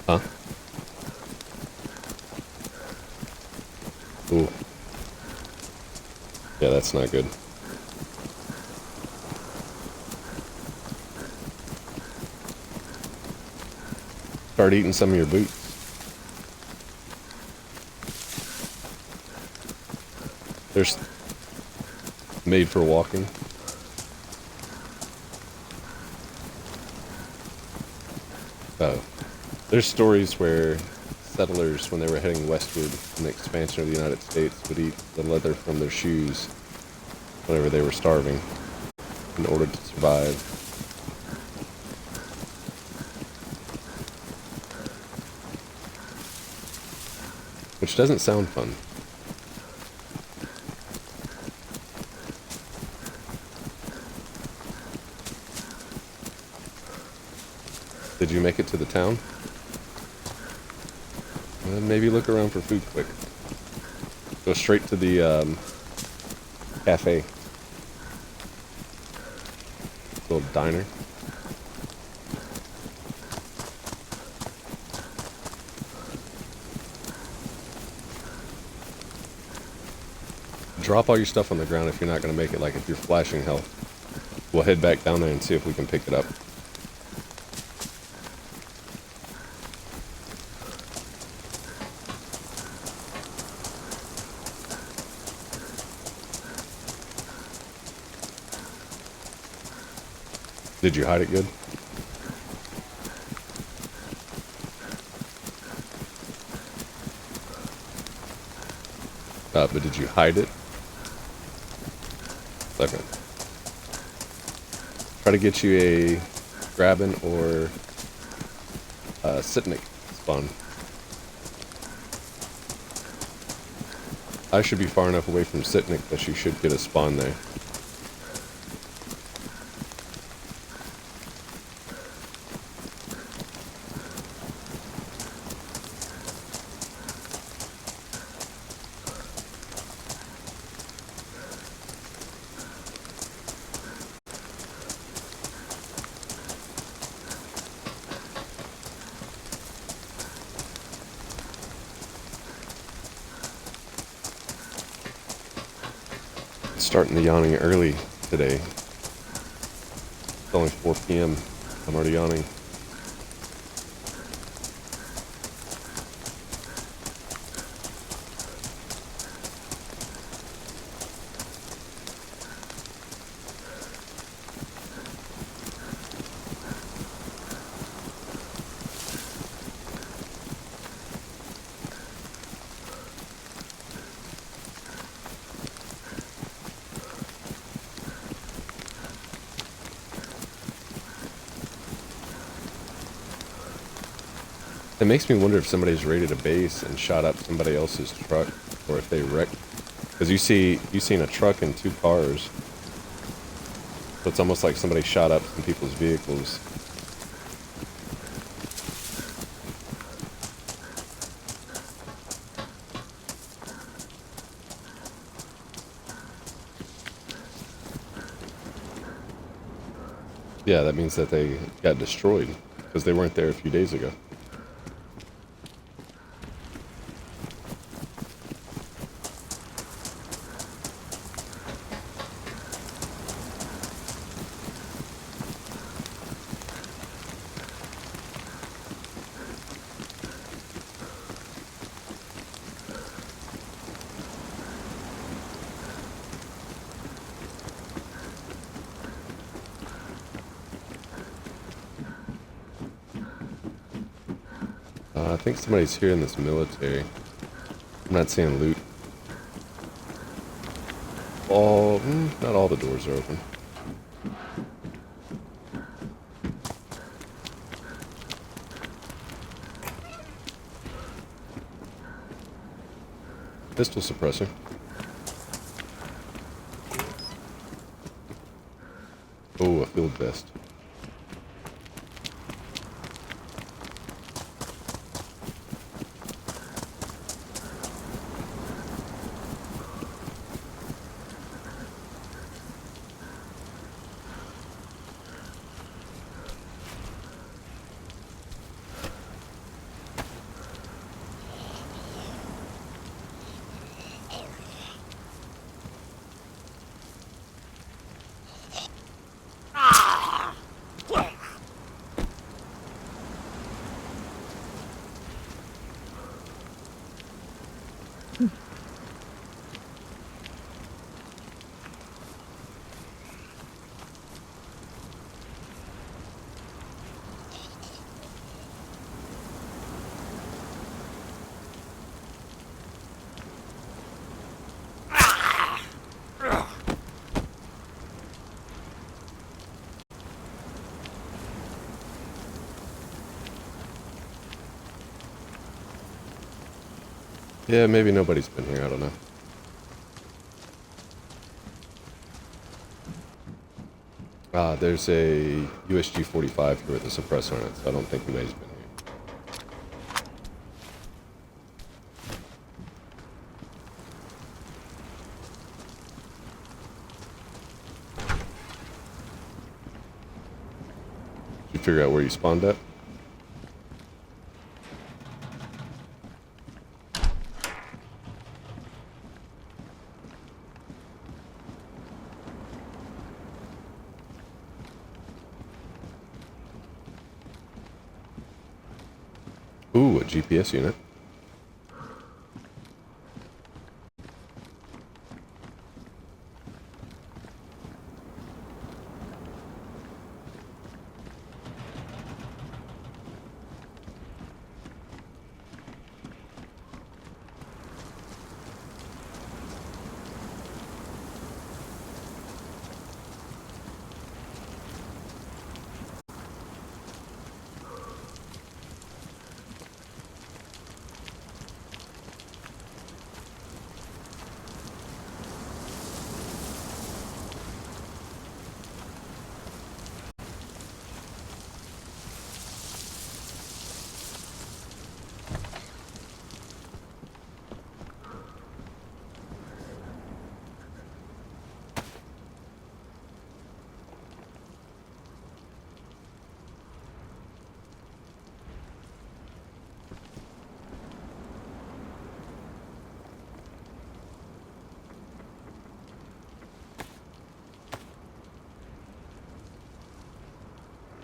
Huh? Ooh. Yeah, that's not good. Start eating some of your boots. They're made for walking. There's stories where settlers, when they were heading westward in the expansion of the United States, would eat the leather from their shoes whenever they were starving in order to survive. Which doesn't sound fun. Did you make it to the town? Maybe look around for food quick. Go straight to the cafe. Little diner. Drop all your stuff on the ground if you're not going to make it, like if you're flashing health. We'll head back down there and see if we can pick it up. Did you hide it good? But did you hide it? Second. Try to get you a grabbing or Sitnik spawn. I should be far enough away from Sitnik that you should get a spawn there. Starting the yawning early today. It's only 4 p.m. I'm already yawning. It makes me wonder if somebody's raided a base and shot up somebody else's truck, or if they wrecked. Because you've seen a truck and 2 cars, so it's almost like somebody shot up some people's vehicles. Yeah, that means that they got destroyed because they weren't there a few days ago. I think somebody's here in this military. I'm not seeing loot. Not all the doors are open. Pistol suppressor. Oh, a field vest. Yeah, maybe nobody's been here. I don't know. There's a USG 45 here with a suppressor on it, so I don't think anybody's been here. Did you figure out where you spawned at? Ooh, a GPS unit.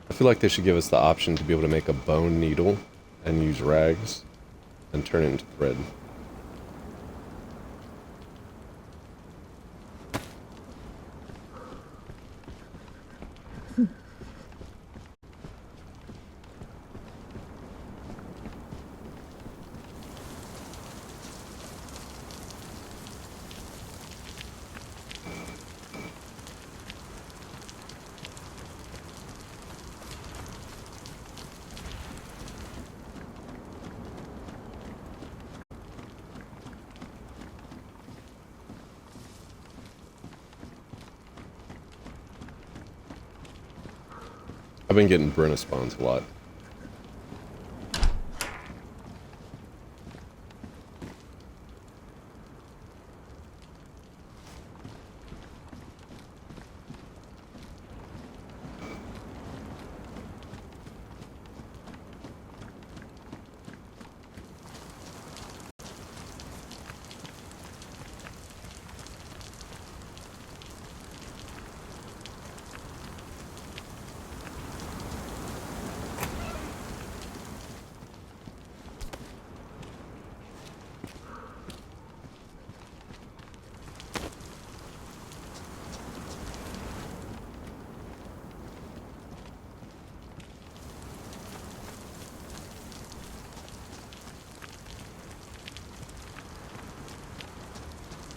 I feel like they should give us the option to be able to make a bone needle and use rags and turn it into thread. I've been getting Brenna spawns a lot.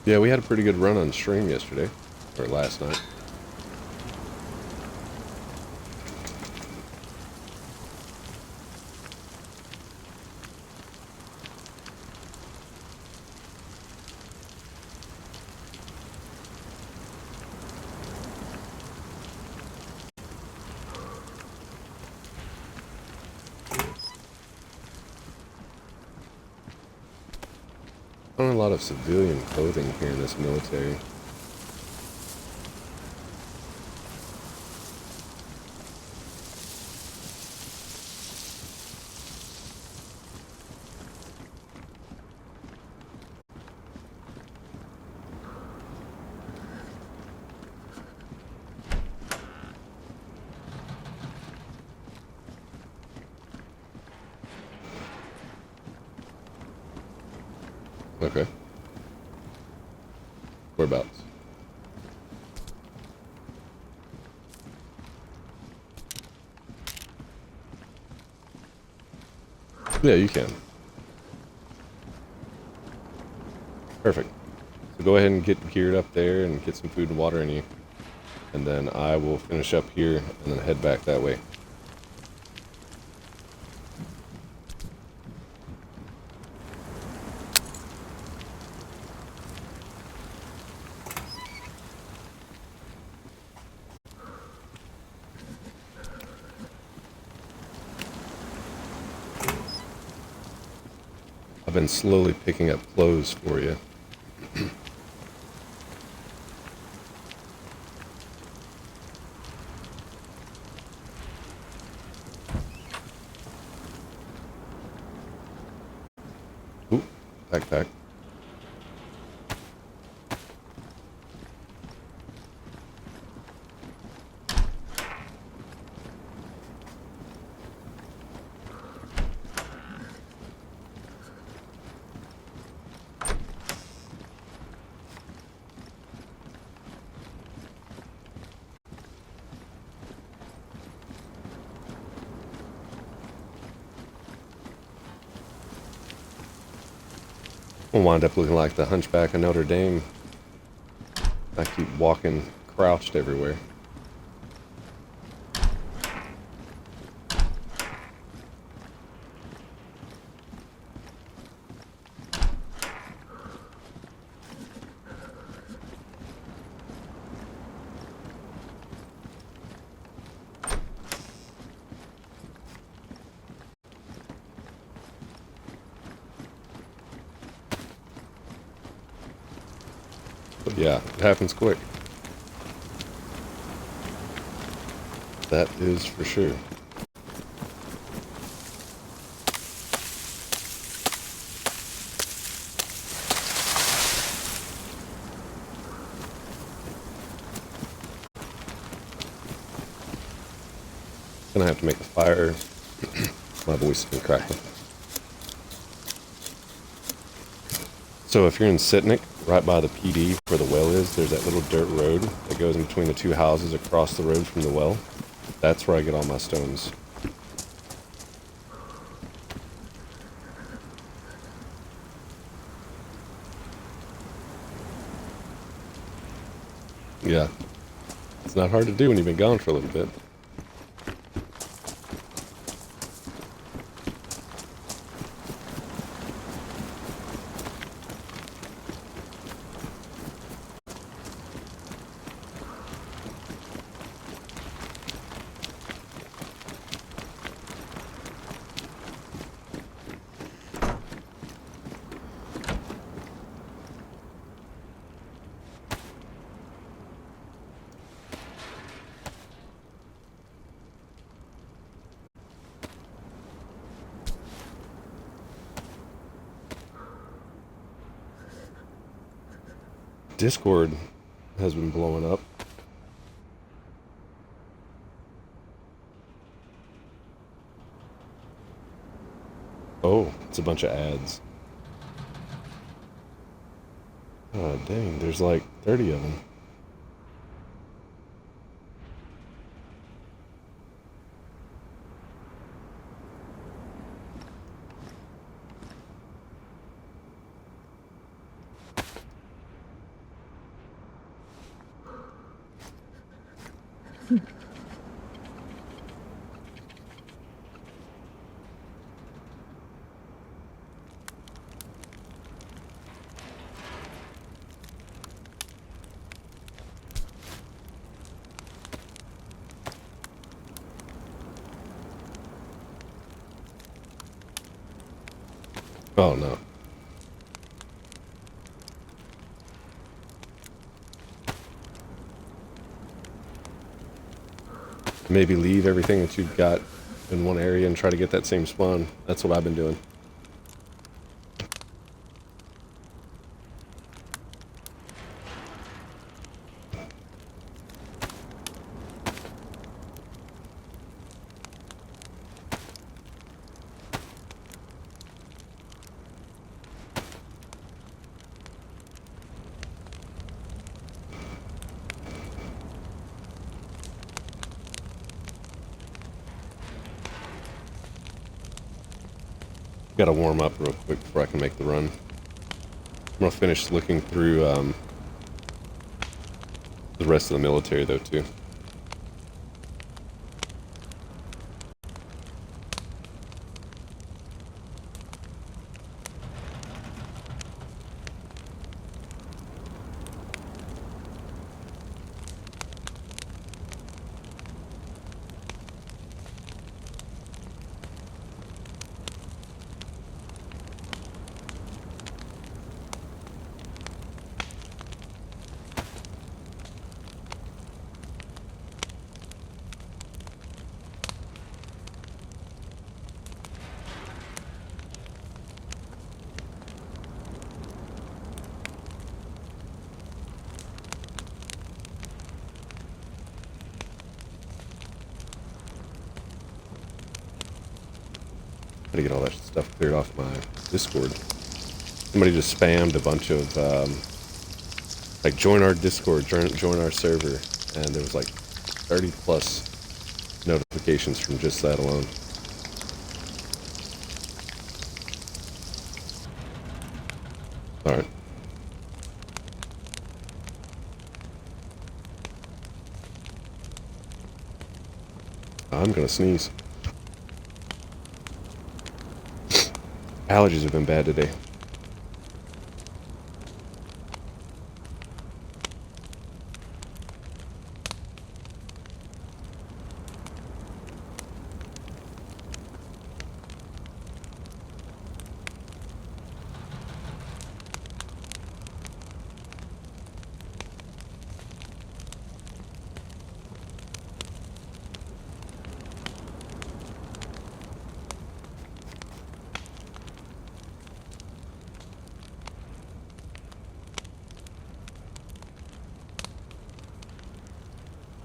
Yeah, we had a pretty good run on stream yesterday, or last night. Found a lot of civilian clothing here in this military. Okay. Whereabouts? Yeah, you can. Perfect. So go ahead and get geared up there and get some food and water in you. And then I will finish up here and then head back that way. been slowly picking up clothes for you. Ooh, backpack. I'll wind up looking like the Hunchback of Notre Dame. I keep walking crouched everywhere. But yeah, it happens quick. That is for sure. Gonna have to make a fire. My voice has been cracking. So if you're in Sitnik, right by the PD where the well is, there's that little dirt road that goes in between the two houses across the road from the well. That's where I get all my stones. Yeah. It's not hard to do when you've been gone for a little bit. Discord has been blowing up. Oh, it's a bunch of ads. Oh, dang, there's like 30 of them. Oh, no. Maybe leave everything that you've got in one area and try to get that same spawn. That's what I've been doing. Gotta warm up real quick before I can make the run. I'm gonna finish looking through the rest of the military though too. to get all that stuff cleared off my Discord. Somebody just spammed a bunch of, like, join our Discord, join our server, and there was like 30 plus notifications from just that alone. Alright. I'm gonna sneeze. Allergies have been bad today.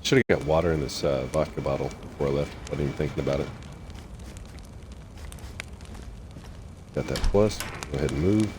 Should have got water in this vodka bottle before I left. I wasn't even thinking about it. Got that plus. Go ahead and move.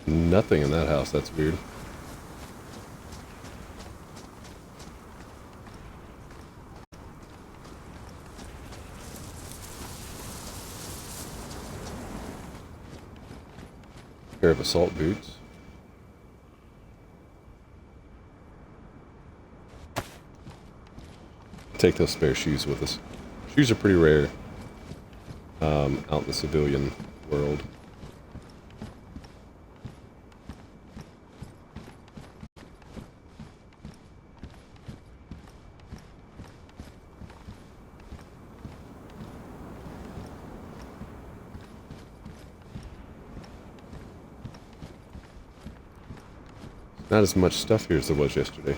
Nothing in that house. That's weird. Pair of assault boots. Take those spare shoes with us. Shoes are pretty rare out in the civilian world. Not as much stuff here as there was yesterday.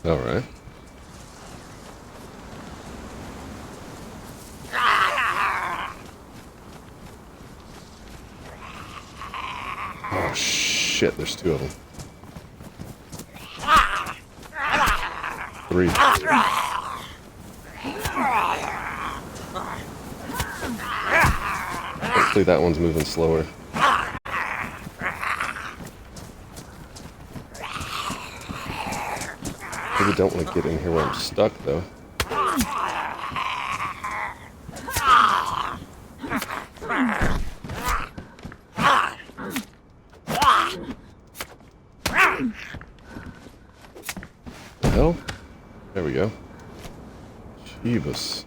All right. Oh shit, there's two of them. Three. Hopefully that one's moving slower. Really don't want to get in here where I'm stuck, though. The hell? There we go. Jeebus.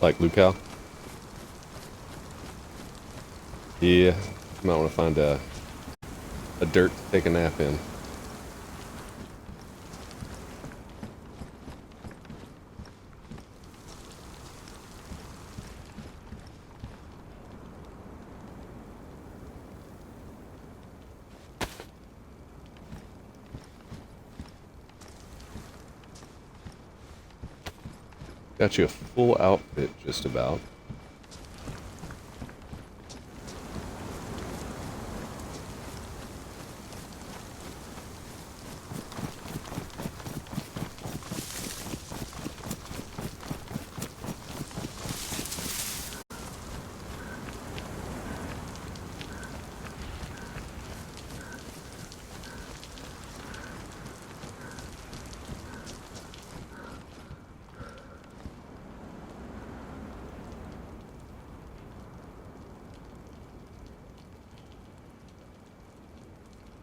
Like Lucal? Yeah, you might want to find a dirt to take a nap in. Got you a full outfit, just about.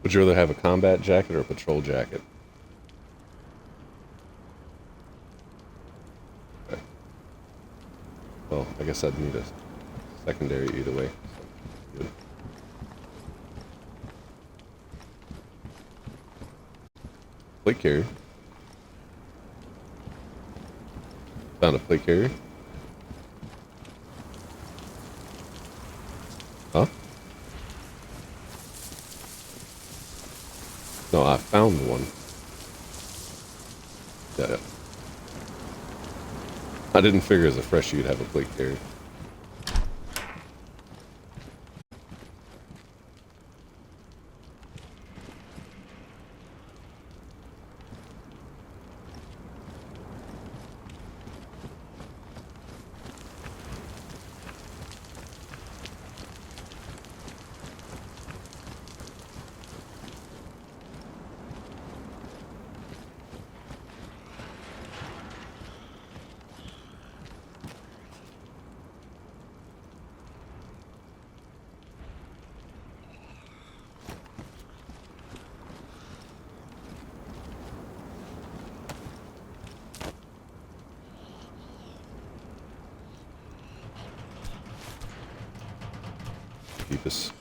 Would you rather have a combat jacket or a patrol jacket? Okay. Well, I guess I'd need a secondary either way. So, good. Plate carrier. Found a plate carrier. Huh? No, I found one. Yeah, yeah. I didn't figure as a fresh you'd have a plate carrier. Keep us.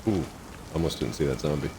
Ooh, almost didn't see that zombie.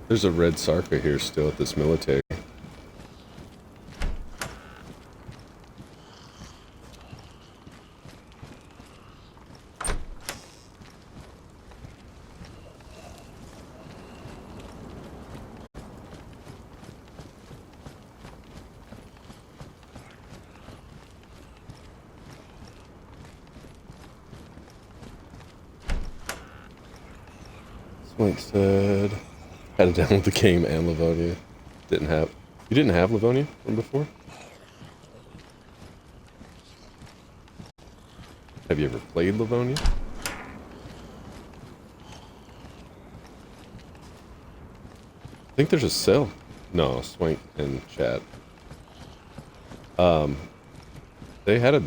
There's a red Sarka here still at this military. Swank said, had to download the game and Livonia. Didn't have. You didn't have Livonia from before? Have you ever played Livonia? I think there's a sale. No, Swank and chat. They had a.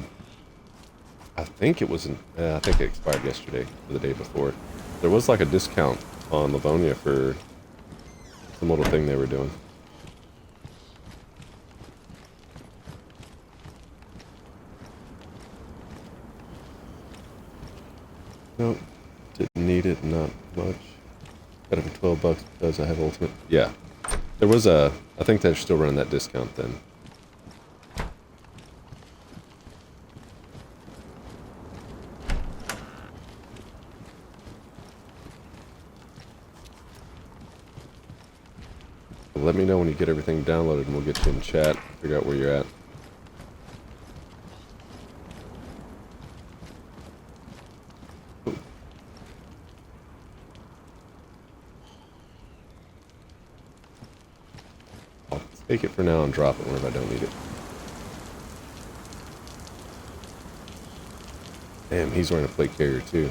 I think it was. I think it expired yesterday or the day before. There was like a discount on Livonia for some little thing they were doing. Nope, didn't need it, not much. Got it for $12 because I have ultimate. Yeah, there was a I think they're still running that discount then. Let me know when you get everything downloaded and we'll get you in chat, figure out where you're at. I'll take it for now and drop it whenever I don't need it. Damn, he's wearing a plate carrier too.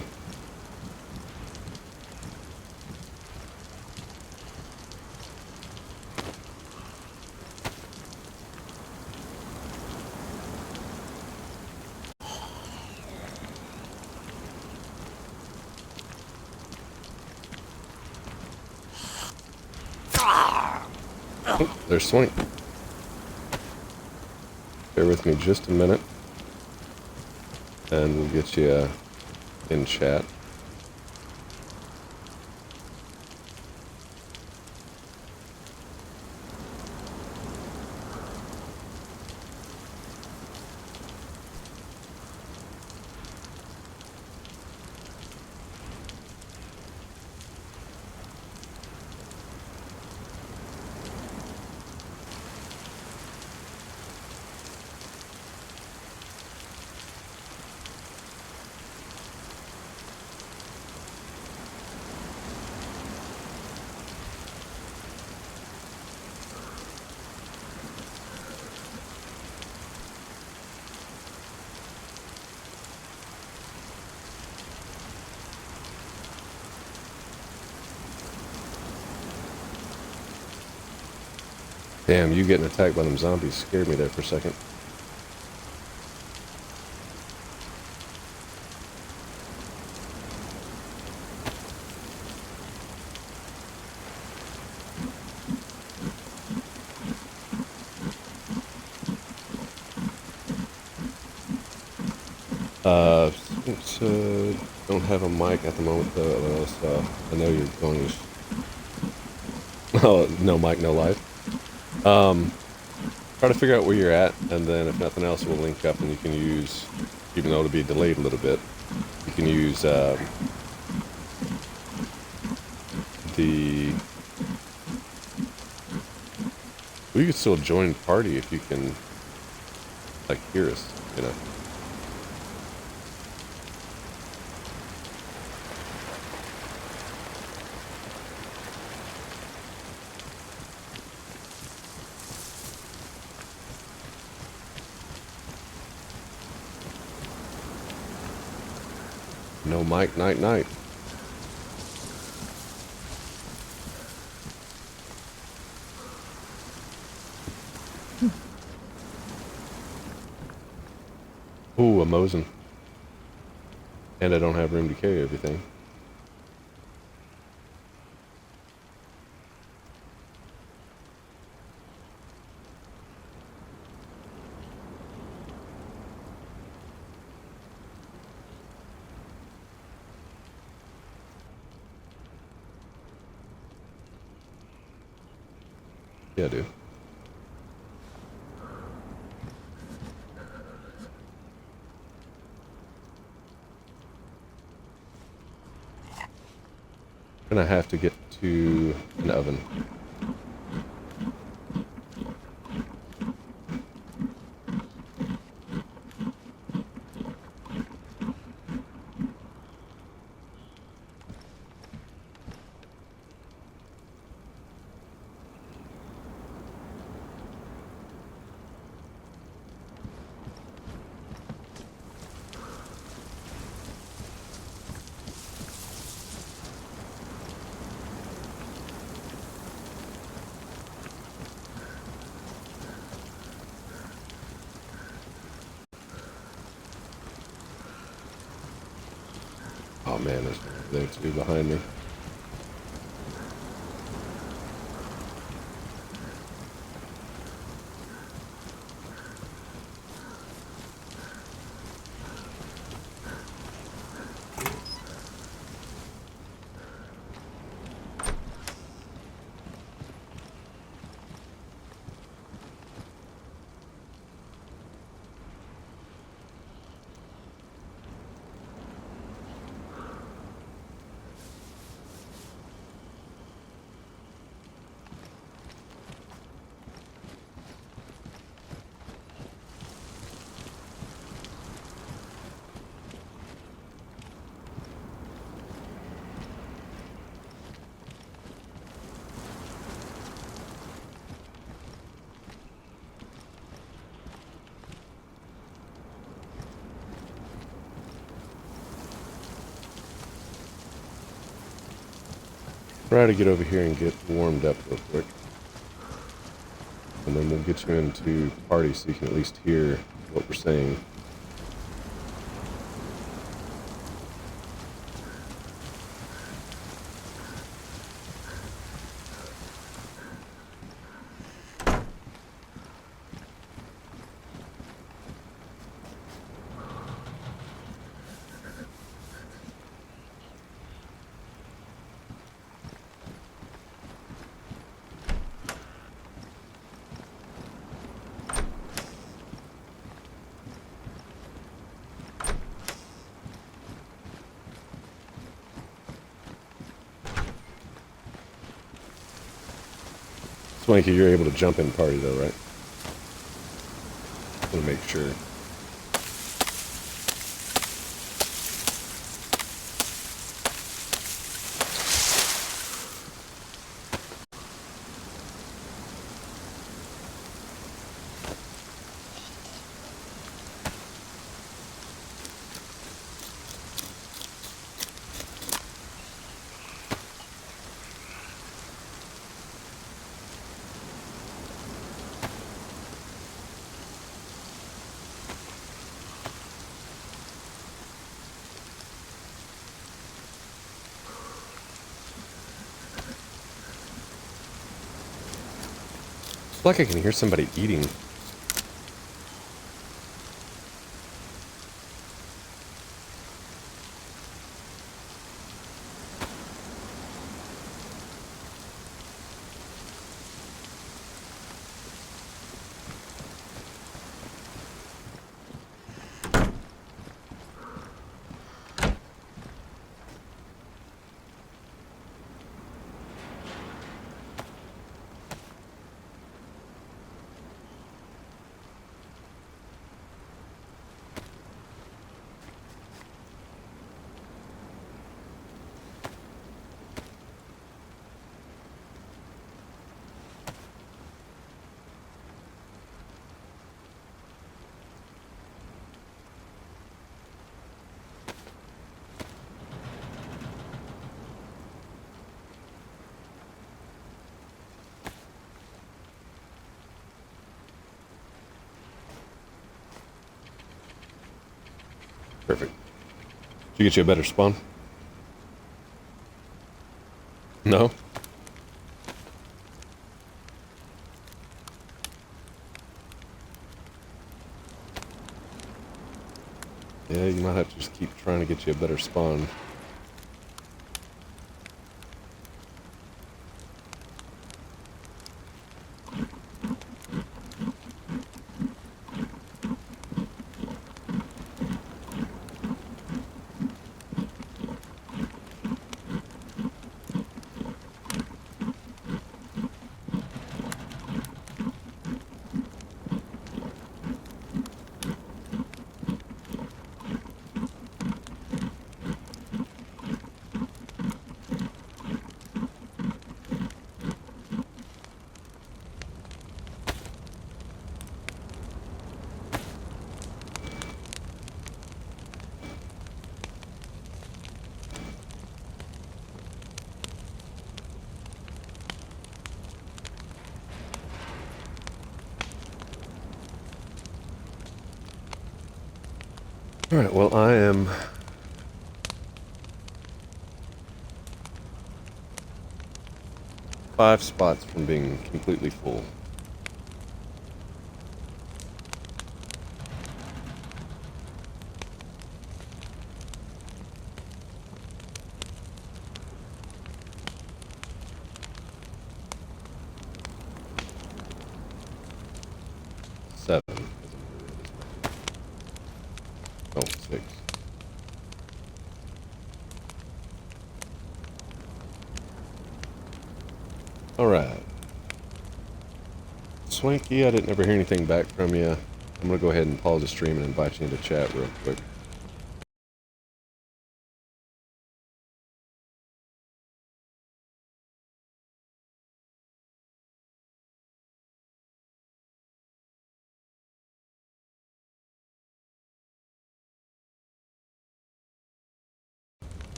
Oh, there's Swank. Bear with me just a minute, and we'll get you in chat. Damn, you getting attacked by them zombies scared me there for a second. Since don't have a mic at the moment though, so I know you're going to... Oh, no mic, no live. Try to figure out where you're at, and then if nothing else, we'll link up and you can use, even though it'll be delayed a little bit, you can use well, you can still join party if you can, like, hear us, you know. No mic, night, night. Ooh, a Mosin. And I don't have room to carry everything. Yeah, I do. And I have to get to an oven. Oh man, there's one there too behind me. try to get over here and get warmed up real quick. And then we'll get you into party so you can at least hear what we're saying. Swanky, you're able to jump in party though, right? I want to make sure. It's like I can hear somebody eating. Perfect. Did you get you a better spawn? No? Yeah, you might have to just keep trying to get you a better spawn. Alright, well I am 5 spots from being completely full. Seven. Oh, 6. Alright. Swanky, I didn't ever hear anything back from you. I'm going to go ahead and pause the stream and invite you into chat real quick.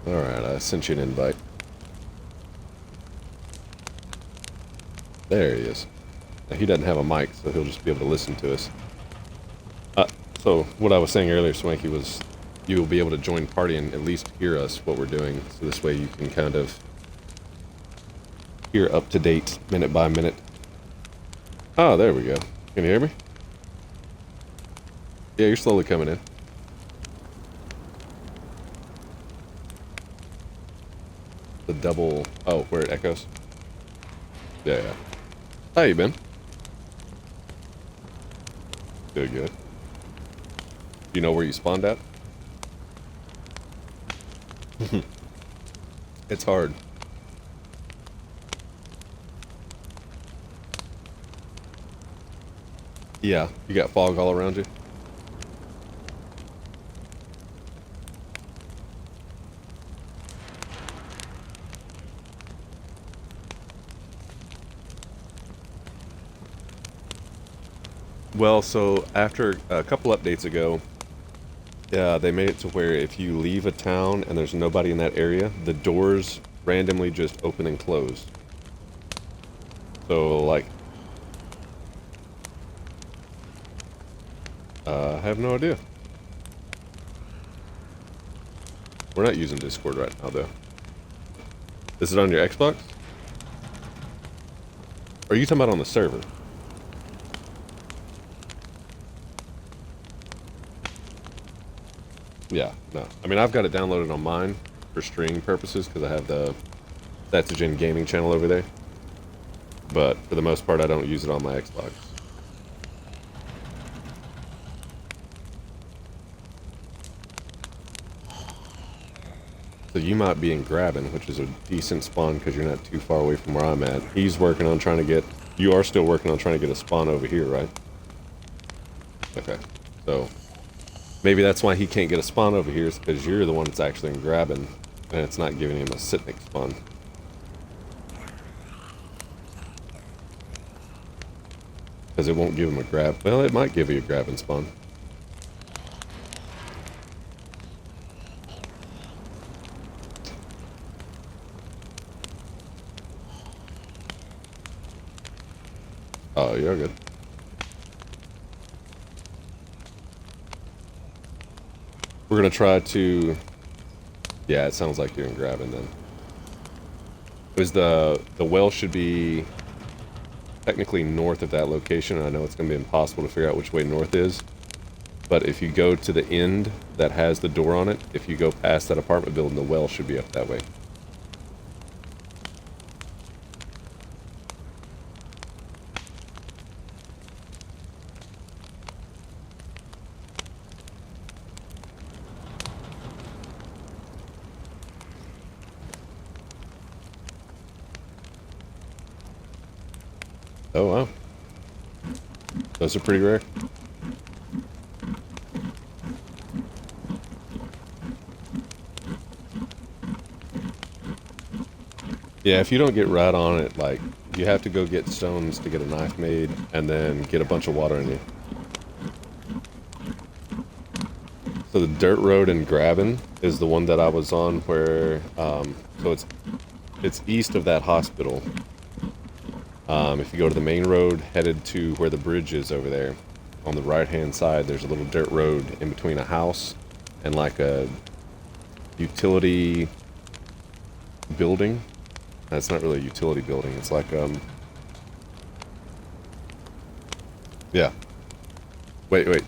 Alright, I sent you an invite. There he is. Now, he doesn't have a mic, so he'll just be able to listen to us. So what I was saying earlier, Swanky, was you'll be able to join party and at least hear us, what we're doing. So this way you can kind of hear up to date, minute by minute. Oh, there we go. Can you hear me? Yeah, you're slowly coming in. The double... Oh, where it echoes? Yeah, yeah. How you been? Good, good. Do you know where you spawned at? It's hard. Yeah, you got fog all around you? Well, so after a couple updates ago, they made it to where if you leave a town and there's nobody in that area, the doors randomly just open and close. So, like... I have no idea. We're not using Discord right now, though. Is it on your Xbox? Or are you talking about on the server? Yeah, no. I mean, I've got it downloaded on mine for streaming purposes because I have the That's Gaming channel over there. But for the most part, I don't use it on my Xbox. So you might be in Grabbin, which is a decent spawn because you're not too far away from where I'm at. He's working on trying to get... You are still working on trying to get a spawn over here, right? Okay. So maybe that's why he can't get a spawn over here, is because you're the one that's actually in Grabbin, and it's not giving him a Sitnik spawn. Because it won't give him a grab... Well, it might give you a Grabbin spawn. Oh, you're good. We're gonna try to... Yeah, it sounds like you're in Grabbin then. It was the well should be technically north of that location. I know it's gonna be impossible to figure out which way north is. But if you go to the end that has the door on it, if you go past that apartment building, the well should be up that way. Oh, wow. Those are pretty rare. Yeah, if you don't get right on it, like, you have to go get stones to get a knife made, and then get a bunch of water in you. So the dirt road in Grabbin is the one that I was on where, so it's east of that hospital. If you go to the main road, headed to where the bridge is over there, on the right-hand side, there's a little dirt road in between a house and like a utility building. That's not really a utility building. It's like, yeah. Wait.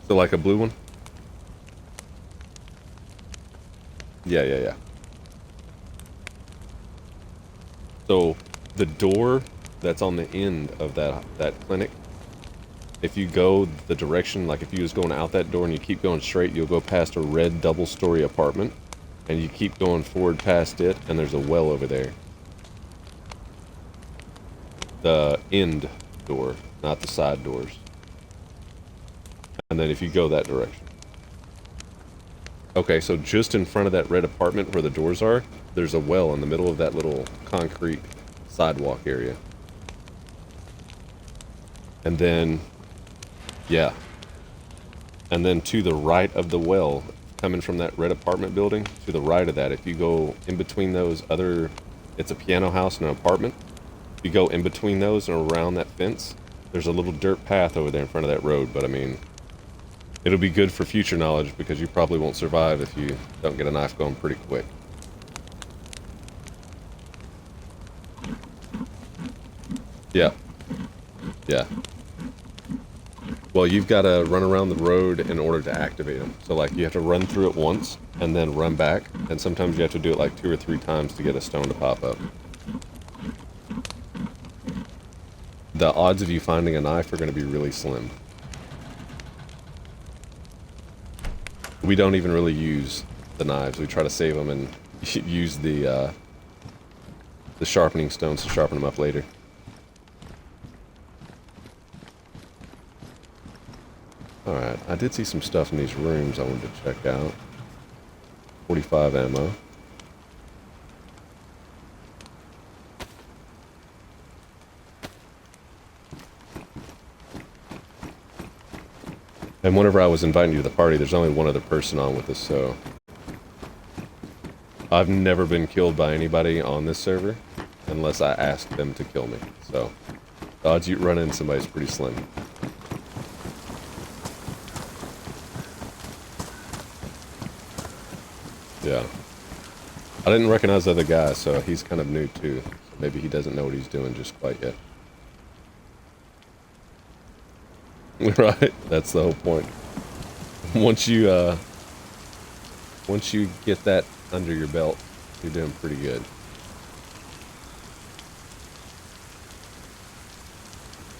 So like a blue one? Yeah. So the door that's on the end of that clinic, if you go the direction, like if you was going out that door and you keep going straight, you'll go past a red double-story apartment, and you keep going forward past it, and there's a well over there. The end door, not the side doors. And then if you go that direction. Okay, so just in front of that red apartment where the doors are, there's a well in the middle of that little concrete sidewalk area. And then, yeah. And then to the right of the well, coming from that red apartment building, to the right of that, if you go in between those other, it's a piano house and an apartment. If you go in between those and around that fence, there's a little dirt path over there in front of that road. But I mean, it'll be good for future knowledge because you probably won't survive if you don't get a knife going pretty quick. Yeah. Yeah. Well, you've got to run around the road in order to activate them. So, like, you have to run through it once and then run back. And sometimes you have to do it like 2 or 3 times to get a stone to pop up. The odds of you finding a knife are going to be really slim. We don't even really use the knives. We try to save them and use the sharpening stones to sharpen them up later. Alright, I did see some stuff in these rooms I wanted to check out. 45 ammo. And whenever I was inviting you to the party, there's only one other person on with us, so... I've never been killed by anybody on this server, unless I asked them to kill me. So, the odds you run into somebody is pretty slim. Yeah. I didn't recognize the other guy, so he's kind of new too. So maybe he doesn't know what he's doing just quite yet. Right? That's the whole point. Once you get that under your belt, you're doing pretty good.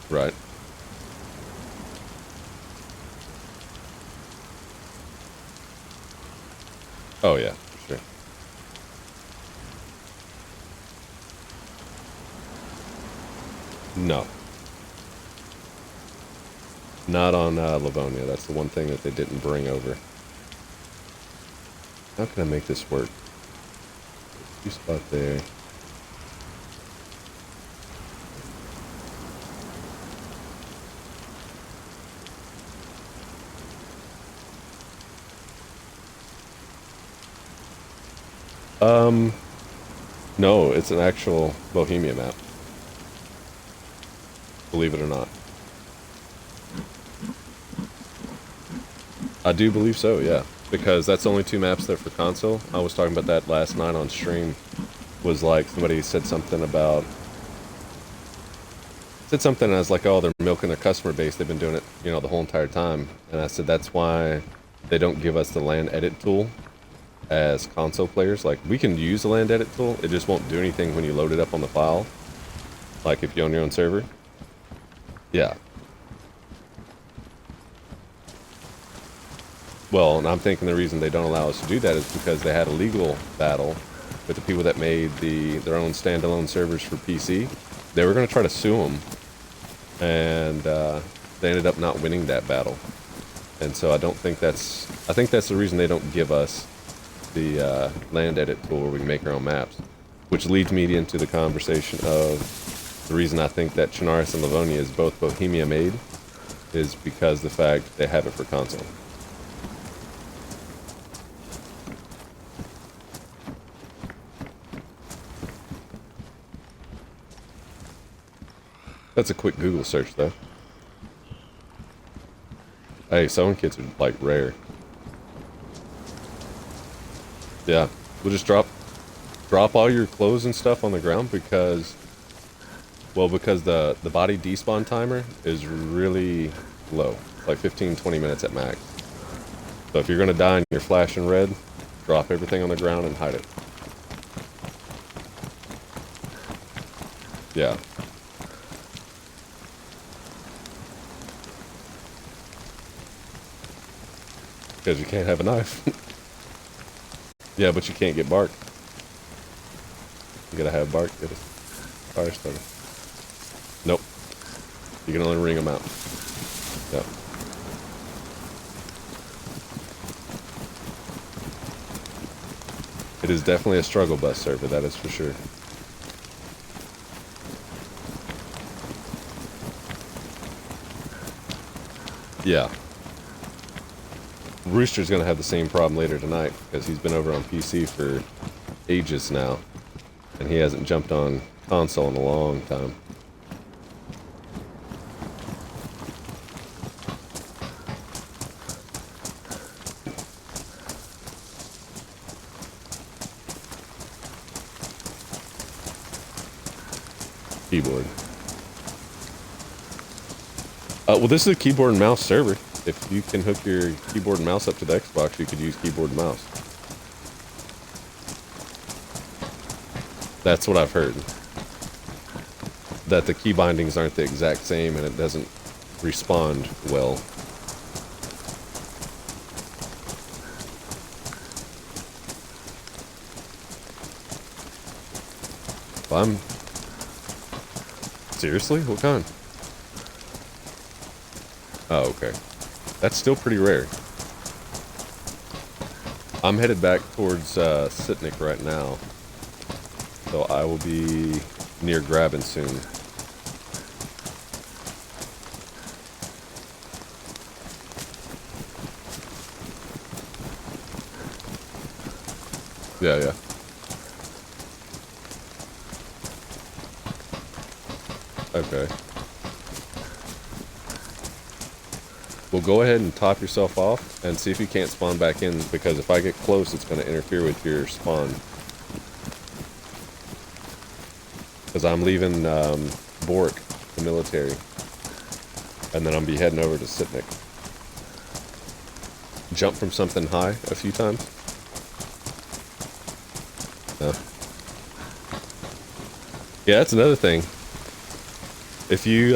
Right. Oh yeah, for sure. No. Not on Livonia. That's the one thing that they didn't bring over. How can I make this work? There's 2 spots there. No, it's an actual Bohemia map. Believe it or not. I do believe so, yeah. Because that's only 2 maps there for console. I was talking about that last night on stream. Was like, somebody said something about... Said something as like, oh, they're milking their customer base. They've been doing it, you know, the whole entire time. And I said, that's why they don't give us the land edit tool as console players. Like, we can use the land edit tool, it just won't do anything when you load it up on the file. Like if you own your own server. Yeah. Well, and I'm thinking the reason they don't allow us to do that is because they had a legal battle with the people that made their own standalone servers for PC. They were going to try to sue them, and they ended up not winning that battle. And so I think that's the reason they don't give us the land edit tool where we can make our own maps. Which leads me into the conversation of the reason I think that Chernarus and Livonia is both Bohemia made is because the fact they have it for console. That's a quick Google search, though. Hey, sewing kits are, like, rare. Yeah, we'll just drop all your clothes and stuff on the ground because, well, because the body despawn timer is really low. It's like 15-20 minutes at max. So if you're going to die and you're flashing red, drop everything on the ground and hide it. Yeah. Because you can't have a knife. Yeah, but you can't get bark. You gotta have bark to get a fire starter. Nope. You can only ring them out. Yep. It is definitely a struggle bus server, that is for sure. Yeah. Rooster's gonna have the same problem later tonight because he's been over on PC for ages now, and he hasn't jumped on console in a long time. Keyboard. Well, this is a keyboard and mouse server. If you can hook your keyboard and mouse up to the Xbox, you could use keyboard and mouse. That's what I've heard. That the key bindings aren't the exact same and it doesn't respond well. Seriously? What kind? Oh, okay. That's still pretty rare. I'm headed back towards Sitnik right now. So I will be near Graben soon. Yeah, yeah. Okay. Well, go ahead and top yourself off and see if you can't spawn back in, because if I get close, it's going to interfere with your spawn. Because I'm leaving Bork, the military, and then I'm be heading over to Sitnik. Jump from something high a few times. Yeah, that's another thing. If you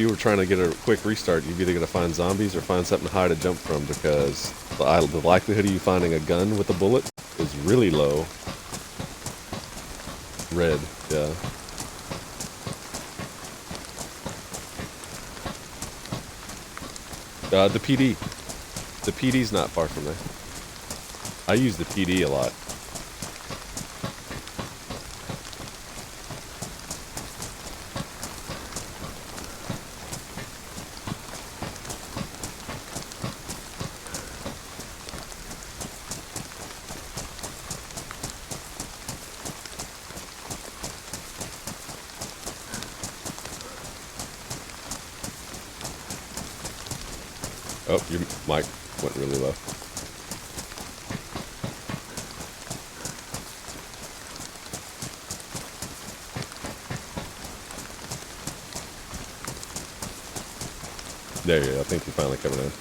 were trying to get a quick restart, you're either gonna find zombies or find something high to jump from, because the likelihood of you finding a gun with a bullet is really low. Red, yeah. The PD. The PD's not far from there. I use the PD a lot. Oh, your mic went really low. There you go. I think you're finally coming in.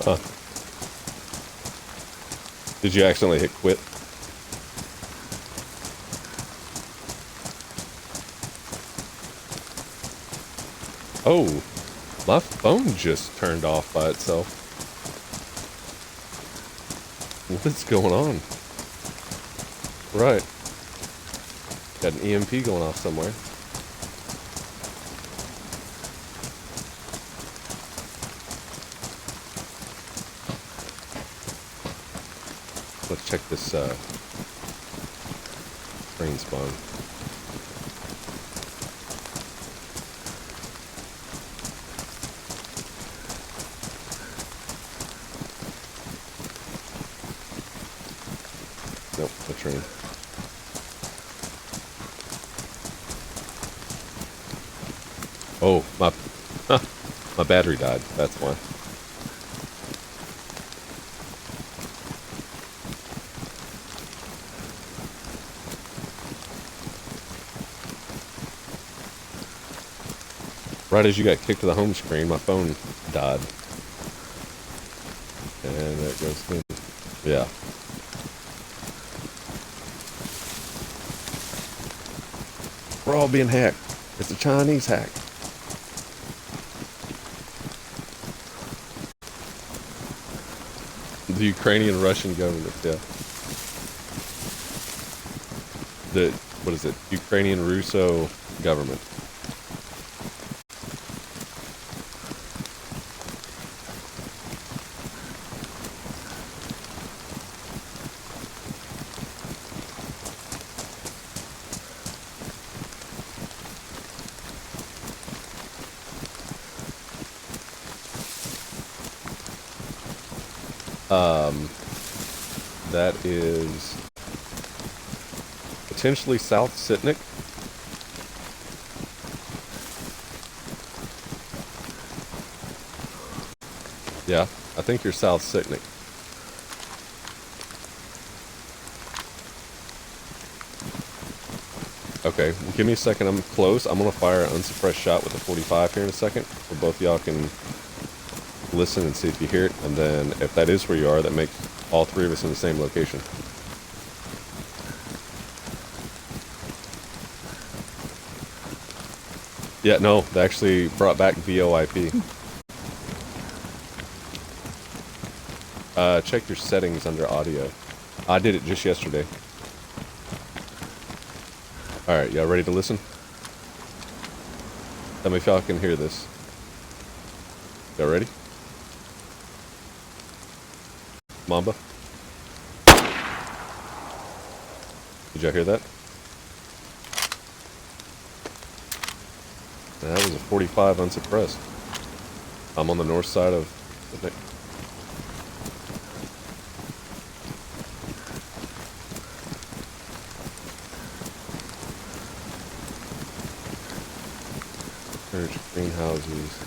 Huh. Did you accidentally hit quit? Oh, my phone just turned off by itself. What's going on? Right. Got an EMP going off somewhere. Let's check this train spawn. Nope, the train. Oh, my battery died. That's why. Right as you got kicked to the home screen, my phone died. And there it goes in. Yeah. We're all being hacked. It's a Chinese hack. The Ukrainian Russian government, yeah. the, what is it, Ukrainian Russo government. That is potentially South Sitnik. Yeah, I think you're South Sitnik. Okay, well, give me a second. I'm close. I'm gonna fire an unsuppressed shot with a 45 here in a second, so both y'all can listen and see if you hear it. And then, if that is where you are, that makes all three of us in the same location. Yeah, no, they actually brought back VoIP. Check your settings under audio. I did it just yesterday. Alright, y'all ready to listen? Tell me if y'all can hear this. Y'all ready? Mamba? Did y'all hear that? That was a 45 unsuppressed. I'm on the north side of the... Greenhouses.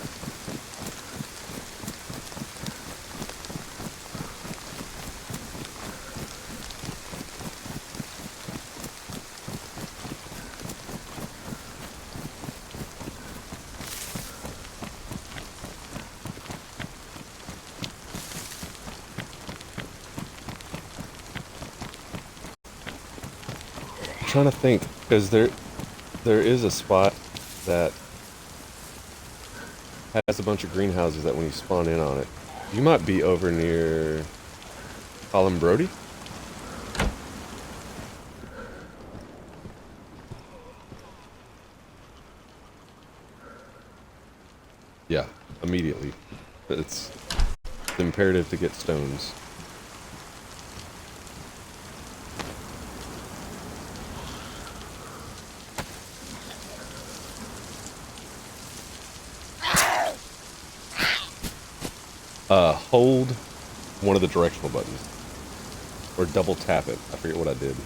I'm trying to think, because there is a spot that has a bunch of greenhouses that when you spawn in on it, you might be over near Colin Brody? Yeah, immediately. It's imperative to get stones. Hold one of the directional buttons. Or double tap it. I forget what I did.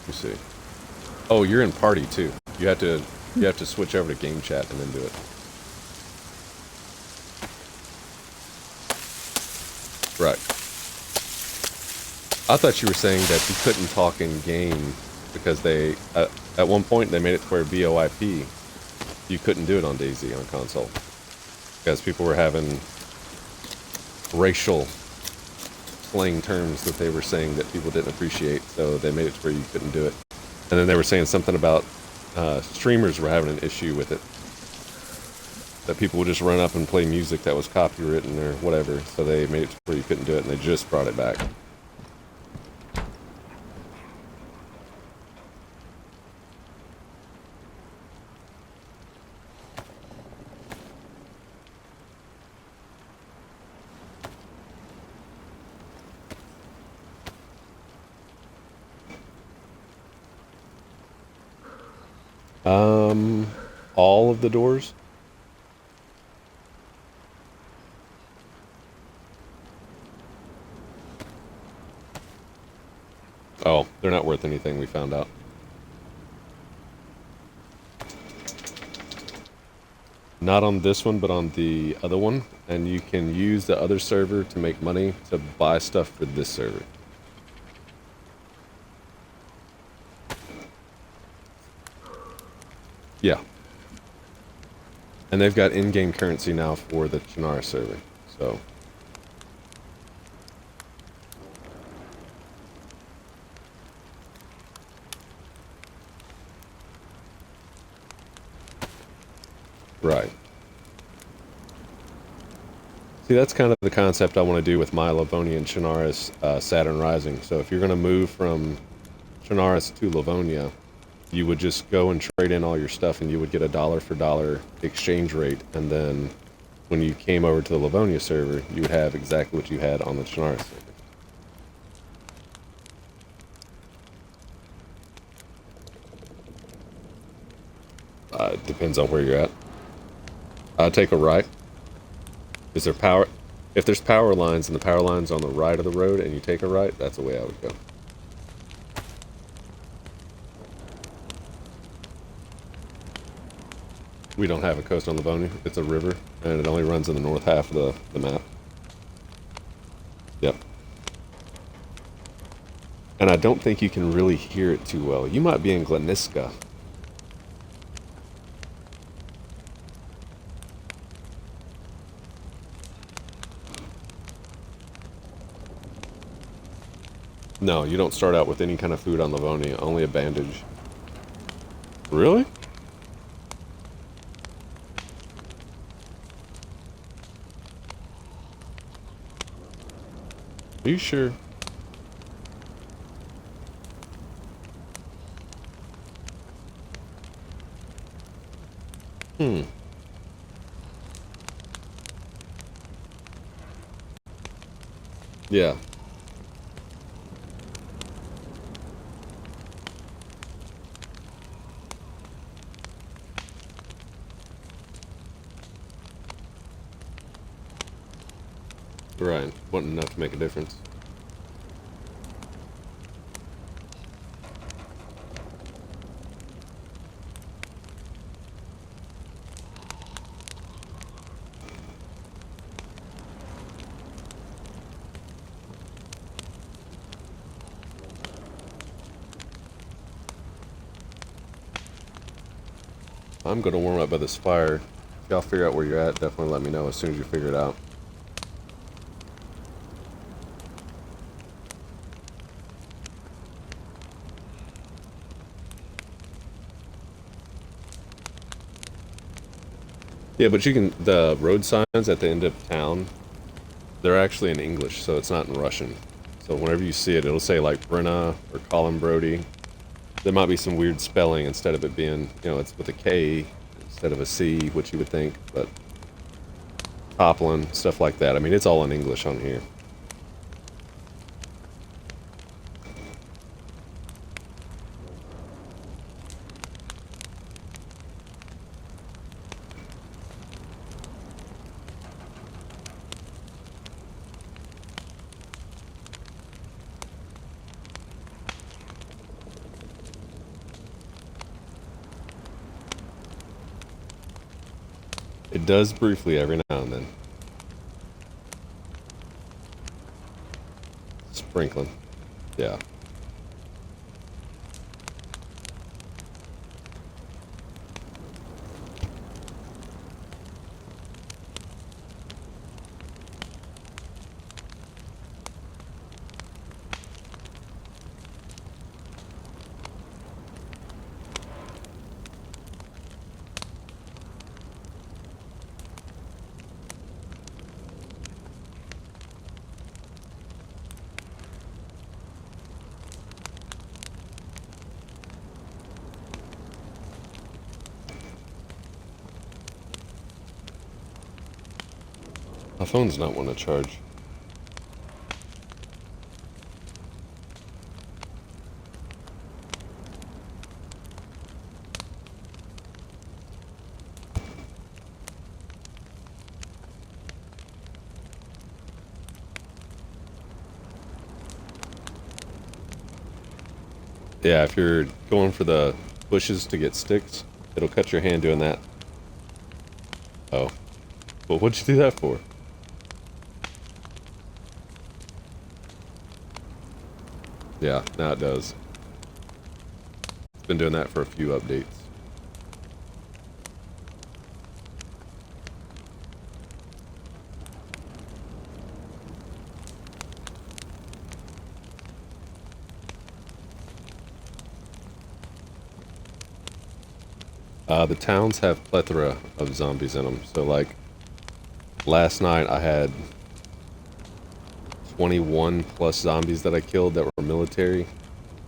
Let me see. Oh, you're in party too. You have to switch over to game chat and then do it. Right. I thought you were saying that you couldn't talk in game because they at one point they made it to where VoIP you couldn't do it on DayZ on console because people were having racial slang terms that they were saying that people didn't appreciate, so they made it to where you couldn't do it. And then they were saying something about streamers were having an issue with it, that people would just run up and play music that was copywritten or whatever, so they made it to where you couldn't do it, and they just brought it back. All of the doors? Oh, they're not worth anything, we found out. Not on this one, but on the other one. And you can use the other server to make money to buy stuff for this server. Yeah. And they've got in-game currency now for the Chernara server, so... Right. See, that's kind of the concept I want to do with my Livonia and Chernarus Saturn Rising. So if you're going to move from Chernarus to Livonia, you would just go and trade in all your stuff and you would get a dollar for dollar exchange rate. And then when you came over to the Livonia server, you would have exactly what you had on the Chernarus server. It depends on where you're at. Take a right. Is there power? If there's power lines and the power line's on the right of the road and you take a right, that's the way I would go. We don't have a coast on Livonia. It's a river, and it only runs in the north half of the map. Yep. And I don't think you can really hear it too well. You might be in Gleniska. No, you don't start out with any kind of food on Livonia, only a bandage. Really? Are you sure? Hmm. Yeah. Right. Wasn't enough to make a difference. I'm gonna warm up by this fire. If y'all figure out where you're at, definitely let me know as soon as you figure it out. Yeah, but you can, the road signs at the end of town, they're actually in English, so it's not in Russian. So whenever you see it, it'll say like Brenna or Colin Brody. There might be some weird spelling instead of it being, it's with a K instead of a C, which you would think, but Toplin, stuff like that. I mean, it's all in English on here. It does briefly every now and then. Sprinkling. Yeah. My phone's not one to charge. Yeah, if you're going for the bushes to get sticks, it'll cut your hand doing that. Oh. Well, what'd you do that for? Yeah, now it does. It's been doing that for a few updates. The towns have plethora of zombies in them, so like Last night I had 21 plus zombies that I killed that were military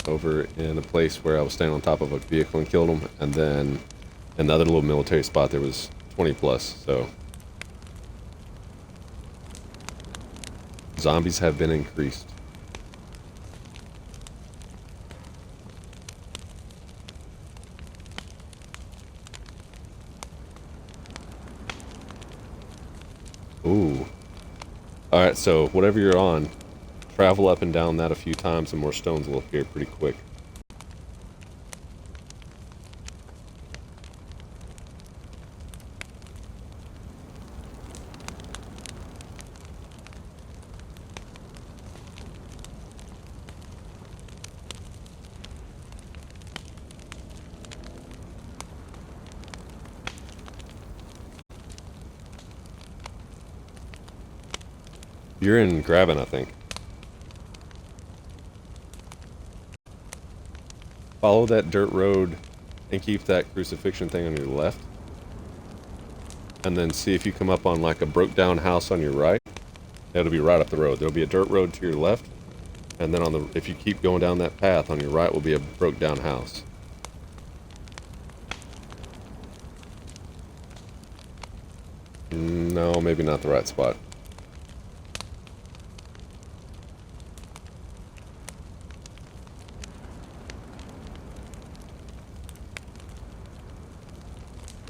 over in a place where I was standing on top of a vehicle and killed them, and then in the other little military spot there was 20 plus. So zombies have been increased. Ooh. Alright, so whatever you're on, travel up and down that a few times and more stones will appear pretty quick. You're in Graben, I think. Follow that dirt road and keep that crucifixion thing on your left. And then see if you come up on like a broke down house on your right. It'll be right up the road. There'll be a dirt road to your left. And then if you keep going down that path, on your right will be a broke down house. No, maybe not the right spot.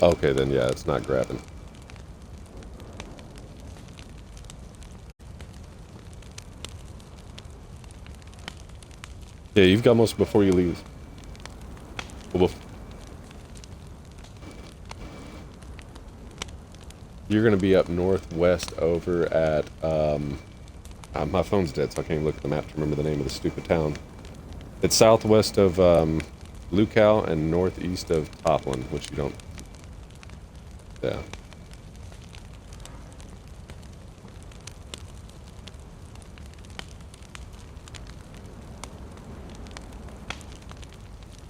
Okay, then yeah, it's not Graben. Yeah, you've got most before you leave. Well, you're going to be up northwest over at, my phone's dead, so I can't even look at the map to remember the name of the stupid town. It's southwest of Lukow and northeast of Toplin, which you don't, yeah.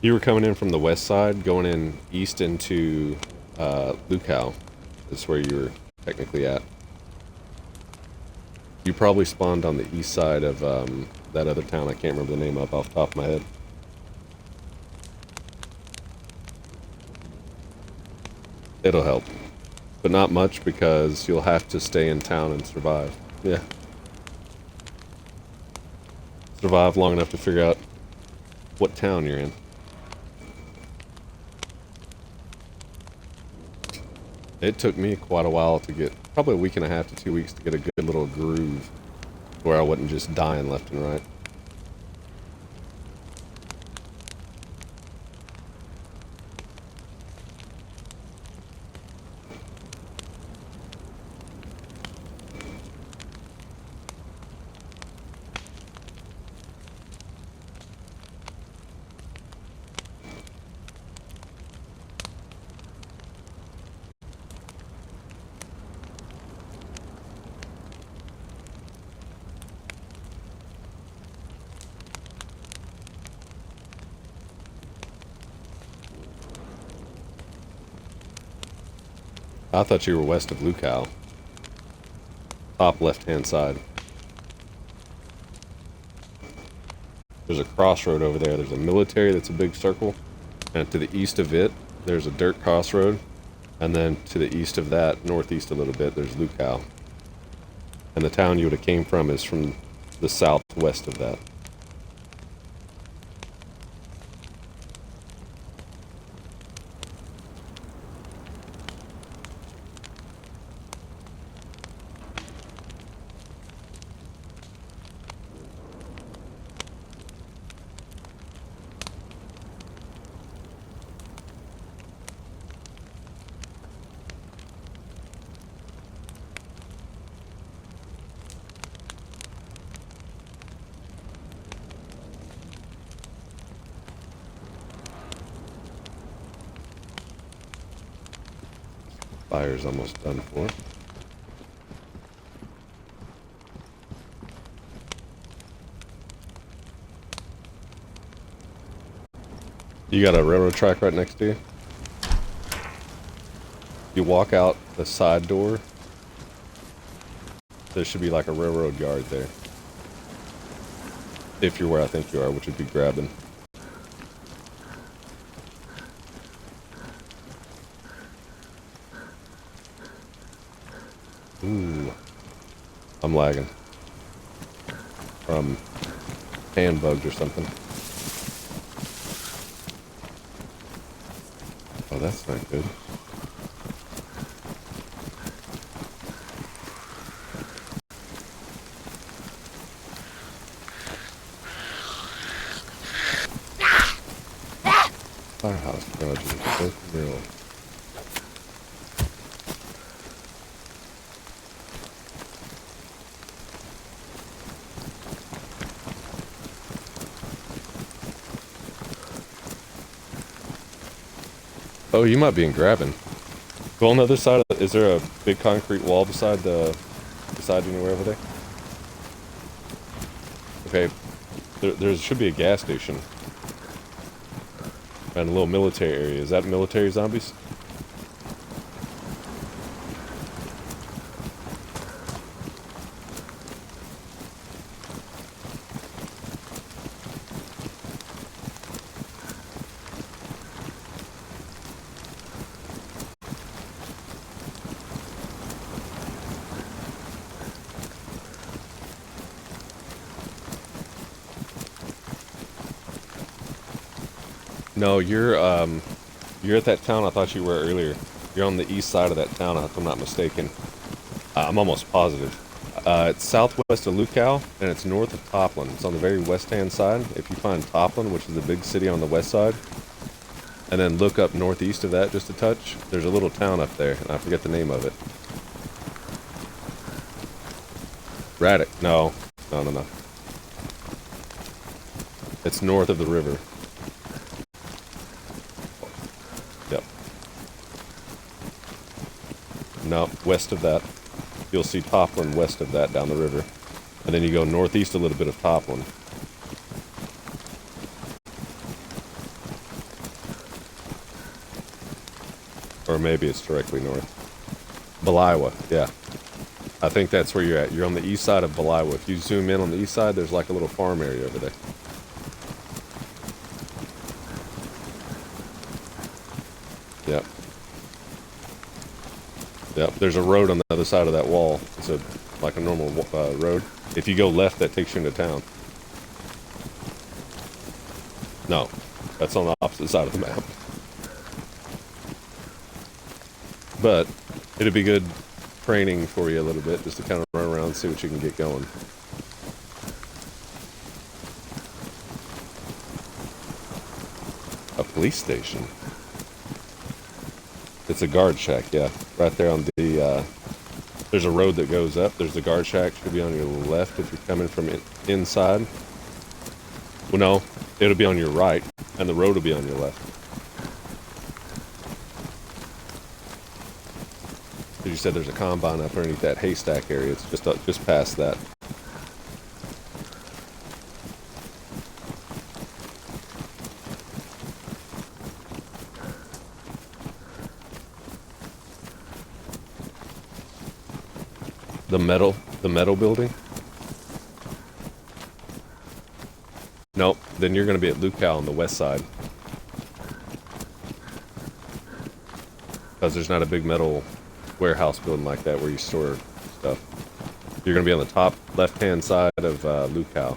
You were coming in from the west side, going in east into Lukow. That's where you were technically at. You probably spawned on the east side of that other town. I can't remember the name off the top of my head. It'll help. But not much because you'll have to stay in town and survive. Yeah. Survive long enough to figure out what town you're in. It took me quite a while to get, probably a week and a half to 2 weeks to get a good little groove where I wasn't just dying left and right. I thought you were west of Lukow. Top left-hand side. There's a crossroad over there. There's a military that's a big circle. And to the east of it, there's a dirt crossroad. And then to the east of that, northeast a little bit, there's Lukow. And the town you would have came from is from the southwest of that. Fire's almost done for. You got a railroad track right next to you. You walk out the side door There should be like a railroad yard there. If you're where I think you are, which would be grabbing. Ooh. I'm lagging. From hand bugs or something. Oh, that's not good. Firehouse project. Both mill. Oh, you might be in grabbing. Go on the other side. Is there a big concrete wall beside you anywhere over there? Okay. There should be a gas station. And a little military area. Is that military zombies? No, you're at that town I thought you were earlier. You're on the east side of that town, if I'm not mistaken. I'm almost positive. It's southwest of Lukow, and it's north of Toplin. It's on the very west-hand side. If you find Toplin, which is a big city on the west side, and then look up northeast of that just a touch, there's a little town up there, and I forget the name of it. Raddick. No. No. It's north of the river. Yep. No, west of that. You'll see Toplin west of that down the river. And then you go northeast a little bit of Toplin. Or maybe it's directly north. Beliwa, yeah. I think that's where you're at. You're on the east side of Beliwa. If you zoom in on the east side, there's like a little farm area over there. Yep. Yep, there's a road on the other side of that wall. It's like a normal road. If you go left, that takes you into town. No, that's on the opposite side of the map. But it'd be good training for you a little bit, just to kind of run around and see what you can get going. A police station. It's a guard shack, yeah. Right there on the, there's a road that goes up. There's the guard shack, should be on your left if you're coming from inside. Well, no, it'll be on your right, and the road will be on your left. You said there's a combine up underneath that haystack area. It's just past that. The metal building? Nope. Then you're going to be at Lukow on the west side. Because there's not a big metal warehouse building like that where you store stuff. You're going to be on the top left-hand side of Lukow,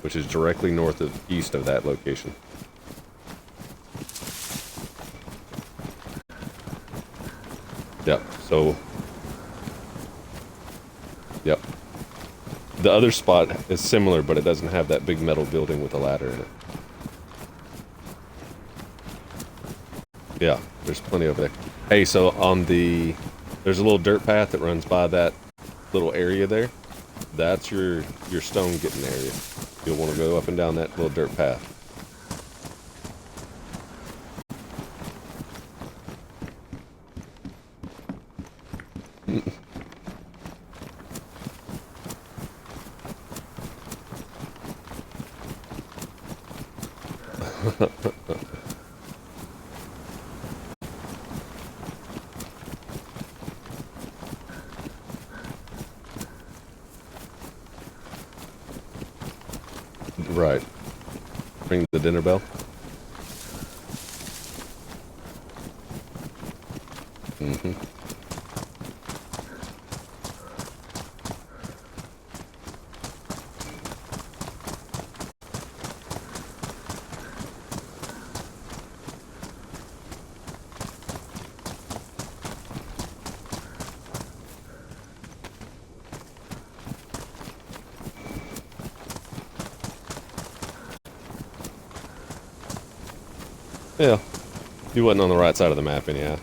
which is directly east of that location. Yep. So, yep. The other spot is similar, but it doesn't have that big metal building with a ladder in it. Yeah, there's plenty over there. Hey, so there's a little dirt path that runs by that little area there. That's your stone getting area. You'll want to go up and down that little dirt path. Right. Ring the dinner bell. Mm-hmm. Yeah. You wasn't on the right side of the map anyhow.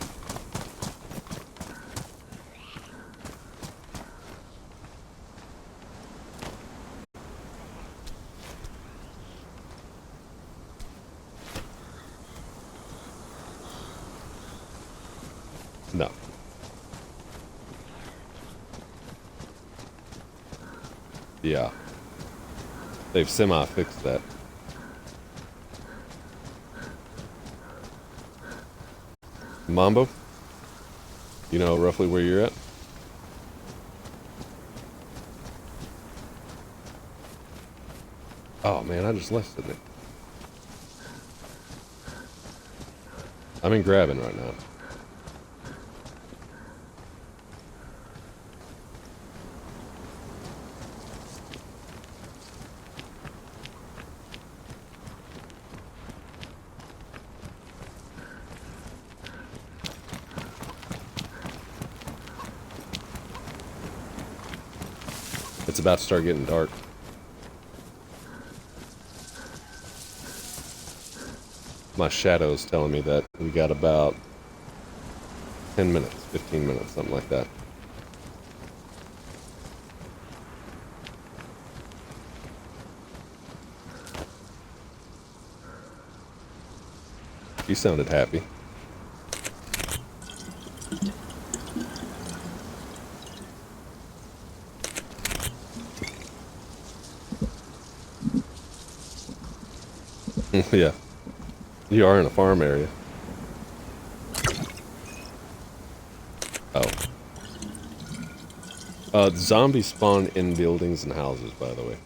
No. Yeah. They've semi-fixed that. Mambo? You know roughly where you're at? Oh man, I just left it. I'm in grabbing right now. It's about to start getting dark. My shadow's telling me that we got about 10 minutes, 15 minutes, something like that. You sounded happy. Yeah. You are in a farm area. Oh. Zombies spawn in buildings and houses, by the way.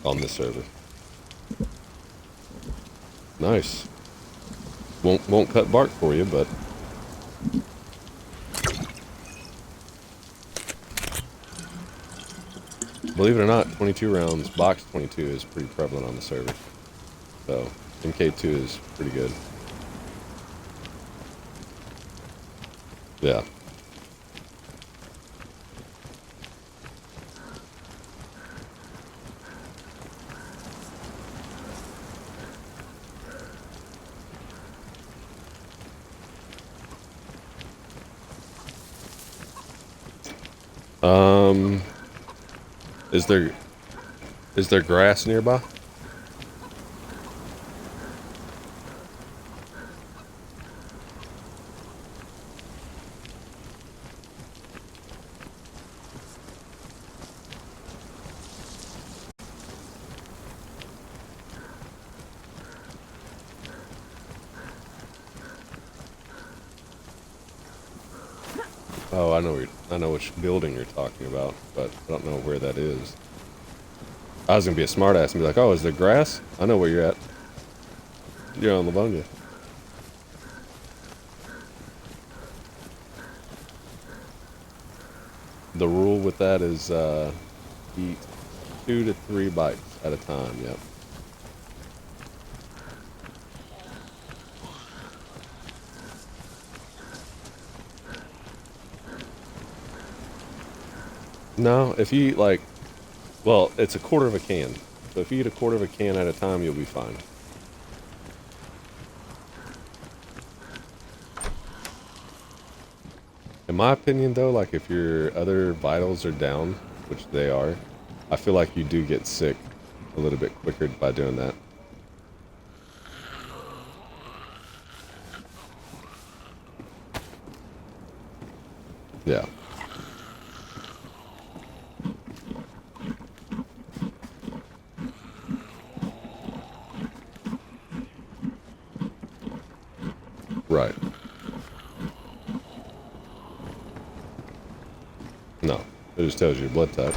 On this server. Nice. Won't cut bark for you, but... Believe it or not, 22 rounds, box 22 is pretty prevalent on the server. So, MK2 is pretty good. Yeah. Um, is there grass nearby? Oh, I know which building you're talking about, but I don't know where that is. I was gonna be a smartass and be like, "Oh, is there grass? I know where you're at. You're on Livonia." The rule with that is eat 2 to 3 bites at a time. Yep. No, if you eat like, well, it's a quarter of a can. So if you eat a quarter of a can at a time, you'll be fine. In my opinion, though, like if your other vitals are down, which they are, I feel like you do get sick a little bit quicker by doing that. Yeah. Right. No. It just tells you your blood type.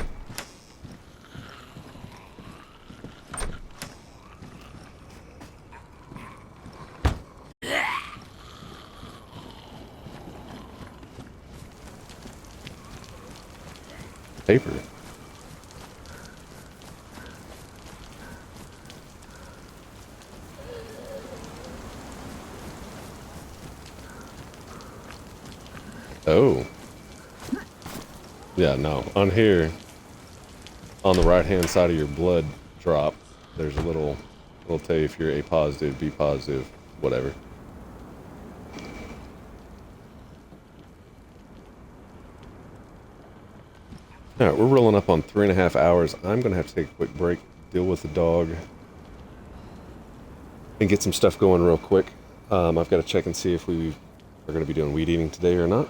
Paper. Oh. Yeah, no. On here, on the right-hand side of your blood drop, there's a little, it'll tell you if you're A positive, B positive, whatever. All right, we're rolling up on 3.5 hours. I'm going to have to take a quick break, deal with the dog, and get some stuff going real quick. I've got to check and see if we are going to be doing weed eating today or not.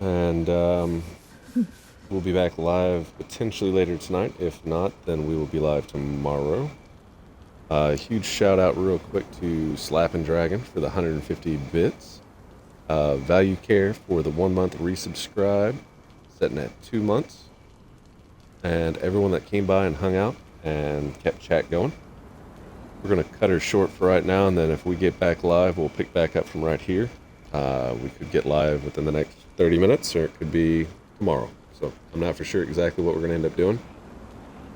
And we'll be back live potentially later tonight. If not, then we will be live tomorrow. Huge shout out real quick to Slappin' Dragon for the 150 bits. Value Care for the 1 month resubscribe, setting at 2 months. And everyone that came by and hung out and kept chat going. We're going to cut her short for right now, and then if we get back live, we'll pick back up from right here. We could get live within the next 30 minutes, or it could be tomorrow. So I'm not for sure exactly what we're going to end up doing.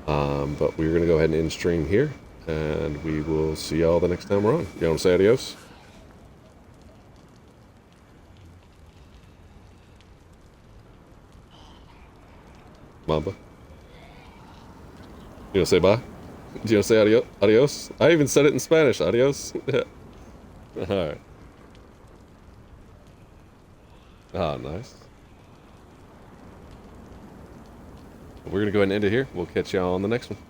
But we're going to go ahead and end stream here, and we will see y'all the next time we're on. You want to say adios? Mamba? You want to say bye? Do you want to say adios? Adios? I even said it in Spanish. Adios? Alright. Ah, nice. We're going to go ahead and end it here. We'll catch y'all on the next one.